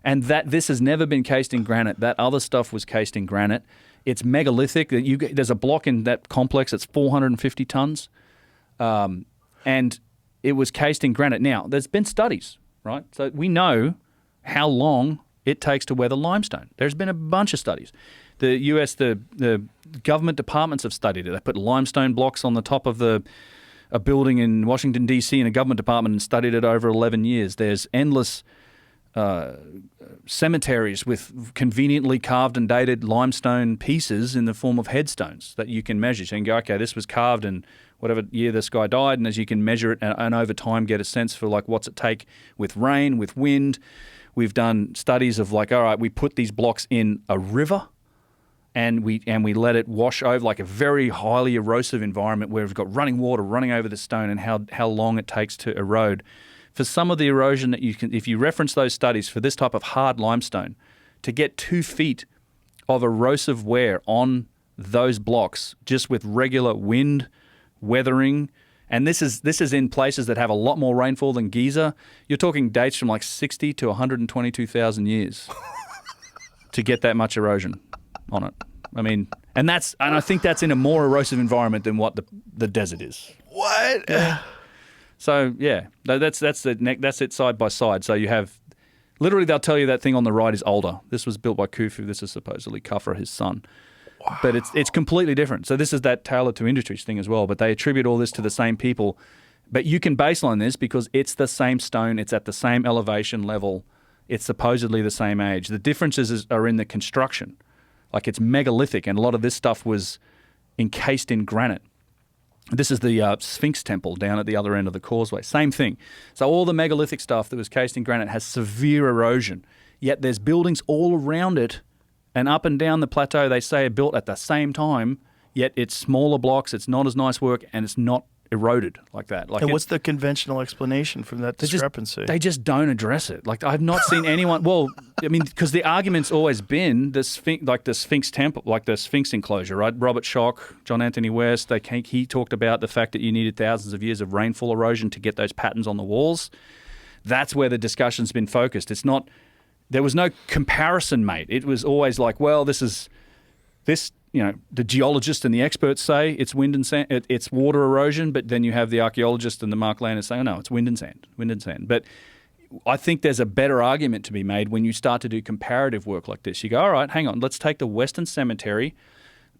and that this has never been cased in granite. That other stuff was cased in granite. It's megalithic. There's a block in that complex that's 450 tons, and it was cased in granite. Now, there's been studies, right? So we know how long it takes to weather limestone. There's been a bunch of studies. The US, the government departments have studied it. They put limestone blocks on the top of a building in Washington, D.C. in a government department and studied it over 11 years. There's endless cemeteries with conveniently carved and dated limestone pieces in the form of headstones that you can measure. So you can go, okay, this was carved in whatever year this guy died, and as you can measure it and over time get a sense for like what's it take with rain, with wind. We've done studies of like, all right, we put these blocks in a river and we let it wash over like a very highly erosive environment where we've got running water running over the stone and how long it takes to erode. For some of the erosion that you can, if you reference those studies for this type of hard limestone, to get 2 feet of erosive wear on those blocks just with regular wind, weathering, and this is in places that have a lot more rainfall than Giza. You're talking dates from like 60 to 122,000 years to get that much erosion on it. I mean, and I think that's in a more erosive environment than what the desert is. What? Yeah. So yeah, that's it side by side. So you have literally they'll tell you that thing on the right is older. This was built by Khufu. This is supposedly Khafra, his son. Wow. But it's completely different. So this is that tailored to industries thing as well. But they attribute all this to the same people. But you can baseline this because it's the same stone. It's at the same elevation level. It's supposedly the same age. The differences are in the construction. Like it's megalithic, and a lot of this stuff was encased in granite. This is the Sphinx Temple down at the other end of the causeway. Same thing. So all the megalithic stuff that was cased in granite has severe erosion. Yet there's buildings all around it and up and down the plateau they say are built at the same time, yet it's smaller blocks, it's not as nice work, and it's not eroded like that. Like, and what's the conventional explanation from that discrepancy? They just don't address it. Like I've not seen anyone. Well, I mean, because the argument's always been the Sphinx Temple, like the Sphinx enclosure, right? Robert Schoch, John Anthony West. He talked about the fact that you needed thousands of years of rainfall erosion to get those patterns on the walls. That's where the discussion's been focused. It's not. There was no comparison made. It was always like, well, this. You know, the geologists and the experts say it's wind and sand, it's water erosion, but then you have the archaeologists and the Mark Landers saying, oh, no, it's wind and sand. But I think there's a better argument to be made when you start to do comparative work like this. You go, all right, hang on, let's take the Western Cemetery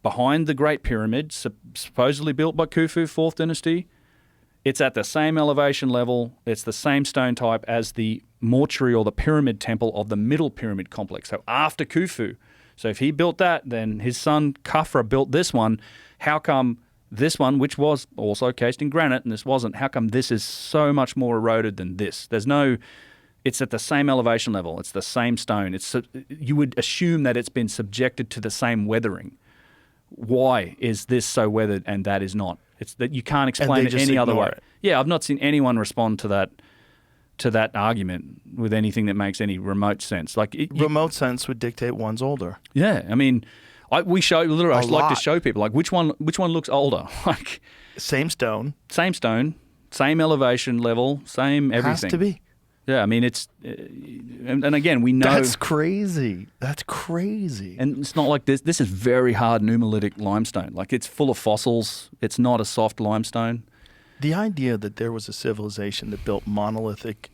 behind the Great Pyramid, supposedly built by Khufu, 4th dynasty. It's at the same elevation level. It's the same stone type as the mortuary or the pyramid temple of the Middle Pyramid complex. So after Khufu. So if he built that, then his son Khafra built this one. How come this one, which was also cased in granite and this wasn't, how come this is so much more eroded than this? It's at the same elevation level. It's the same stone. You would assume that it's been subjected to the same weathering. Why is this so weathered and that is not? It's that you can't explain it any other way. It. Yeah, I've not seen anyone respond to that argument with anything that makes any remote sense. Remote sense would dictate one's older. Yeah, I mean, I like to show people like which one looks older. Like same stone, same elevation level, same everything. Has to be. Yeah, I mean it's, and again we know that's crazy. That's crazy. And it's not like this. This is very hard nummulitic limestone. Like it's full of fossils. It's not a soft limestone. The idea that there was a civilization that built monolithic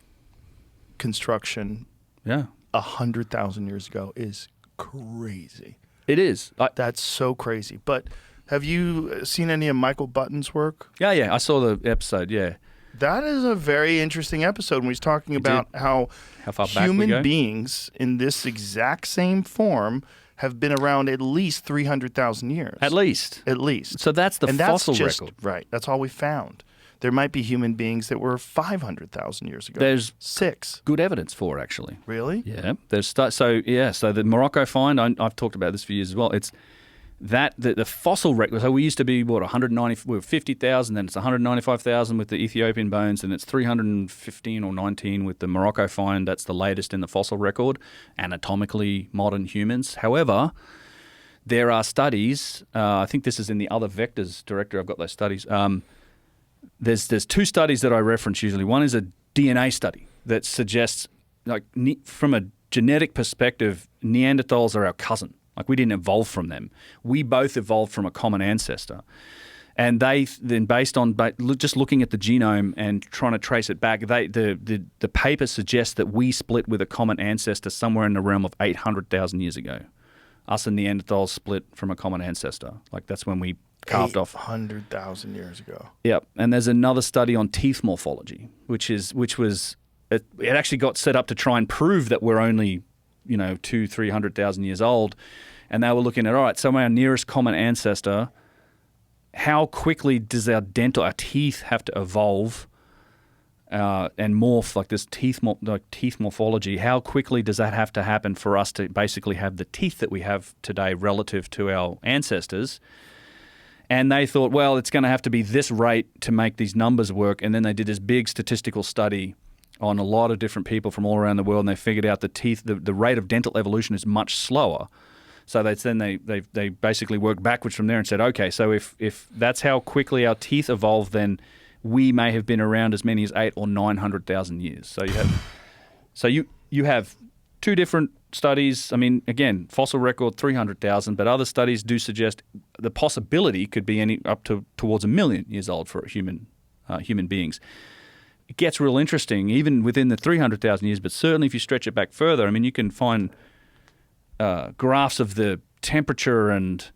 construction 100,000 years ago is crazy. It is. That's so crazy. But have you seen any of Michael Button's work? Yeah. I saw the episode, yeah. That is a very interesting episode when he's talking about how far back we human go? beings in this exact same form have been around at least 300,000 years. At least. So that's the fossil record. Right. That's all we found. There might be human beings that were 500,000 years ago. There's 6. Good evidence for, actually. Really? Yeah. So the Morocco find, I've talked about this for years as well. It's that the fossil record. So we used to be, we were 50,000, then it's 195,000 with the Ethiopian bones, and it's 315 or 19 with the Morocco find. That's the latest in the fossil record, anatomically modern humans. However, there are studies, I think this is in the Other Vectors director, I've got those studies. There's 2 studies that I reference usually. One is a DNA study that suggests, like, from a genetic perspective, Neanderthals are our cousin. Like, we didn't evolve from them. We both evolved from a common ancestor. And they then, based on just looking at the genome and trying to trace it back, the paper suggests that we split with a common ancestor somewhere in the realm of 800,000 years ago. Us and Neanderthals split from a common ancestor. Like that's when we carved off 100,000 years ago. Yep. And there's another study on teeth morphology, which was it actually got set up to try and prove that we're only 200,000-300,000 years old. And they were looking at, all right, so our nearest common ancestor, how quickly does our teeth have to evolve and morph, like this teeth morphology? How quickly does that have to happen for us to basically have the teeth that we have today relative to our ancestors? And they thought, well, it's going to have to be this rate to make these numbers work. And then they did this big statistical study on a lot of different people from all around the world, and they figured out the rate of dental evolution is much slower. So they basically worked backwards from there and said, okay, so if that's how quickly our teeth evolved, then we may have been around as many as 800,000 or 900,000 years. So you have two different studies. I mean, again, fossil record 300,000, but other studies do suggest the possibility could be up to towards 1 million years old for human beings. It gets real interesting, even within the 300,000 years, but certainly if you stretch it back further, I mean, you can find graphs of the temperature and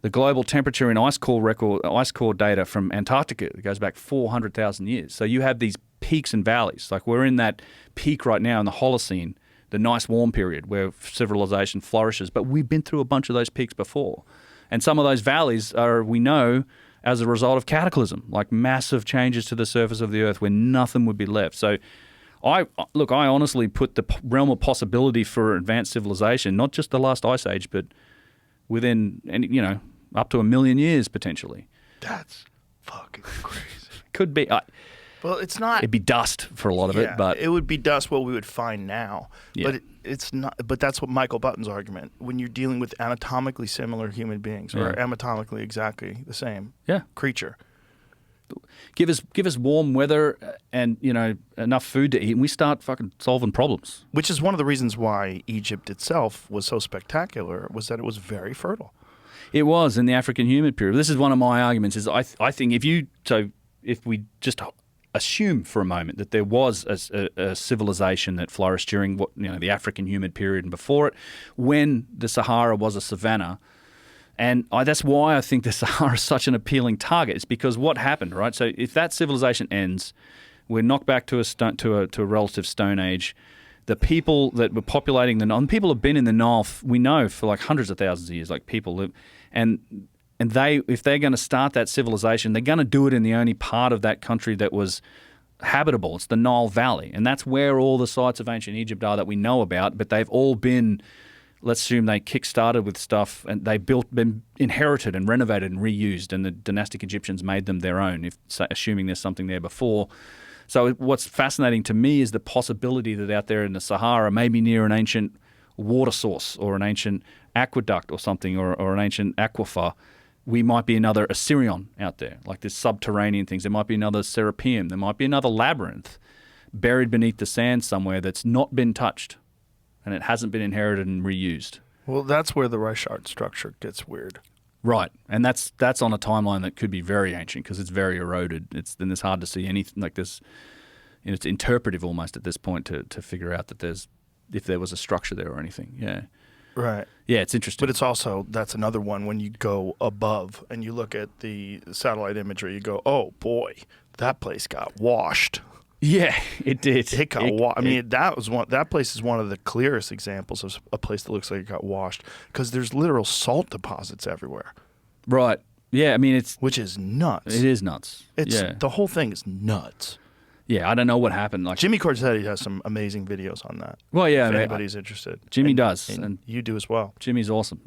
the global temperature in ice core data from Antarctica that goes back 400,000 years. So you have these peaks and valleys. Like we're in that peak right now in the Holocene, the nice warm period where civilization flourishes, but we've been through a bunch of those peaks before. And some of those valleys are, we know, as a result of cataclysm, like massive changes to the surface of the Earth where nothing would be left. So I honestly put the realm of possibility for advanced civilization, not just the last ice age, but within, up to 1 million years potentially. That's fucking crazy. Could be. Well, it's not. It'd be dust for a lot of it, but it would be dust what we would find now. Yeah. But it's not. But that's what Michael Button's argument. When you're dealing with anatomically similar human beings, or anatomically exactly the same creature, give us warm weather and enough food to eat, and we start fucking solving problems. Which is one of the reasons why Egypt itself was so spectacular, was that it was very fertile. It was in the African humid period. This is one of my arguments. Is I think if we just assume for a moment that there was a civilization that flourished during the African humid period and before it, when the Sahara was a savanna. And that's why I think the Sahara is such an appealing target. It's because what happened, right? So if that civilization ends, we're knocked back to a relative Stone Age. The people that were populating the Nile, and people have been in the Nile, we know, for like hundreds of thousands of years. Like people live, and if they're going to start that civilization, they're going to do it in the only part of that country that was habitable. It's the Nile Valley, and that's where all the sites of ancient Egypt are that we know about. But they've all been, let's assume they kick-started with stuff and been inherited and renovated and reused, and the dynastic Egyptians made them their own, assuming there's something there before. So what's fascinating to me is the possibility that out there in the Sahara, maybe near an ancient water source or an ancient aqueduct or something, or an ancient aquifer, we might be another Assyrian out there, like this subterranean things. There might be another Serapeum. There might be another labyrinth buried beneath the sand somewhere that's not been touched, and it hasn't been inherited and reused. Well, that's where the Reichart structure gets weird. Right, and that's on a timeline that could be very ancient because it's very eroded. Then it's hard to see anything like this. It's interpretive almost at this point to figure out that if there was a structure there or anything. Yeah. Right. Yeah, it's interesting. But it's also, that's another one when you go above and you look at the satellite imagery, you go, oh boy, that place got washed. Yeah, it did. It got washed. I mean, that place is one of the clearest examples of a place that looks like it got washed, because there's literal salt deposits everywhere. Right. Yeah, I mean, which is nuts. It is nuts. The whole thing is nuts. Yeah, I don't know what happened. Like Jimmy Corsetti has some amazing videos on that. Well, yeah, if anybody's interested. Jimmy does, and you do as well. Jimmy's awesome.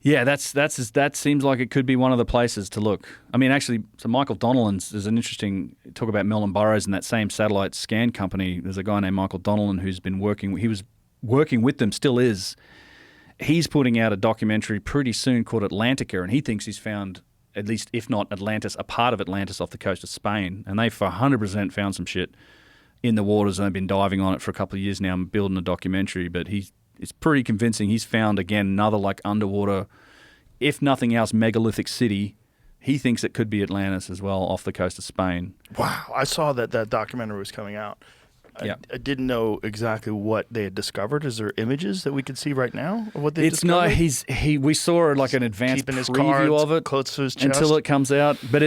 Yeah, that seems like it could be one of the places to look. I mean, actually, so Michael Donnellan's is an interesting talk about Melon Burrows and that same satellite scan company. There's a guy named Michael Donnellan who's been working. He was working with them, still is. He's putting out a documentary pretty soon called Atlantica, and he thinks he's found, at least if not Atlantis, a part of Atlantis off the coast of Spain. And they've for 100% found some shit in the waters, and they've been diving on it for a couple of years now and building a documentary. But it's pretty convincing. He's found, again, another like underwater, if nothing else, megalithic city He thinks it could be Atlantis as well, off the coast of Spain. Wow, I saw that documentary was coming out. Yeah. I didn't know exactly what they had discovered. Is there images that we can see right now of what they It's discovered? no, we saw like an advanced Keeping his preview cards of it close to his chest. until it comes out. But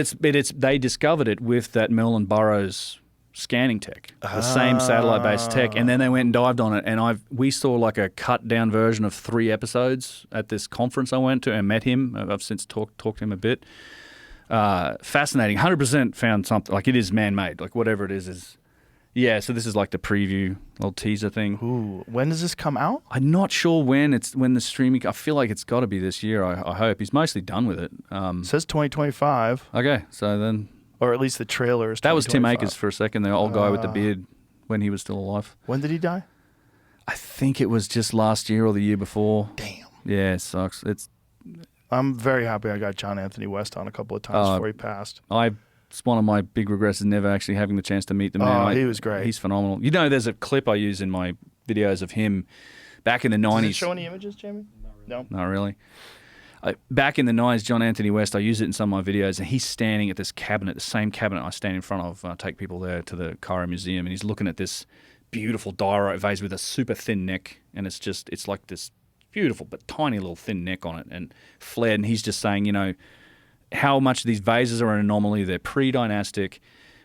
they discovered it with that Merlin Burrows scanning tech, the same satellite-based tech, and then they went and dived on it. And we saw like a cut-down version of 3 episodes at this conference I went to and met him. I've since talked to him a bit. Fascinating. 100% found something. Like, it is man-made. Like, whatever it is. Yeah, so this is like the preview, little teaser thing. Ooh, when does this come out? I'm not sure when the streaming. I feel like it's got to be this year. I hope he's mostly done with it. It says 2025, Okay, so then or at least the trailer is. that was Tim 2025. Akers for a second, the old guy with the beard when he was still alive. When did he die? I think it was just last year or the year before. Damn. Yeah, it sucks. I'm very happy I got John Anthony West on a couple of times before he passed. It's one of my big regrets is never actually having the chance to meet the man. Oh, he was great. He's phenomenal. You know, there's a clip I use in my videos of him back in the 90s. Does it show any images, Jamie? No. Not really. Back in the 90s, John Anthony West, I use it in some of my videos, and he's standing at this cabinet, the same cabinet I stand in front of. I take people there to the Cairo Museum, and he's looking at this beautiful diorite vase with a super thin neck, and it's like this beautiful but tiny little thin neck on it and flared, and he's just saying, you know, how much of these vases are an anomaly. They're pre-dynastic.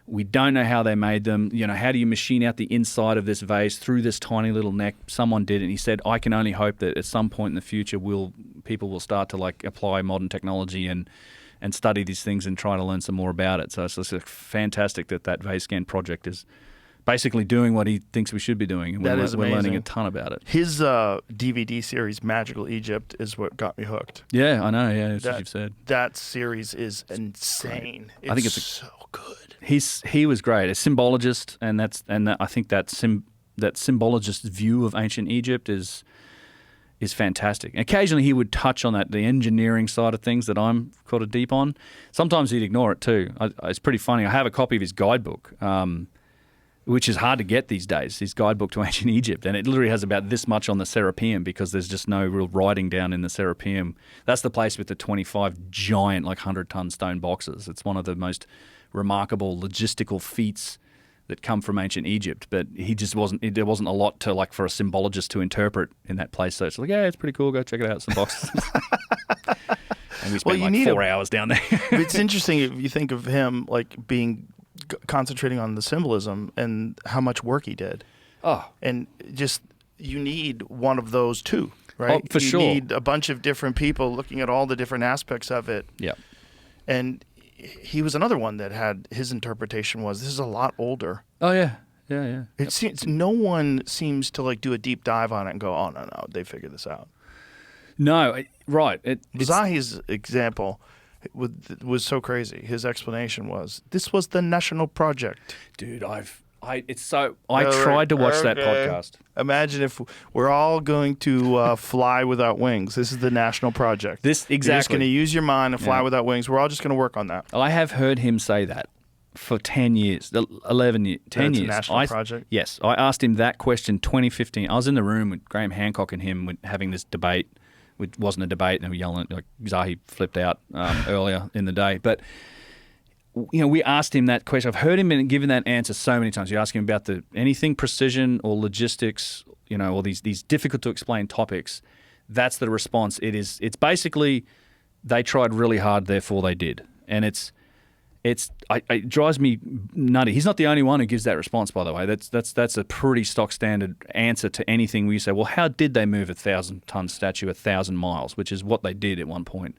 We don't know how they made them. You know, how do you machine out the inside of this vase through this tiny little neck? Someone did it. And he said, I can only hope that at some point in the future people will start to like apply modern technology and study these things and try to learn some more about it. So it's just fantastic that vase scan project is basically doing what he thinks we should be doing. And That we're, is we're learning amazing. a ton about it. His DVD series, Magical Egypt, is what got me hooked. Yeah, I know. Yeah, that's what you've said. That series is insane. I think it's so good. He was great, a symbologist, and I think that symbologist view of ancient Egypt is fantastic. Occasionally he would touch on the engineering side of things that I'm kind of deep on. Sometimes he'd ignore it too. It's pretty funny. I have a copy of his guidebook, which is hard to get these days, his guidebook to ancient Egypt, and it literally has about this much on the Serapeum because there's just no real writing down in the Serapeum. That's the place with the 25 giant, like 100-ton stone boxes. It's one of the most remarkable logistical feats that come from ancient Egypt, but there wasn't a lot to like for a symbologist to interpret in that place. So it's like, yeah, it's pretty cool. Go check it out. Some boxes. And we spent like 4 hours down there. It's interesting if you think of him like concentrating on the symbolism and how much work he did. Oh, And just you need one of those too, right? Oh, for sure. You need a bunch of different people looking at all the different aspects of it. yeah. And he was another one that had his interpretation was this is a lot older. Oh, yeah. Yeah. It seems no one seems to like do a deep dive on it and go, oh no, they figured this out. No, right. Zahi's example was so crazy. His explanation was this was the national project. Dude, I tried to watch that Okay. podcast. Imagine if we're all going to fly without wings. This is the national project. You're just Exactly. going to use your mind and fly Yeah. without wings. We're all just going to work on that. I have heard him say that for 10 years, 11 years, 10 it's a years. national project? Yes. I asked him that question 2015. I was in the room with Graham Hancock and him having this debate, which wasn't a debate, and they were yelling, like Zahi flipped out earlier in the day. But, you know, we asked him that question. I've heard him given that answer so many times. You ask him about anything precision or logistics, you know, or these difficult to explain topics. That's the response. It's basically they tried really hard, therefore they did. And it drives me nutty. He's not the only one who gives that response, by the way. That's a pretty stock standard answer to anything where you say, well, how did they move a 1,000-ton statue 1,000 miles, which is what they did at one point.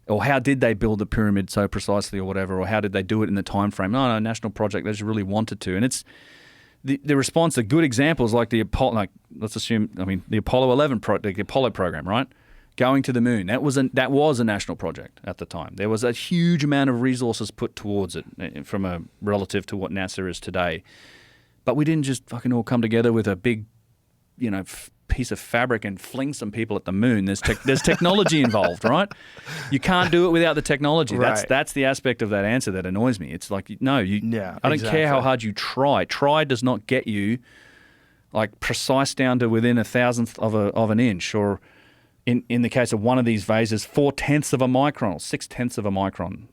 Or how did they build the pyramid so precisely or whatever, or how did they do it in the time frame? No, national project, they just really wanted to. And it's the response, the good examples like the Apollo, like let's assume, the Apollo 11 the Apollo program, right? Going to the moon. That was a national project at the time. There was a huge amount of resources put towards it from a relative to what NASA is today. But we didn't just fucking all come together with a big, you know, piece of fabric and fling some people at the moon. There's technology involved, right? You can't do it without the technology. Right. That's the aspect of that answer that annoys me. It's like, no, Yeah, I don't care how exactly. hard you try. Try does not get you like precise down to within 1,000th of an inch, or in the case of one of these vases, 4/10 of a micron, or 6/10 of a micron.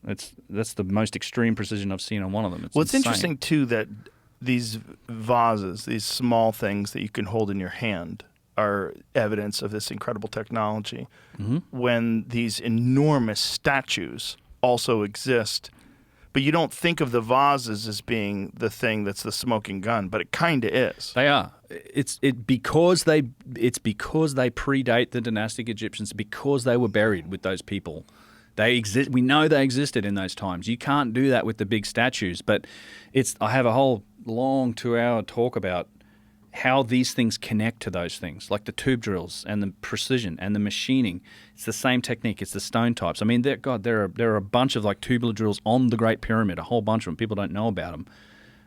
That's the most extreme precision I've seen on one of them. It's insane. interesting too that these vases, these small things that you can hold in your hand, are evidence of this incredible technology. Mm-hmm. When these enormous statues also exist, but you don't think of the vases as being the thing that's the smoking gun, but it kind of is. They are. It's because they predate the dynastic Egyptians, because they were buried with those people. They exist. We know they existed in those times. You can't do that with the big statues. But I have a whole long 2-hour talk about how these things connect to those things, like the tube drills and the precision and the machining. It's the same technique. It's the stone types. I mean, there are a bunch of like tubular drills on the Great Pyramid, a whole bunch of them. People don't know about them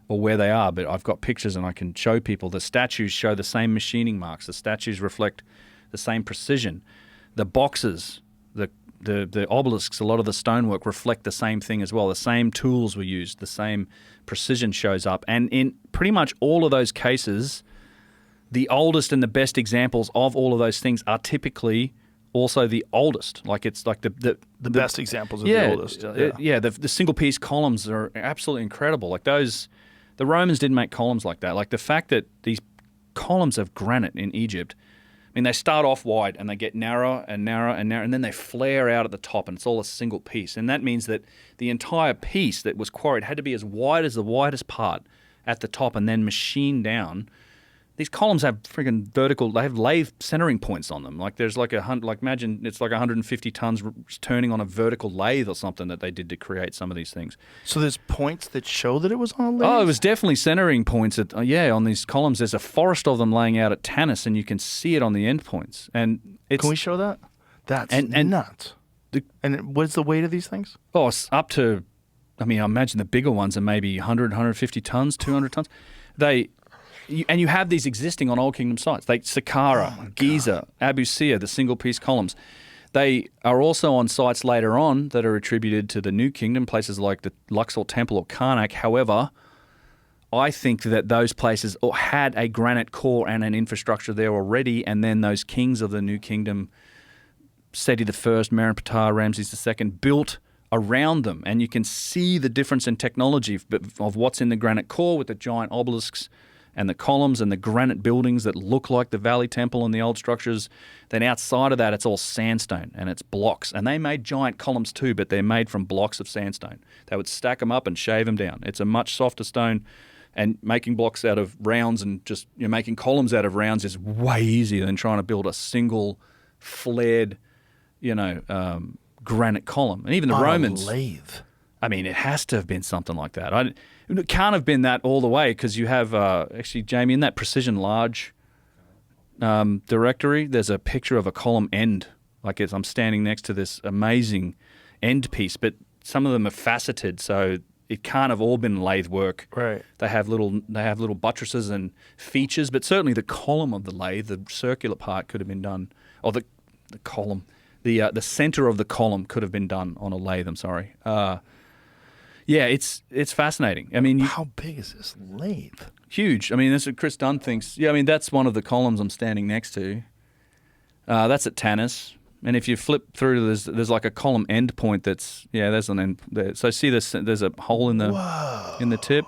or where they are, but I've got pictures and I can show people. The statues show the same machining marks. The statues reflect the same precision. The boxes, the obelisks, a lot of the stonework reflect the same thing as well. The same tools were used. The same precision shows up. And in pretty much all of those cases, the oldest and the best examples of all of those things are typically also the oldest. Like it's like the best examples of the oldest. The single piece columns are absolutely incredible. Like those, the Romans didn't make columns like that. Like the fact that these columns of granite in Egypt, I mean, they start off wide and they get narrower and narrower and narrower, and then they flare out at the top, and it's all a single piece. And that means that the entire piece that was quarried had to be as wide as the widest part at the top, and then machined down. These columns have friggin' vertical. They have lathe centering points on them. Like there's like imagine it's like 150 tons turning on a vertical lathe or something that they did to create some of these things. So there's points that show that it was on a lathe? Oh, it was definitely centering points on these columns. There's a forest of them laying out at Tanis, and you can see it on the end points. And can we show that? That's nuts. And what's the weight of these things? Oh, it's up to. I mean, I imagine the bigger ones are maybe 100, 150 tons, 200 tons. You have these existing on Old Kingdom sites, like Saqqara, Giza, Abu Sir, the single-piece columns. They are also on sites later on that are attributed to the New Kingdom, places like the Luxor Temple or Karnak. However, I think that those places had a granite core and an infrastructure there already, and then those kings of the New Kingdom, Seti I, Merenptah, Ramses II, built around them. And you can see the difference in technology of what's in the granite core with the giant obelisks and the columns and the granite buildings that look like the Valley Temple and the old structures. Then outside of that, it's all sandstone and it's blocks. And they made giant columns too, but they're made from blocks of sandstone. They would stack them up and shave them down. It's a much softer stone, and making blocks out of rounds and just making columns out of rounds is way easier than trying to build a single flared, granite column. And even the Romans. Lathe. I mean, it has to have been something like that. It can't have been that all the way, because you have, actually, Jamie, in that Precision Large directory, there's a picture of a column end. Like I'm standing next to this amazing end piece, but some of them are faceted, so it can't have all been lathe work. Right. They have little buttresses and features, but certainly the column of the lathe, the circular part, could have been done, or the column, the center of the column could have been done on a lathe. I'm sorry. Yeah, it's fascinating. I mean, how big is this lathe? Huge. I mean, that's what Chris Dunn thinks. Yeah, I mean, that's one of the columns I'm standing next to. That's at Tanis. And if you flip through, there's like a column end point there's an end there. So see there's a hole in the tip.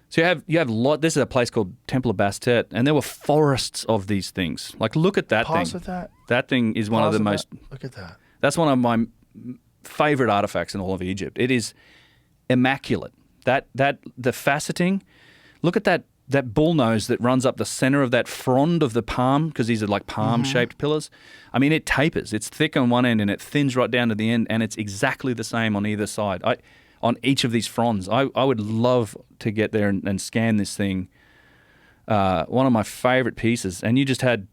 So you have this is a place called Temple of Bastet, and there were forests of these things. Like, look at that Pause thing. With that. That thing is one of the most. Look at that. That's one of my favorite artifacts in all of Egypt. It is immaculate. The faceting. Look at that bull nose that runs up the center of that frond of the palm, because these are like palm-shaped pillars. I mean, it tapers. It's thick on one end and it thins right down to the end, and it's exactly the same on either side. On each of these fronds. I would love to get there and scan this thing. One of my favorite pieces. And you just had,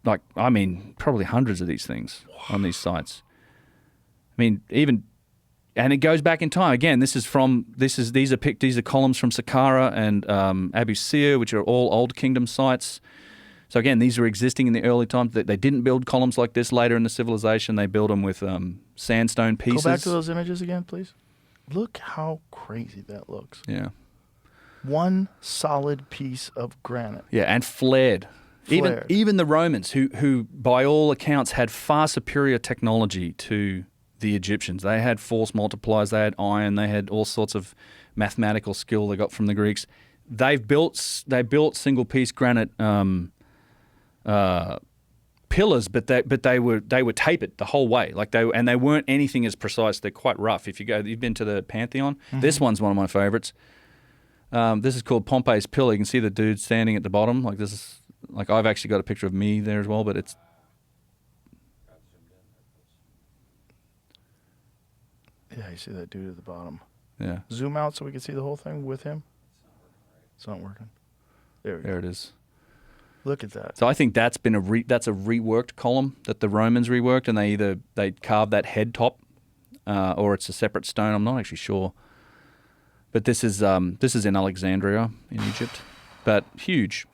probably hundreds of these things on these sites. I mean, and it goes back in time. Again, these are columns from Saqqara and Abu Sir, which are all Old Kingdom sites. So again, these were existing in the early times. They didn't build columns like this later in the civilization. They built them with sandstone pieces. Go back to those images again, please. Look how crazy that looks. Yeah. One solid piece of granite. Yeah, and flared. flared. Even the Romans, who by all accounts had far superior technology to the Egyptians. They had force multipliers, they had iron, they had all sorts of mathematical skill they got from the Greeks. They built single piece granite pillars, but they were tapered the whole way. They weren't anything as precise. They're quite rough. You've been to the Pantheon. Mm-hmm. This one's one of my favorites. This is called Pompey's Pillar. You can see the dude standing at the bottom. I've actually got a picture of me there as well, but it's. Yeah, you see that dude at the bottom. Yeah. Zoom out so we can see the whole thing with him. It's not working. There we go. There it is. Look at that. So I think that's been that's a reworked column that the Romans reworked, and they carved that head top, or it's a separate stone. I'm not actually sure. But this is in Alexandria in Egypt, but huge.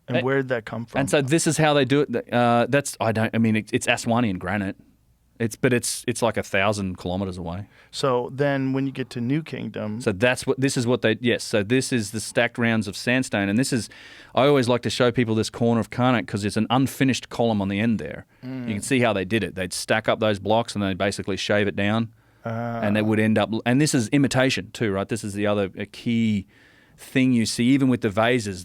And where did that come from? And so this is how they do it. It's Aswanian granite. It's like 1,000 kilometers away. So then when you get to New Kingdom. So so this is the stacked rounds of sandstone. And I always like to show people this corner of Karnak because it's an unfinished column on the end there. You can see how they did it. They'd stack up those blocks and they'd basically shave it down. And they would end up, and this is imitation too, right? This is a key thing you see, even with the vases,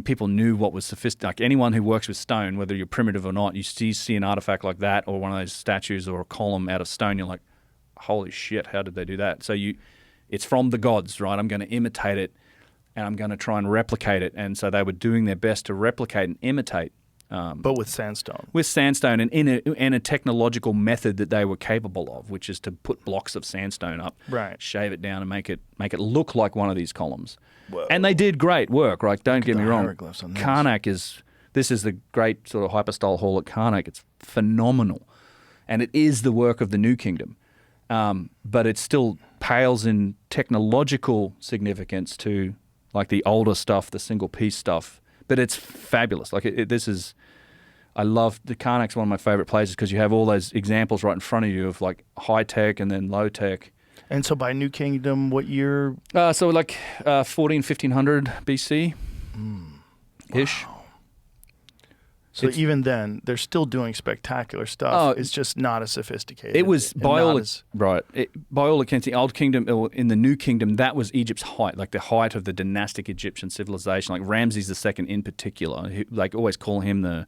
people knew what was sophisticated. Like anyone who works with stone, whether you're primitive or not, you see an artifact like that or one of those statues or a column out of stone, you're like, holy shit, how did they do that? So it's from the gods, right? I'm going to imitate it and I'm going to try and replicate it. And so they were doing their best to replicate and imitate. But with sandstone. With sandstone and in a technological method that they were capable of, which is to put blocks of sandstone up, right, shave it down and make it look like one of these columns. Whoa. And they did great work, right? Don't get me wrong. Karnak is the great sort of hyperstyle hall at Karnak. It's phenomenal. And it is the work of the New Kingdom. But it still pales in technological significance to like the older stuff, the single piece stuff. But it's fabulous. I love the Karnak's one of my favorite places because you have all those examples right in front of you of like high tech and then low tech. And so by New Kingdom, what year? 1500 BC ish. Wow. So even then, they're still doing spectacular stuff. It's just not as sophisticated. It was by all accounts, the Old Kingdom or in the New Kingdom, that was Egypt's height, like the height of the dynastic Egyptian civilization. Like Ramses II in particular, always call him the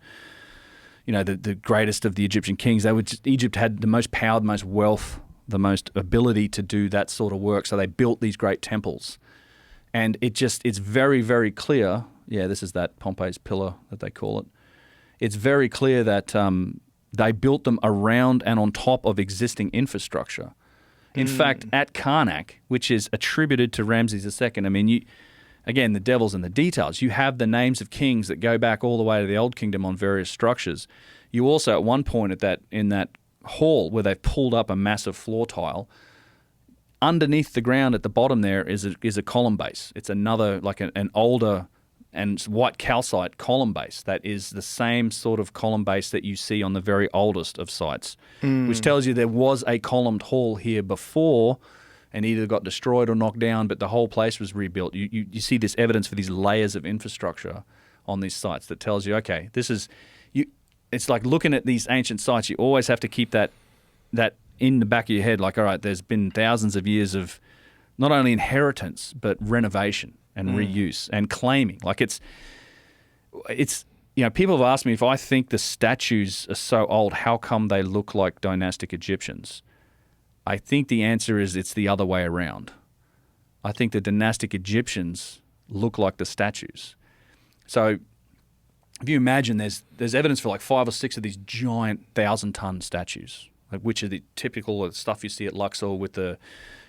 greatest of the Egyptian kings. Egypt had the most power, the most wealth, the most ability to do that sort of work. So they built these great temples, and it's very, very clear. Yeah, this is that Pompey's Pillar that they call it. It's very clear that they built them around and on top of existing infrastructure. In fact, at Karnak, which is attributed to Ramses II, again, the devil's in the details. You have the names of kings that go back all the way to the Old Kingdom on various structures. You also, at one point in that hall where they've pulled up a massive floor tile, underneath the ground at the bottom there is a column base. It's another, like an older and white calcite column base that is the same sort of column base that you see on the very oldest of sites, which tells you there was a columned hall here before and either got destroyed or knocked down, but the whole place was rebuilt. You see this evidence for these layers of infrastructure on these sites that tells you, okay, it's like looking at these ancient sites, you always have to keep that in the back of your head, like, all right, there's been thousands of years of not only inheritance, but renovation and reuse and claiming. Like it's people have asked me if I think the statues are so old, how come they look like dynastic Egyptians? I think the answer is it's the other way around. I think the dynastic Egyptians look like the statues. So if you imagine there's evidence for like 5 or 6 of these giant 1,000-ton statues, like which are the typical stuff you see at Luxor with the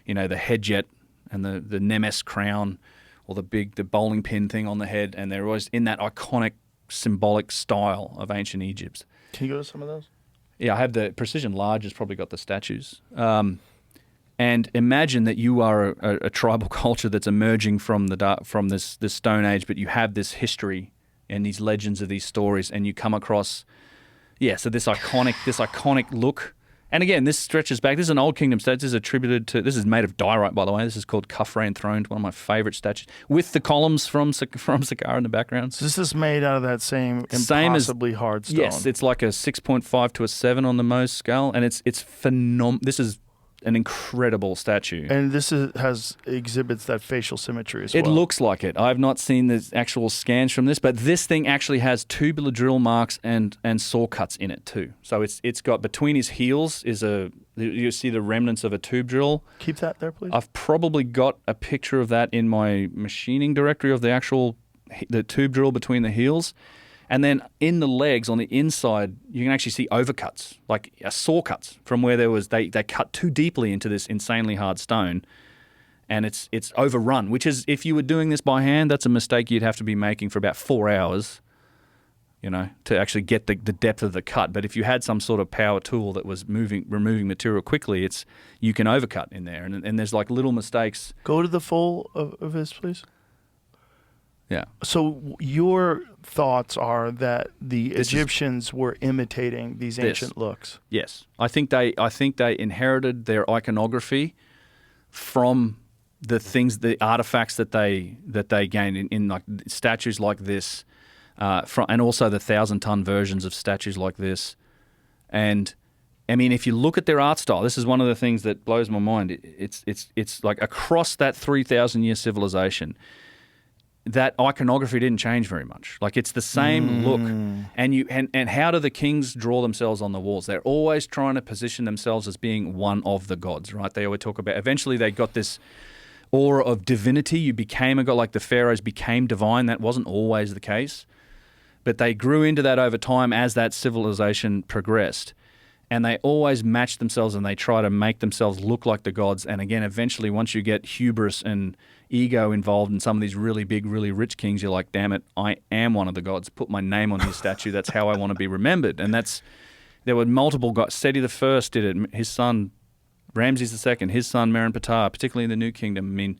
head jet and the Nemes crown, or the bowling pin thing on the head, and they're always in that iconic symbolic style of ancient Egypt. Can you go to some of those? Yeah, I have the Precision Large has probably got the statues. And imagine that you are a tribal culture that's emerging from this Stone Age, but you have this history and these legends of these stories, and you come across, so this iconic look, And again, this stretches back. This is an Old Kingdom statue. This is attributed to. This is made of diorite, by the way. This is called Khafre Enthroned, one of my favourite statues, with the columns from Saqqara in the background. So this is made out of that same impossibly hard stone. Yes, it's like a 6.5 to a 7 on the Mohs scale, and it's phenomenal. This is an incredible statue. And this exhibits that facial symmetry as It well. looks like it. I've not seen the actual scans from this, but this thing actually has tubular drill marks and saw cuts in it too. So it's got between his heels you see the remnants of a tube drill. Keep that there, please. I've probably got a picture of that in my machining directory of the tube drill between the heels. And then in the legs on the inside, you can actually see overcuts, like saw cuts from where they cut too deeply into this insanely hard stone, and it's overrun. Which is, if you were doing this by hand, that's a mistake you'd have to be making for about 4 hours, to actually get the depth of the cut. But if you had some sort of power tool that was removing material quickly, you can overcut in there, and there's like little mistakes. Go to the full of this, please. Yeah. So your thoughts are that the Egyptians were imitating these ancient looks. Yes, I think they inherited their iconography from the artifacts that they gained in like statues like this, and also the 1,000-ton versions of statues like this. And I mean, if you look at their art style, this is one of the things that blows my mind. It's like across that 3,000-year civilization, that iconography didn't change very much. Like, it's the same look. And how do the kings draw themselves on the walls? They're always trying to position themselves as being one of the gods, right? They always talk about, eventually they got this aura of divinity. You became a god, like the pharaohs became divine. That wasn't always the case. But they grew into that over time as that civilization progressed. And they always match themselves, and they try to make themselves look like the gods. And again, eventually, once you get hubris and ego involved in some of these really big, really rich kings, you're like, damn it, I am one of the gods. Put my name on his statue. That's how I want to be remembered. And there were multiple gods. Seti I did it. His son, Ramses II, his son, Merenptah, particularly in the New Kingdom. I mean,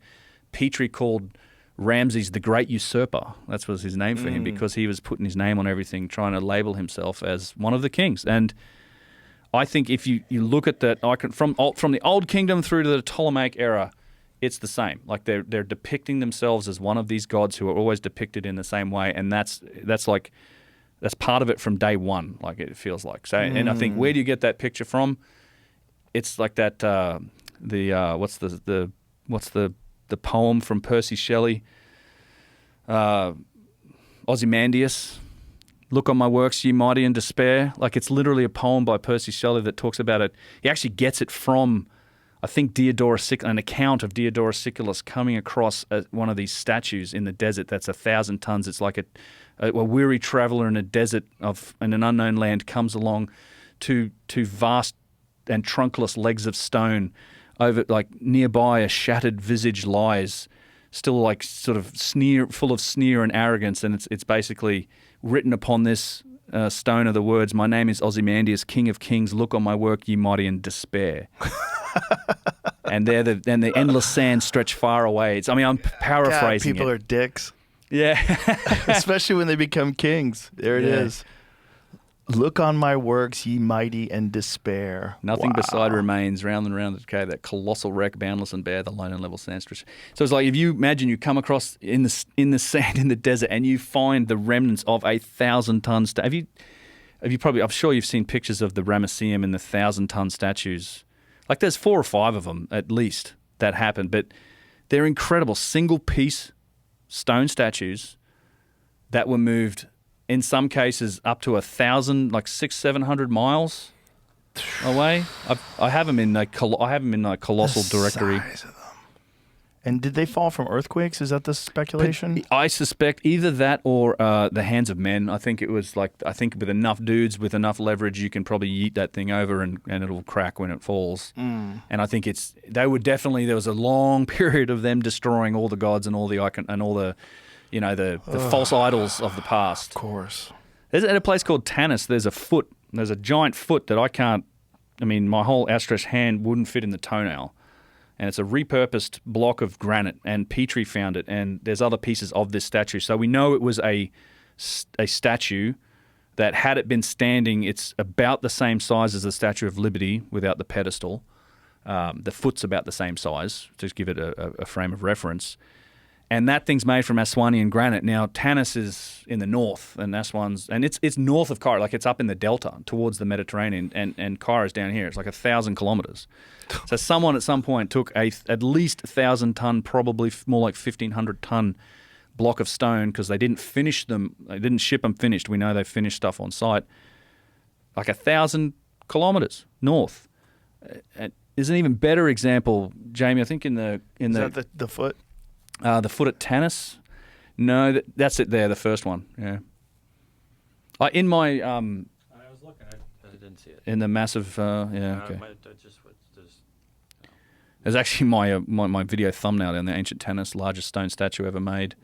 Petrie called Ramses the Great Usurper. That was his name for him, because he was putting his name on everything, trying to label himself as one of the kings. And I think if you look at that icon from the Old Kingdom through to the Ptolemaic era, it's the same. Like, they're depicting themselves as one of these gods who are always depicted in the same way, and that's part of it from day one. Like, it feels like. So, and I think, where do you get that picture from? It's like that. What's the poem from Percy Shelley? Ozymandias. Look on my works, ye mighty in despair. Like, it's literally a poem by Percy Shelley that talks about it. He actually gets it from, I think, an account of Diodorus Siculus coming across one of these statues in the desert that's 1,000 tons. It's like a weary traveler in a desert in an unknown land comes along to vast and trunkless legs of stone. Over, like, nearby, a shattered visage lies, still like sort of full of sneer and arrogance, and it's basically written upon this stone are the words, "My name is Ozymandias, King of Kings. Look on my work, ye mighty in despair." And the endless sands stretch far away. I'm paraphrasing. God, people are dicks. Yeah, especially when they become kings. There it is. Look on my works, ye mighty, and despair. Nothing beside remains, round and round the decay, that colossal wreck, boundless and bare, the lone and level sand stretch. So it's like, if you imagine you come across in the sand in the desert and you find the remnants of 1,000-ton statue. I'm sure you've seen pictures of the Ramesseum and the 1,000-ton statues. Like, there's 4 or 5 of them at least that happened, but they're incredible single-piece stone statues that were moved, in some cases, up to 1,000, like 600-700 miles away. I have them in a colossal directory. Size of them. And did they fall from earthquakes? Is that the speculation? I suspect either that or the hands of men. I think with enough dudes with enough leverage, you can probably yeet that thing over and it'll crack when it falls. And I think there was a long period of them destroying all the gods and all the icon and all the, the false idols of the past. Of course. There's at a place called Tanis, there's a giant foot that my whole outstretched hand wouldn't fit in the toenail. And it's a repurposed block of granite, and Petrie found it, and there's other pieces of this statue. So we know it was a statue that had it been standing, it's about the same size as the Statue of Liberty without the pedestal. The foot's about the same size, to give it a frame of reference. And that thing's made from Aswanian granite. Now, Tanis is in the north, and Aswan's, and it's north of Cairo, like it's up in the delta towards the Mediterranean, and Cairo's down here. It's like 1,000 kilometers. So someone at some point took at least 1,000-ton, probably more like 1,500-ton block of stone, because they didn't finish them. They didn't ship them finished. We know they finished stuff on site. Like 1,000 kilometers north. There's an even better example, Jamie. I think is that the foot? The foot at Tanis. No, that's it there. The first one. Yeah. In my I was looking. I didn't see it. in the massive. Yeah. Okay. Just There's actually my video thumbnail down there. Ancient Tanis, largest stone statue ever made.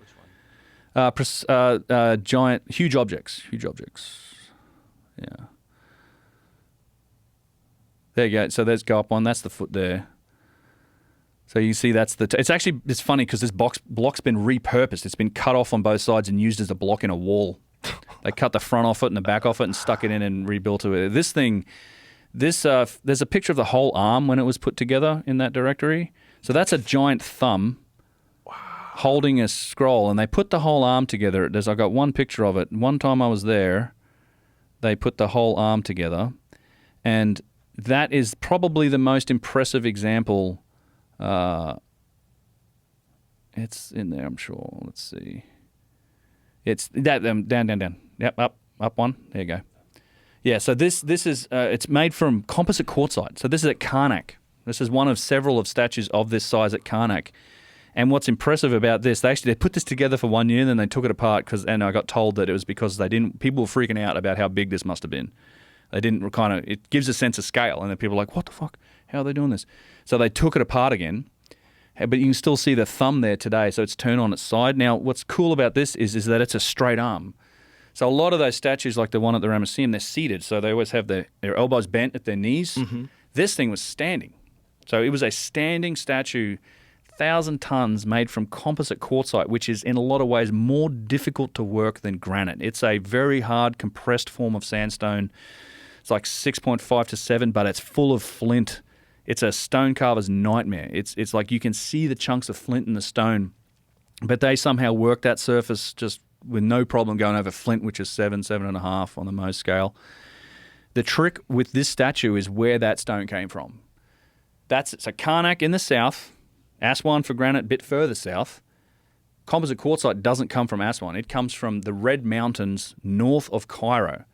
which one? Giant, huge objects. Yeah. There you go. So there's go up one. That's the foot there. So you see that's the... it's funny because this block's been repurposed. It's been cut off on both sides and used as a block in a wall. They cut the front off it and the back off it and stuck it in and rebuilt it. This thing... there's a picture of the whole arm when it was put together in that directory. So that's a giant thumb holding a scroll, and they put the whole arm together. I got one picture of it. One time I was there, they put the whole arm together, and that is probably the most impressive example. It's in there, I'm sure. Let's see. It's that down. Yep, up one. There you go. Yeah, so this is it's made from composite quartzite. So this is at Karnak. This is one of several of statues of this size at Karnak. And what's impressive about this, they put this together for 1 year, and then they took it apart and I got told that it was because people were freaking out about how big this must have been. They didn't it gives a sense of scale, and then people are like, what the fuck? How are they doing this? So they took it apart again, but you can still see the thumb there today, so it's turned on its side. Now, what's cool about this is that it's a straight arm. So a lot of those statues, like the one at the Ramesseum, they're seated, so they always have their elbows bent at their knees. Mm-hmm. This thing was standing. So it was a standing statue, 1,000 tons, made from composite quartzite, which is in a lot of ways more difficult to work than granite. It's a very hard, compressed form of sandstone. It's like 6.5 to 7, but it's full of flint. It's a stone carver's nightmare. It's like you can see the chunks of flint in the stone, but they somehow work that surface just with no problem going over flint, which is 7.5 on the Mohs scale. The trick with this statue is where that stone came from. So Karnak in the south, Aswan for granite a bit further south. Composite quartzite doesn't come from Aswan. It comes from the Red Mountains north of Cairo.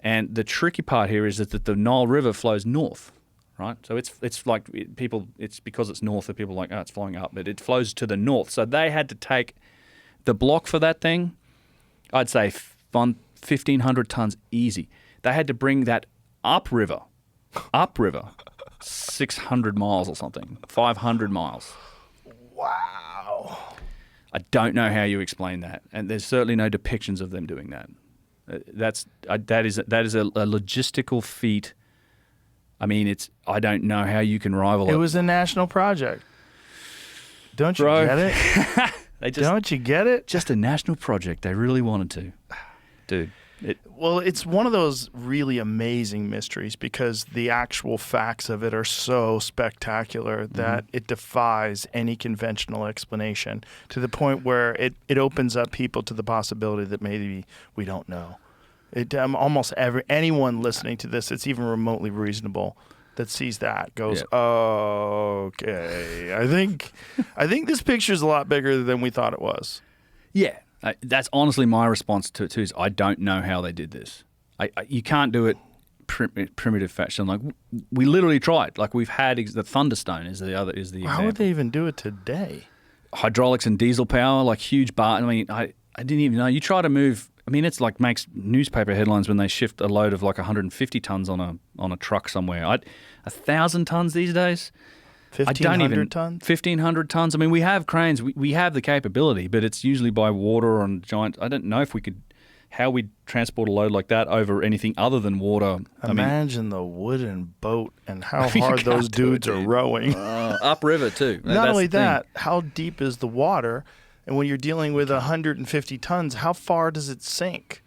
And the tricky part here is that the Nile River flows north, right? So it's like it's because it's north that people are like, oh, it's flowing up, but it flows to the north. So they had to take the block for that thing, I'd say 1,500 tons easy. They had to bring that upriver, 600 miles or something, 500 miles. Wow. I don't know how you explain that, and there's certainly no depictions of them doing that. That is a logistical feat. I mean, I don't know how you can rival it. It was a national project. Don't you get it? Don't you get it? Just a national project. They really wanted to. Dude. Well, it's one of those really amazing mysteries because the actual facts of it are so spectacular that it defies any conventional explanation, to the point where it opens up people to the possibility that maybe we don't know. Almost anyone listening to this, it's even remotely reasonable, that sees that goes, okay, I think this picture is a lot bigger than we thought it was. Yeah. That's honestly my response to it too. Is I don't know how they did this. You can't do it primitive fashion. Like we literally tried. Like we've had the Thunderstone is the example. How would they even do it today? Hydraulics and diesel power, like huge bar. I mean, I didn't even know. You try to move. I mean, it's like makes newspaper headlines when they shift a load of like 150 tons on a truck somewhere. 1,000 tons these days. 1,500 tons? 1,500 tons. I mean, we have cranes. We have the capability, but it's usually by water on giant. I don't know if we could, how we transport a load like that over anything other than water. Imagine the wooden boat and how hard those dudes are rowing. Upriver too. Not only that, how deep is the water? And when you're dealing with 150 tons, how far does it sink?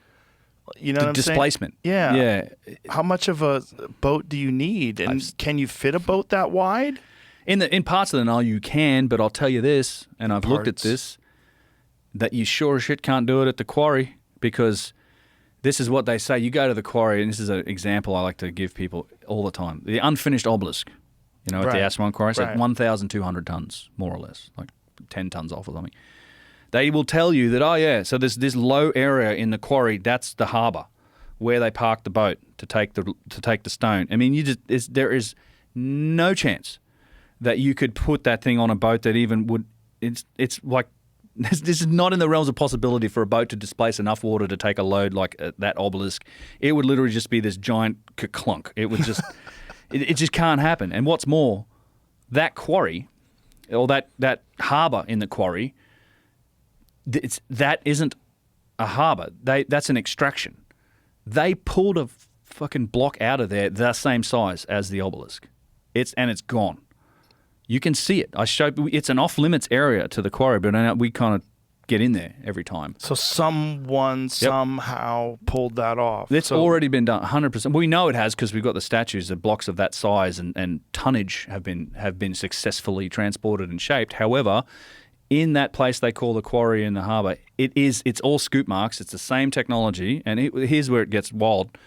You know The what I'm saying? displacement. Yeah. Yeah. How much of a boat do you need? And can you fit a boat that wide? In parts of the Nile you can, but I'll tell you this, and I've looked at Parts. this, that you sure as shit can't do it at the quarry, because this is what they say. You go to the quarry, and this is an example I like to give people all the time. The unfinished obelisk, at Right. the Aswan quarry, it's Right. like 1,200 tons, more or less, like 10 tons off or something. They will tell you that, so there's this low area in the quarry, that's the harbour, where they park the boat to take the stone. I mean, there is no chance that you could put that thing on a boat that even would. It's like this is not in the realms of possibility for a boat to displace enough water to take a load like that obelisk. It would literally just be this giant clunk. It would just it just can't happen. And what's more, that quarry or that harbour in the quarry, that isn't a harbour. That's an extraction. They pulled a fucking block out of there the same size as the obelisk. It's gone. You can see it. It's an off-limits area to the quarry, but we kind of get in there every time. So someone somehow pulled that off. It's already been done, 100%. We know it has because we've got the statues of blocks of that size and tonnage have been successfully transported and shaped. However, in that place they call the quarry in the harbour, it's all scoop marks. It's the same technology, and here's where it gets wild.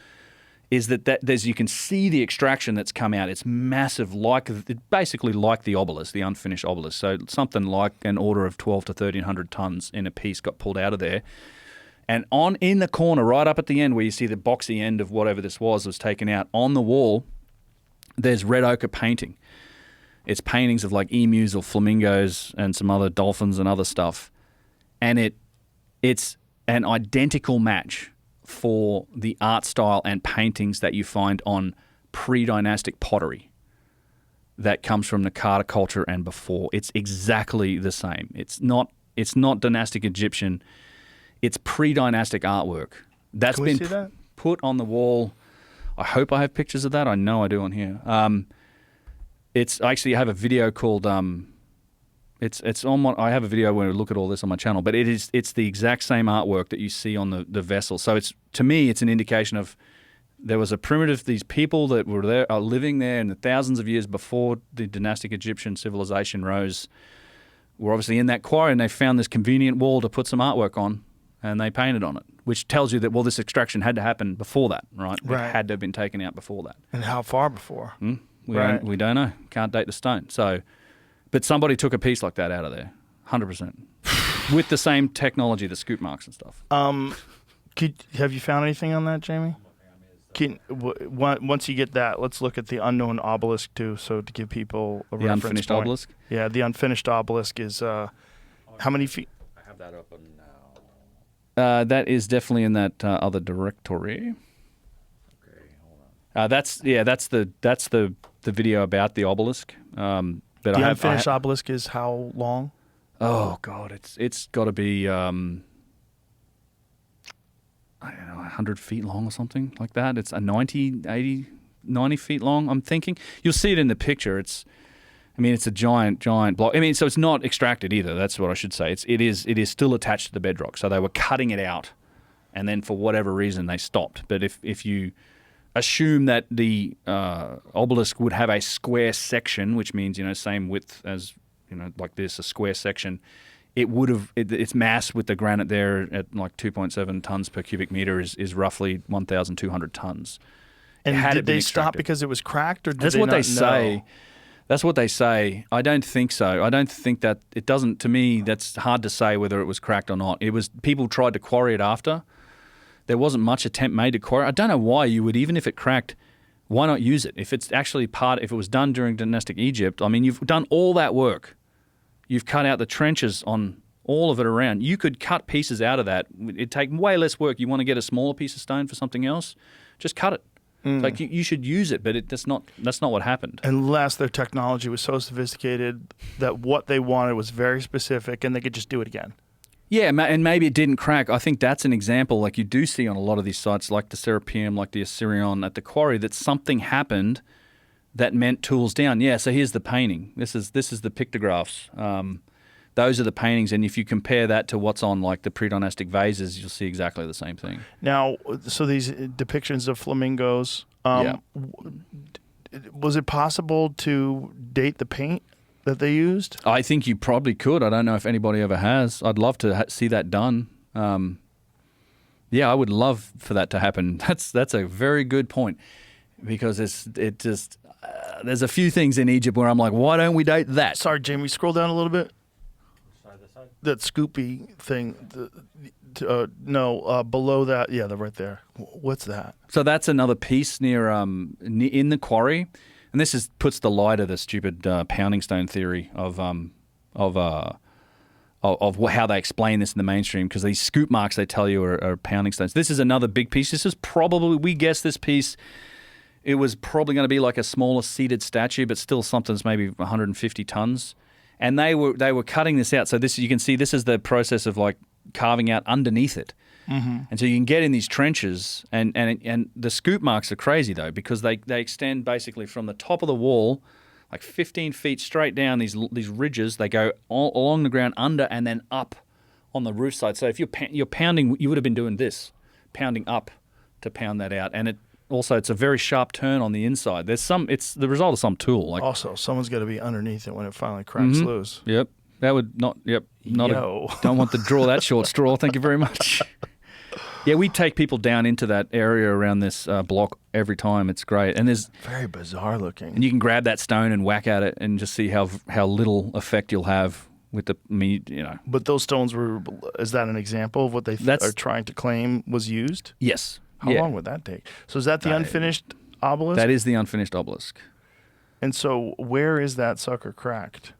Is that you can see the extraction that's come out. It's massive, basically like the obelisk, the unfinished obelisk. So something like an order of 12 to 1,300 tons in a piece got pulled out of there. And in the corner, right up at the end where you see the boxy end of whatever this was taken out, on the wall, there's red ochre painting. It's paintings of like emus or flamingos and some other dolphins and other stuff. And it's an identical match for the art style and paintings that you find on pre-dynastic pottery that comes from the Carter culture and before. It's exactly the same. It's not dynastic Egyptian. It's pre-dynastic artwork. That's Can we been see that? put on the wall. I hope I have pictures of that. I know I do on here. It's actually, I have a video called It's on I have a video where I look at all this on my channel, but it's the exact same artwork that you see on the vessel. So to me it's an indication of there was these people that were there are living there in the thousands of years before the dynastic Egyptian civilization rose, were obviously in that quarry, and they found this convenient wall to put some artwork on, and they painted on it, which tells you that this extraction had to happen before that, right? Right. It had to have been taken out before that. And how far before? We don't know. Can't date the stone. So. But somebody took a piece like that out of there, 100%, with the same technology, the scoop marks and stuff. Have you found anything on that, Jamie? Once you get that, let's look at the unknown obelisk too. So to give people a reference unfinished point. obelisk? Yeah, the unfinished obelisk is how many feet? I have that open now. That is definitely in that other directory. Okay, hold on. That's the video about the obelisk. But The unfinished obelisk is how long? Oh God, it's got to be I don't know, 100 feet long or something like that. It's a 90 feet long. I'm thinking you'll see it in the picture. It's a giant block. So it's not extracted either. That's what I should say. It is still attached to the bedrock. So they were cutting it out, and then for whatever reason they stopped. But if you assume that the obelisk would have a square section, which means same width as like this, a square section. It would have its mass with the granite there at like 2.7 tons per cubic meter is roughly 1,200 tons. And did they stop because it was cracked, or did That's they what not they say. know? That's what they say. I don't think so. I don't think that it doesn't. To me, that's hard to say whether it was cracked or not. It was people tried to quarry it after. There wasn't much attempt made to quarry. I don't know why you would, even if it cracked, why not use it? If it's actually if it was done during dynastic Egypt, you've done all that work. You've cut out the trenches on all of it around. You could cut pieces out of that. It'd take way less work. You want to get a smaller piece of stone for something else, just cut it. Like you should use it, but that's not what happened. Unless their technology was so sophisticated that what they wanted was very specific and they could just do it again. Yeah, and maybe it didn't crack. I think that's an example like you do see on a lot of these sites, like the Serapeum, like the Assyrian at the quarry, that something happened that meant tools down. Yeah, so here's the painting. This is the pictographs. those are the paintings. And if you compare that to what's on like the pre-dynastic vases, you'll see exactly the same thing. Now, so these depictions of flamingos, was it possible to date the paint that they used? I think you probably could. I don't know if anybody ever has. I'd love to see that done. Yeah, I would love for that to happen. That's a very good point, because there's a few things in Egypt where I'm like, why don't we date that? Sorry, Jamie, scroll down a little bit. That Scoopy thing. Below that. Yeah, they're right there. What's that? So that's another piece near in the quarry, and this puts the lie to the stupid pounding stone theory of how they explain this in the mainstream, because these scoop marks they tell you are pounding stones. This is another big piece. This is probably, we guess this piece, it was probably going to be like a smaller seated statue, but still something that's maybe 150 tons. And they were cutting this out. So this, you can see, this is the process of like carving out underneath it. Mm-hmm. And so you can get in these trenches, and the scoop marks are crazy though, because they extend basically from the top of the wall, like 15 feet straight down these ridges. They go all along the ground under and then up on the roof side. So if you're pounding, you would have been doing this, pounding up to pound that out. And it's a very sharp turn on the inside. It's the result of some tool. Like, also, someone's got to be underneath it when it finally cracks loose. Yep. That would not. Yep. Don't want to draw that short straw. Thank you very much. Yeah, we take people down into that area around this block every time. It's great, and there's very bizarre looking. And you can grab that stone and whack at it, and just see how little effect you'll have with the meat. But those stones is that an example of what they are trying to claim was used? Yes. How long would that take? So is that the unfinished obelisk? That is the unfinished obelisk. And so where is that sucker cracked?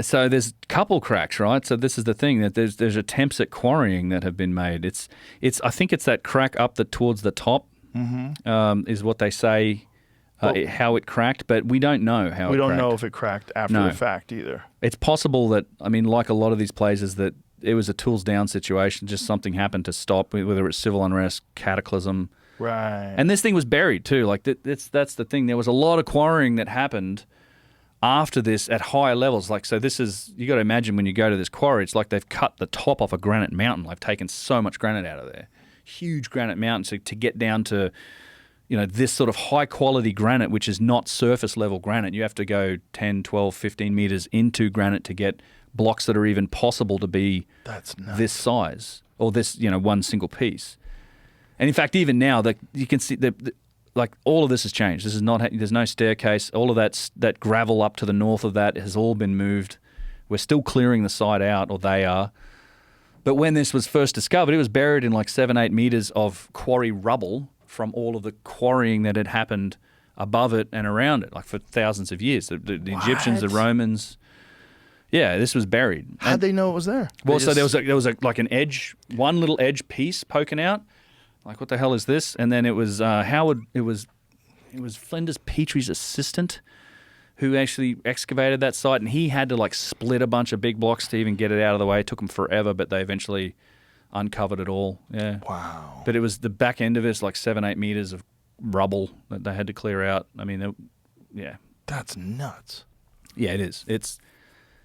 So there's a couple cracks, right? So this is the thing, that there's attempts at quarrying that have been made. I think it's that crack up towards the top, is what they say, how it cracked, but we don't know how it cracked. We don't know if it cracked after the fact either. It's possible that, like a lot of these places, that it was a tools down situation, just something happened to stop, whether it's civil unrest, cataclysm. Right. And this thing was buried too. Like that's the thing. There was a lot of quarrying that happened after this at higher levels. Like, so this is, you got to imagine when you go to this quarry, it's like they've cut the top off a granite mountain. They've taken so much granite out of there. Huge granite mountain. So to get down to, this sort of high quality granite, which is not surface level granite, you have to go 10, 12, 15 meters into granite to get blocks that are even possible to be this size, or this, one single piece. And in fact, even now, that you can see like all of this has changed. This is not. There's no staircase. All of that gravel up to the north of that has all been moved. We're still clearing the site out, or they are. But when this was first discovered, it was buried in like 7-8 meters of quarry rubble from all of the quarrying that had happened above it and around it, like for thousands of years. The Egyptians, the Romans. Yeah, this was buried. How'd they know it was there? Well, so there was like an edge, one little edge piece poking out. Like, what the hell is this? And then it was Howard. It was Flinders Petrie's assistant who actually excavated that site, and he had to like split a bunch of big blocks to even get it out of the way. It took them forever, but they eventually uncovered it all. Yeah. Wow. But it was the back end of it's like 7-8 meters of rubble that they had to clear out. I mean, yeah. That's nuts. Yeah, it is.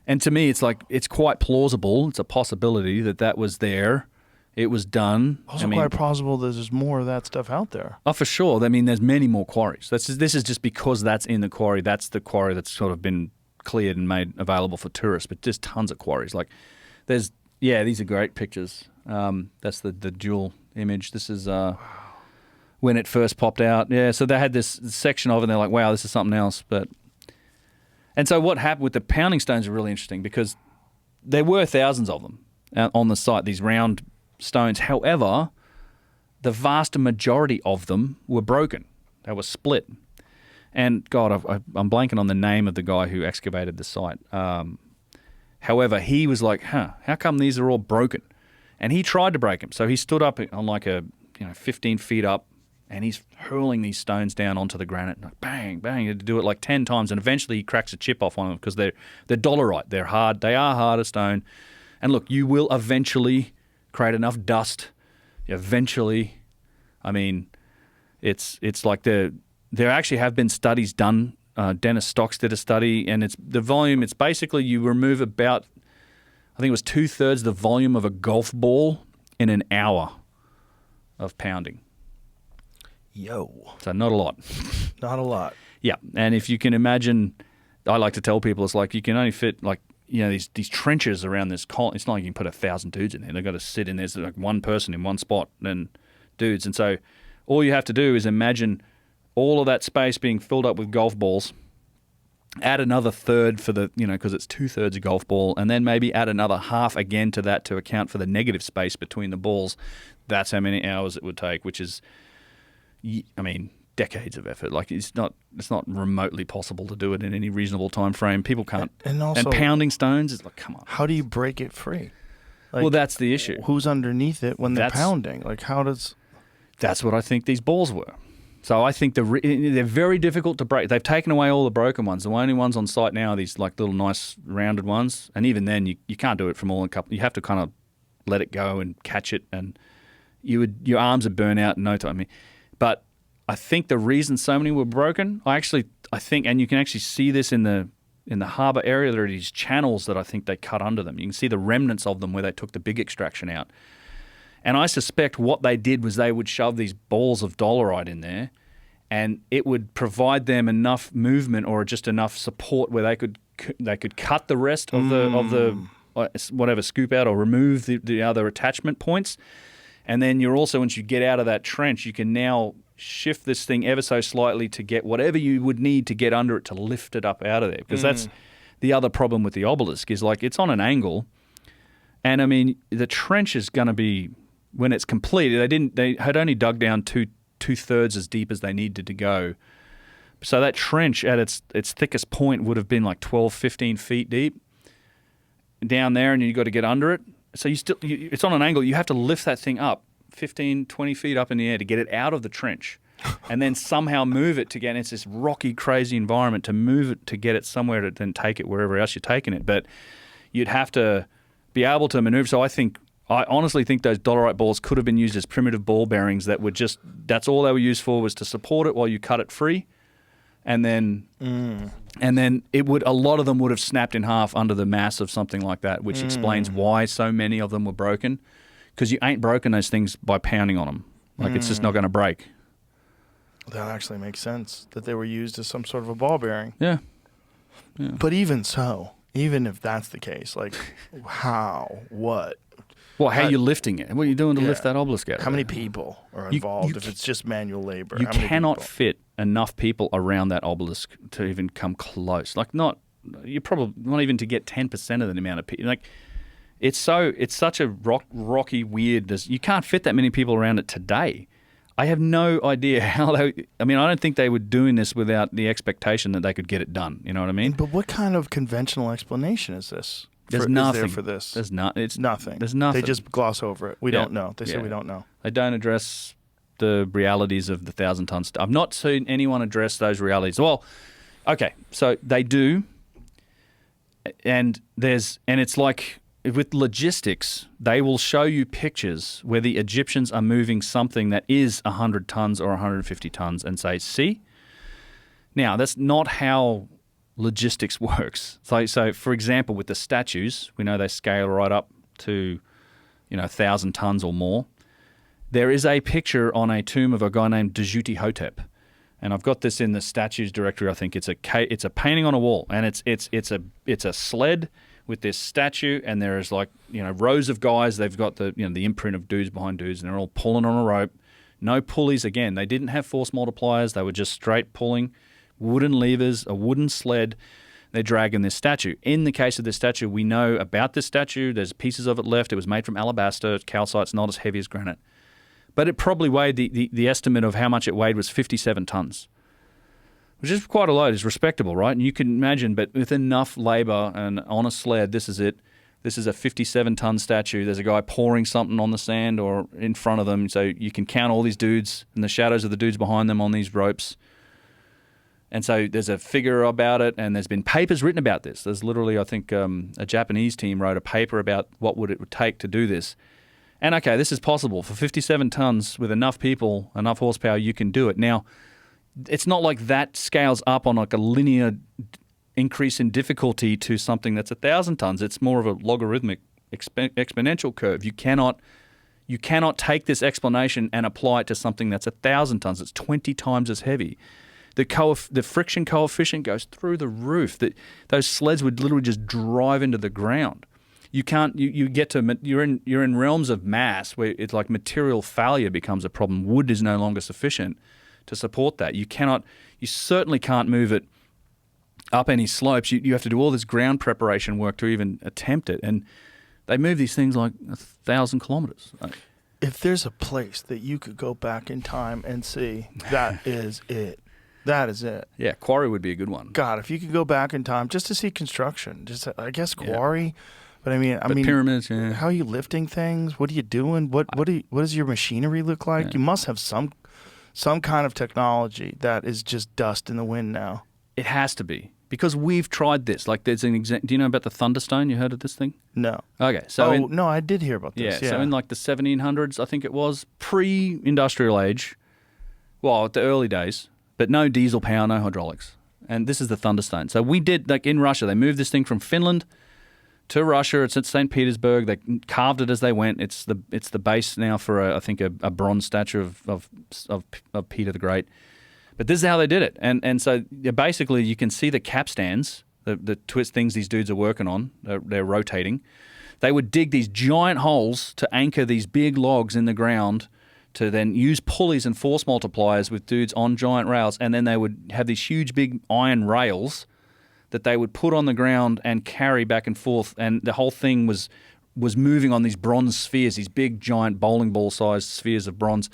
And to me, it's like, it's quite plausible. It's a possibility that was there. It was done. Also quite plausible that there's more of that stuff out there. Oh, for sure. I mean, there's many more quarries. This is just because that's in the quarry. That's the quarry that's sort of been cleared and made available for tourists. But there's tons of quarries. Like, these are great pictures. That's the dual image. This is when it first popped out. Yeah, so they had this section of it, and they're like, wow, this is something else. And so what happened with the pounding stones are really interesting, because there were thousands of them on the site, these round stones. However, the vast majority of them were broken. They were split. And God, I'm blanking on the name of the guy who excavated the site. However, he was like, how come these are all broken? And he tried to break them. So he stood up on like 15 feet up, and he's hurling these stones down onto the granite. Like, bang, bang. He had to do it like 10 times, and eventually he cracks a chip off on them because they're dolerite. They're hard. They are hard as stone. And look, you will eventually create enough dust. Eventually, I mean, it's like there actually have been studies done. Dennis Stocks did a study, and it's the volume. It's basically you remove about I think it was 2/3 the volume of a golf ball in an hour of pounding. Yo, So not a lot. not a lot. Yeah, and if you can imagine, I like to tell people it's like you can only fit like these trenches around this. It's not like you can put 1,000 dudes in there. They've got to sit in there. There's like one person in one spot, and dudes. And so all you have to do is imagine all of that space being filled up with golf balls. Add another third for the because it's 2/3 a golf ball, and then maybe add another half again to that to account for the negative space between the balls. That's how many hours it would take, which is, I mean, decades of effort. Like it's not remotely possible to do it in any reasonable time frame. People can't. And also, pounding stones is like, come on. How do you break it free? Like, Well, that's the issue. Who's underneath it when they're That's- pounding? Like, how does? That's what I think these balls were. So I think they're very difficult to break. They've taken away all the broken ones. The only ones on site now are these like little nice rounded ones. And even then, you can't do it from all in a couple. You have to kind of let it go and catch it, and your arms would burn out in no time. But I think the reason so many were broken, I think, and you can actually see this in the harbour area. There are these channels that I think they cut under them. You can see the remnants of them where they took the big extraction out. And I suspect what they did was they would shove these balls of dolerite in there, and it would provide them enough movement or just enough support where they could cut the rest of the whatever, scoop out or remove the other attachment points. And then you're also, once you get out of that trench, you can now shift this thing ever so slightly to get whatever you would need to get under it to lift it up out of there. Because that's the other problem with the obelisk is like it's on an angle, and I mean the trench is going to be, when it's complete, they had only dug down 2/3 as deep as they needed to go. So that trench at its thickest point would have been like 12, 15 feet deep down there, and you've got to get under it. So it's on an angle. You have to lift that thing up 15, 20 feet up in the air to get it out of the trench and then somehow move it to get, it's this rocky, crazy environment to move it to get it somewhere to then take it wherever else you're taking it. But you'd have to be able to maneuver. So I honestly think those dolerite balls could have been used as primitive ball bearings that were just, that's all they were used for, was to support it while you cut it free. And then a lot of them would have snapped in half under the mass of something like that, which explains why so many of them were broken. Because you ain't broken those things by pounding on them. Like it's just not going to break. That actually makes sense, that they were used as some sort of a ball bearing. Yeah. But even so, even if that's the case, like how, what? Well, how are you lifting it? What are you doing to lift that obelisk out? How many people are involved if it's just manual labor? You How many cannot people? fit enough people around that obelisk to even come close. Like you're probably not even to get 10% of the amount of people. Like it's such a rocky, weird. You can't fit that many people around it today. I have no idea how I don't think they were doing this without the expectation that they could get it done. You know what I mean? But what kind of conventional explanation is this? There's Is nothing there for this. There's not. It's nothing. There's nothing. They just gloss over it. We don't know. They say we don't know. They don't address the realities of the 1,000-ton stuff. I've not seen anyone address those realities. Well, okay, so they do, and it's like with logistics, they will show you pictures where the Egyptians are moving something that is 100 tons or 150 tons and say, see? Now, that's not how logistics works. So, for example, with the statues, we know they scale right up to 1,000 tons or more. There is a picture on a tomb of a guy named Djouti Hotep, and I've got this in the statues directory. I think it's a painting on a wall, and it's a sled with this statue, and there's rows of guys. They've got the imprint of dudes behind dudes, and they're all pulling on a rope. No pulleys. Again, they didn't have force multipliers. They were just straight pulling. Wooden levers, a wooden sled, they're dragging this statue. In the case of this statue, we know about this statue. There's pieces of it left. It was made from alabaster. Calcite's not as heavy as granite. But it probably weighed, the estimate of how much it weighed was 57 tons, which is quite a load. It's respectable, right? And you can imagine, but with enough labor and on a sled, this is it. This is a 57-ton statue. There's a guy pouring something on the sand or in front of them. So you can count all these dudes and the shadows of the dudes behind them on these ropes. And so there's a figure about it, and there's been papers written about this. There's literally, I think, a Japanese team wrote a paper about what it would take to do this. And okay, this is possible. For 57 tons with enough people, enough horsepower, you can do it. Now, it's not like that scales up on like a linear increase in difficulty to something that's 1,000 tons. It's more of a logarithmic exponential curve. You cannot take this explanation and apply it to something that's 1,000 tons. It's 20 times as heavy. The friction coefficient goes through the roof. Those sleds would literally just drive into the ground. You can't. You get to. You're in realms of mass where it's like material failure becomes a problem. Wood is no longer sufficient to support that. You cannot. You certainly can't move it up any slopes. You have to do all this ground preparation work to even attempt it. And they move these things like 1,000 kilometers. If there's a place that you could go back in time and see, that is it. That is it. Yeah, Quarry would be a good one. God, if you could go back in time just to see construction, I guess Quarry. Yeah. But I mean, pyramids. Yeah. How are you lifting things? What are you doing? What does your machinery look like? Yeah. You must have some kind of technology that is just dust in the wind now. It has to be because we've tried this. Like, there's an example. Do you know about the Thunderstone? You heard of this thing? No. Okay, so no, I did hear about this. Yeah. So in like the 1700s, I think it was pre-industrial age. Well, the early days, but no diesel power, no hydraulics, and this is the Thunderstone. So we did like in Russia. They moved this thing from Finland to Russia. It's at St. Petersburg. They carved it as they went. It's the base now for I think a bronze statue of Peter the Great. But this is how they did it. And so basically you can see the capstans, the twist things these dudes are working on. They're rotating. They would dig these giant holes to anchor these big logs in the ground to then use pulleys and force multipliers with dudes on giant rails. And then they would have these huge big iron rails that they would put on the ground and carry back and forth, and the whole thing was moving on these bronze spheres, these big, giant bowling ball-sized spheres of bronze.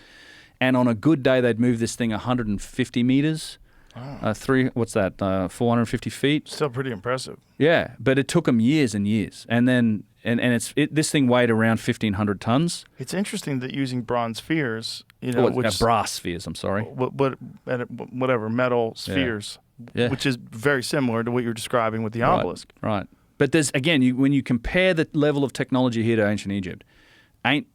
And on a good day, they'd move this thing 150 meters. Wow. 450 feet. Still pretty impressive. Yeah, but it took them years and years, and then this thing weighed around 1,500 tons. It's interesting that using bronze spheres, brass spheres. I'm sorry. Whatever metal spheres. Yeah. Which is very similar to what you're describing with the obelisk. Right. But there's, again, when you compare the level of technology here to ancient Egypt,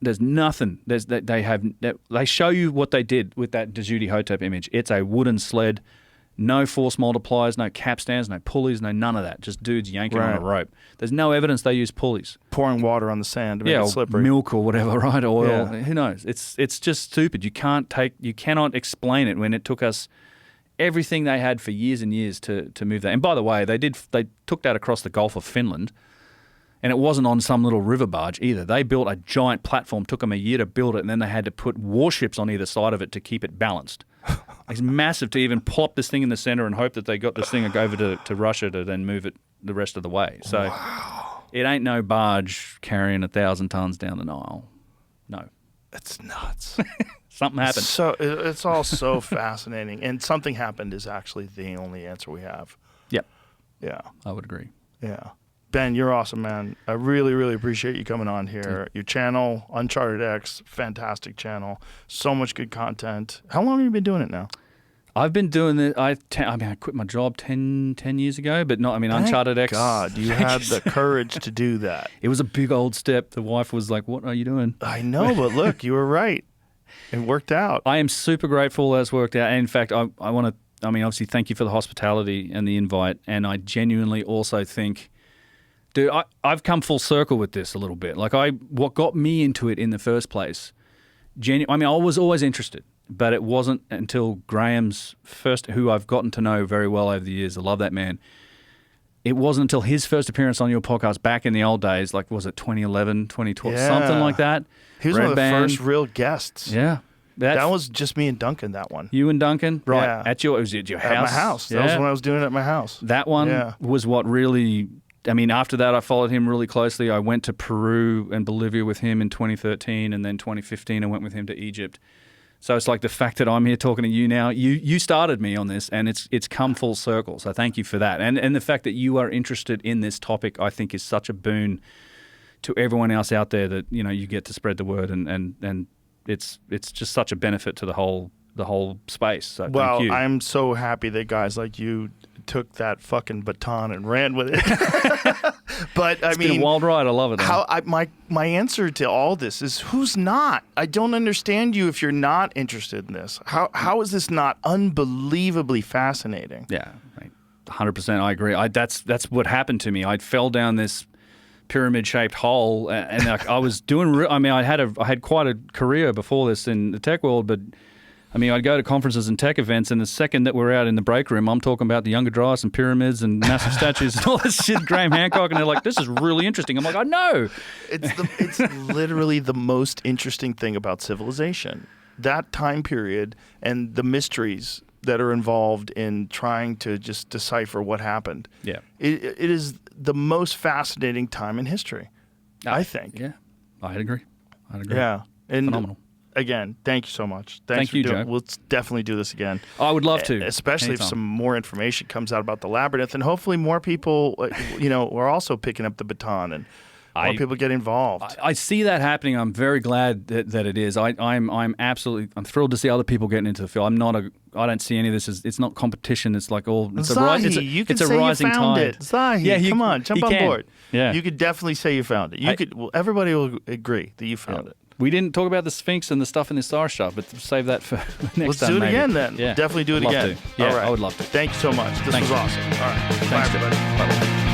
there's nothing. They show you what they did with that Djibouti Hotep image. It's a wooden sled, no force multipliers, no capstans, no pulleys, no none of that. Just dudes yanking on a rope. There's no evidence they use pulleys. Pouring water on the sand to make it slippery. Milk or whatever, right? Oil. Yeah. Who knows? It's just stupid. You cannot explain it when it took us everything they had for years and years to move that. And by the way, they took that across the Gulf of Finland, and it wasn't on some little river barge either. They built a giant platform, took them a year to build it, and then they had to put warships on either side of it to keep it balanced. It's massive to even plop this thing in the center and hope that they got this thing over to Russia to then move it the rest of the way. So It ain't no barge carrying 1,000 tons down the Nile. No. It's nuts. Something happened. So it's all so fascinating, and something happened is actually the only answer we have. Yep. Yeah. I would agree. Yeah. Ben, you're awesome, man. I really, really appreciate you coming on here. Your channel, Uncharted X, fantastic channel. So much good content. How long have you been doing it now? I've been doing it. I quit my job 10 years ago, but not. Uncharted X. God, you had the courage to do that. It was a big old step. The wife was like, "What are you doing?" I know, but look, you were right. It worked out. I am super grateful that it's worked out. And in fact, I want to, obviously, thank you for the hospitality and the invite. And I genuinely also think, dude, I've come full circle with this a little bit. Like, what got me into it in the first place, I was always interested, but it wasn't until Graham's who I've gotten to know very well over the years. I love that man. It wasn't until his first appearance on your podcast back in the old days, like, was it 2011, 2012, something like that? He was one of the first real guests. Yeah. That was just me and Duncan, that one. You and Duncan? Right. Yeah. It was at your house? At my house. That was when I was doing it at my house. That one was what really, after that I followed him really closely. I went to Peru and Bolivia with him in 2013, and then 2015 I went with him to Egypt. So it's like the fact that I'm here talking to you now, you started me on this, and it's come full circle. So thank you for that. And the fact that you are interested in this topic, I think, is such a boon to everyone else out there that, you get to spread the word, and it's just such a benefit to the whole space. So thank you. I'm so happy that guys like you took that fucking baton and ran with it. But it's been a wild ride. I love it. My answer to all this is, who's not? I don't understand you if you're not interested in this. How is this not unbelievably fascinating? Yeah, right. 100%. I agree. That's what happened to me. I fell down this pyramid-shaped hole, and I was doing. I had quite a career before this in the tech world, but I mean, I'd go to conferences and tech events, and the second that we're out in the break room, I'm talking about the Younger Dryas and pyramids and massive statues and all this shit, Graham Hancock, and they're like, "This is really interesting." I'm like, "I know." It's literally the most interesting thing about civilization. That time period and the mysteries that are involved in trying to just decipher what happened. Yeah. It is the most fascinating time in history, I think. Yeah, I'd agree. Yeah. And phenomenal. Again, thank you so much. Thanks Thank you, for doing Joe. We'll definitely do this again. I would love to. Especially anytime. if some more information comes out about the labyrinth, and hopefully more people, are also picking up the baton and more people get involved. I see that happening. I'm very glad that it is. I'm thrilled to see other people getting into the field. I don't see any of this as, it's not competition. It's like it's a rising found tide. it. Zahi, come on, jump on board. Yeah. You could definitely say you found it. Everybody will agree that you found it. We didn't talk about the Sphinx and the stuff in the star shop, but save that for next time. Let's do it maybe. again then. Yeah. Definitely do it Love again. to. Yeah, all right. I would love to. Thank you so much. This Thanks. was awesome. All right. Bye, Thanks, Joe. everybody. Bye-bye.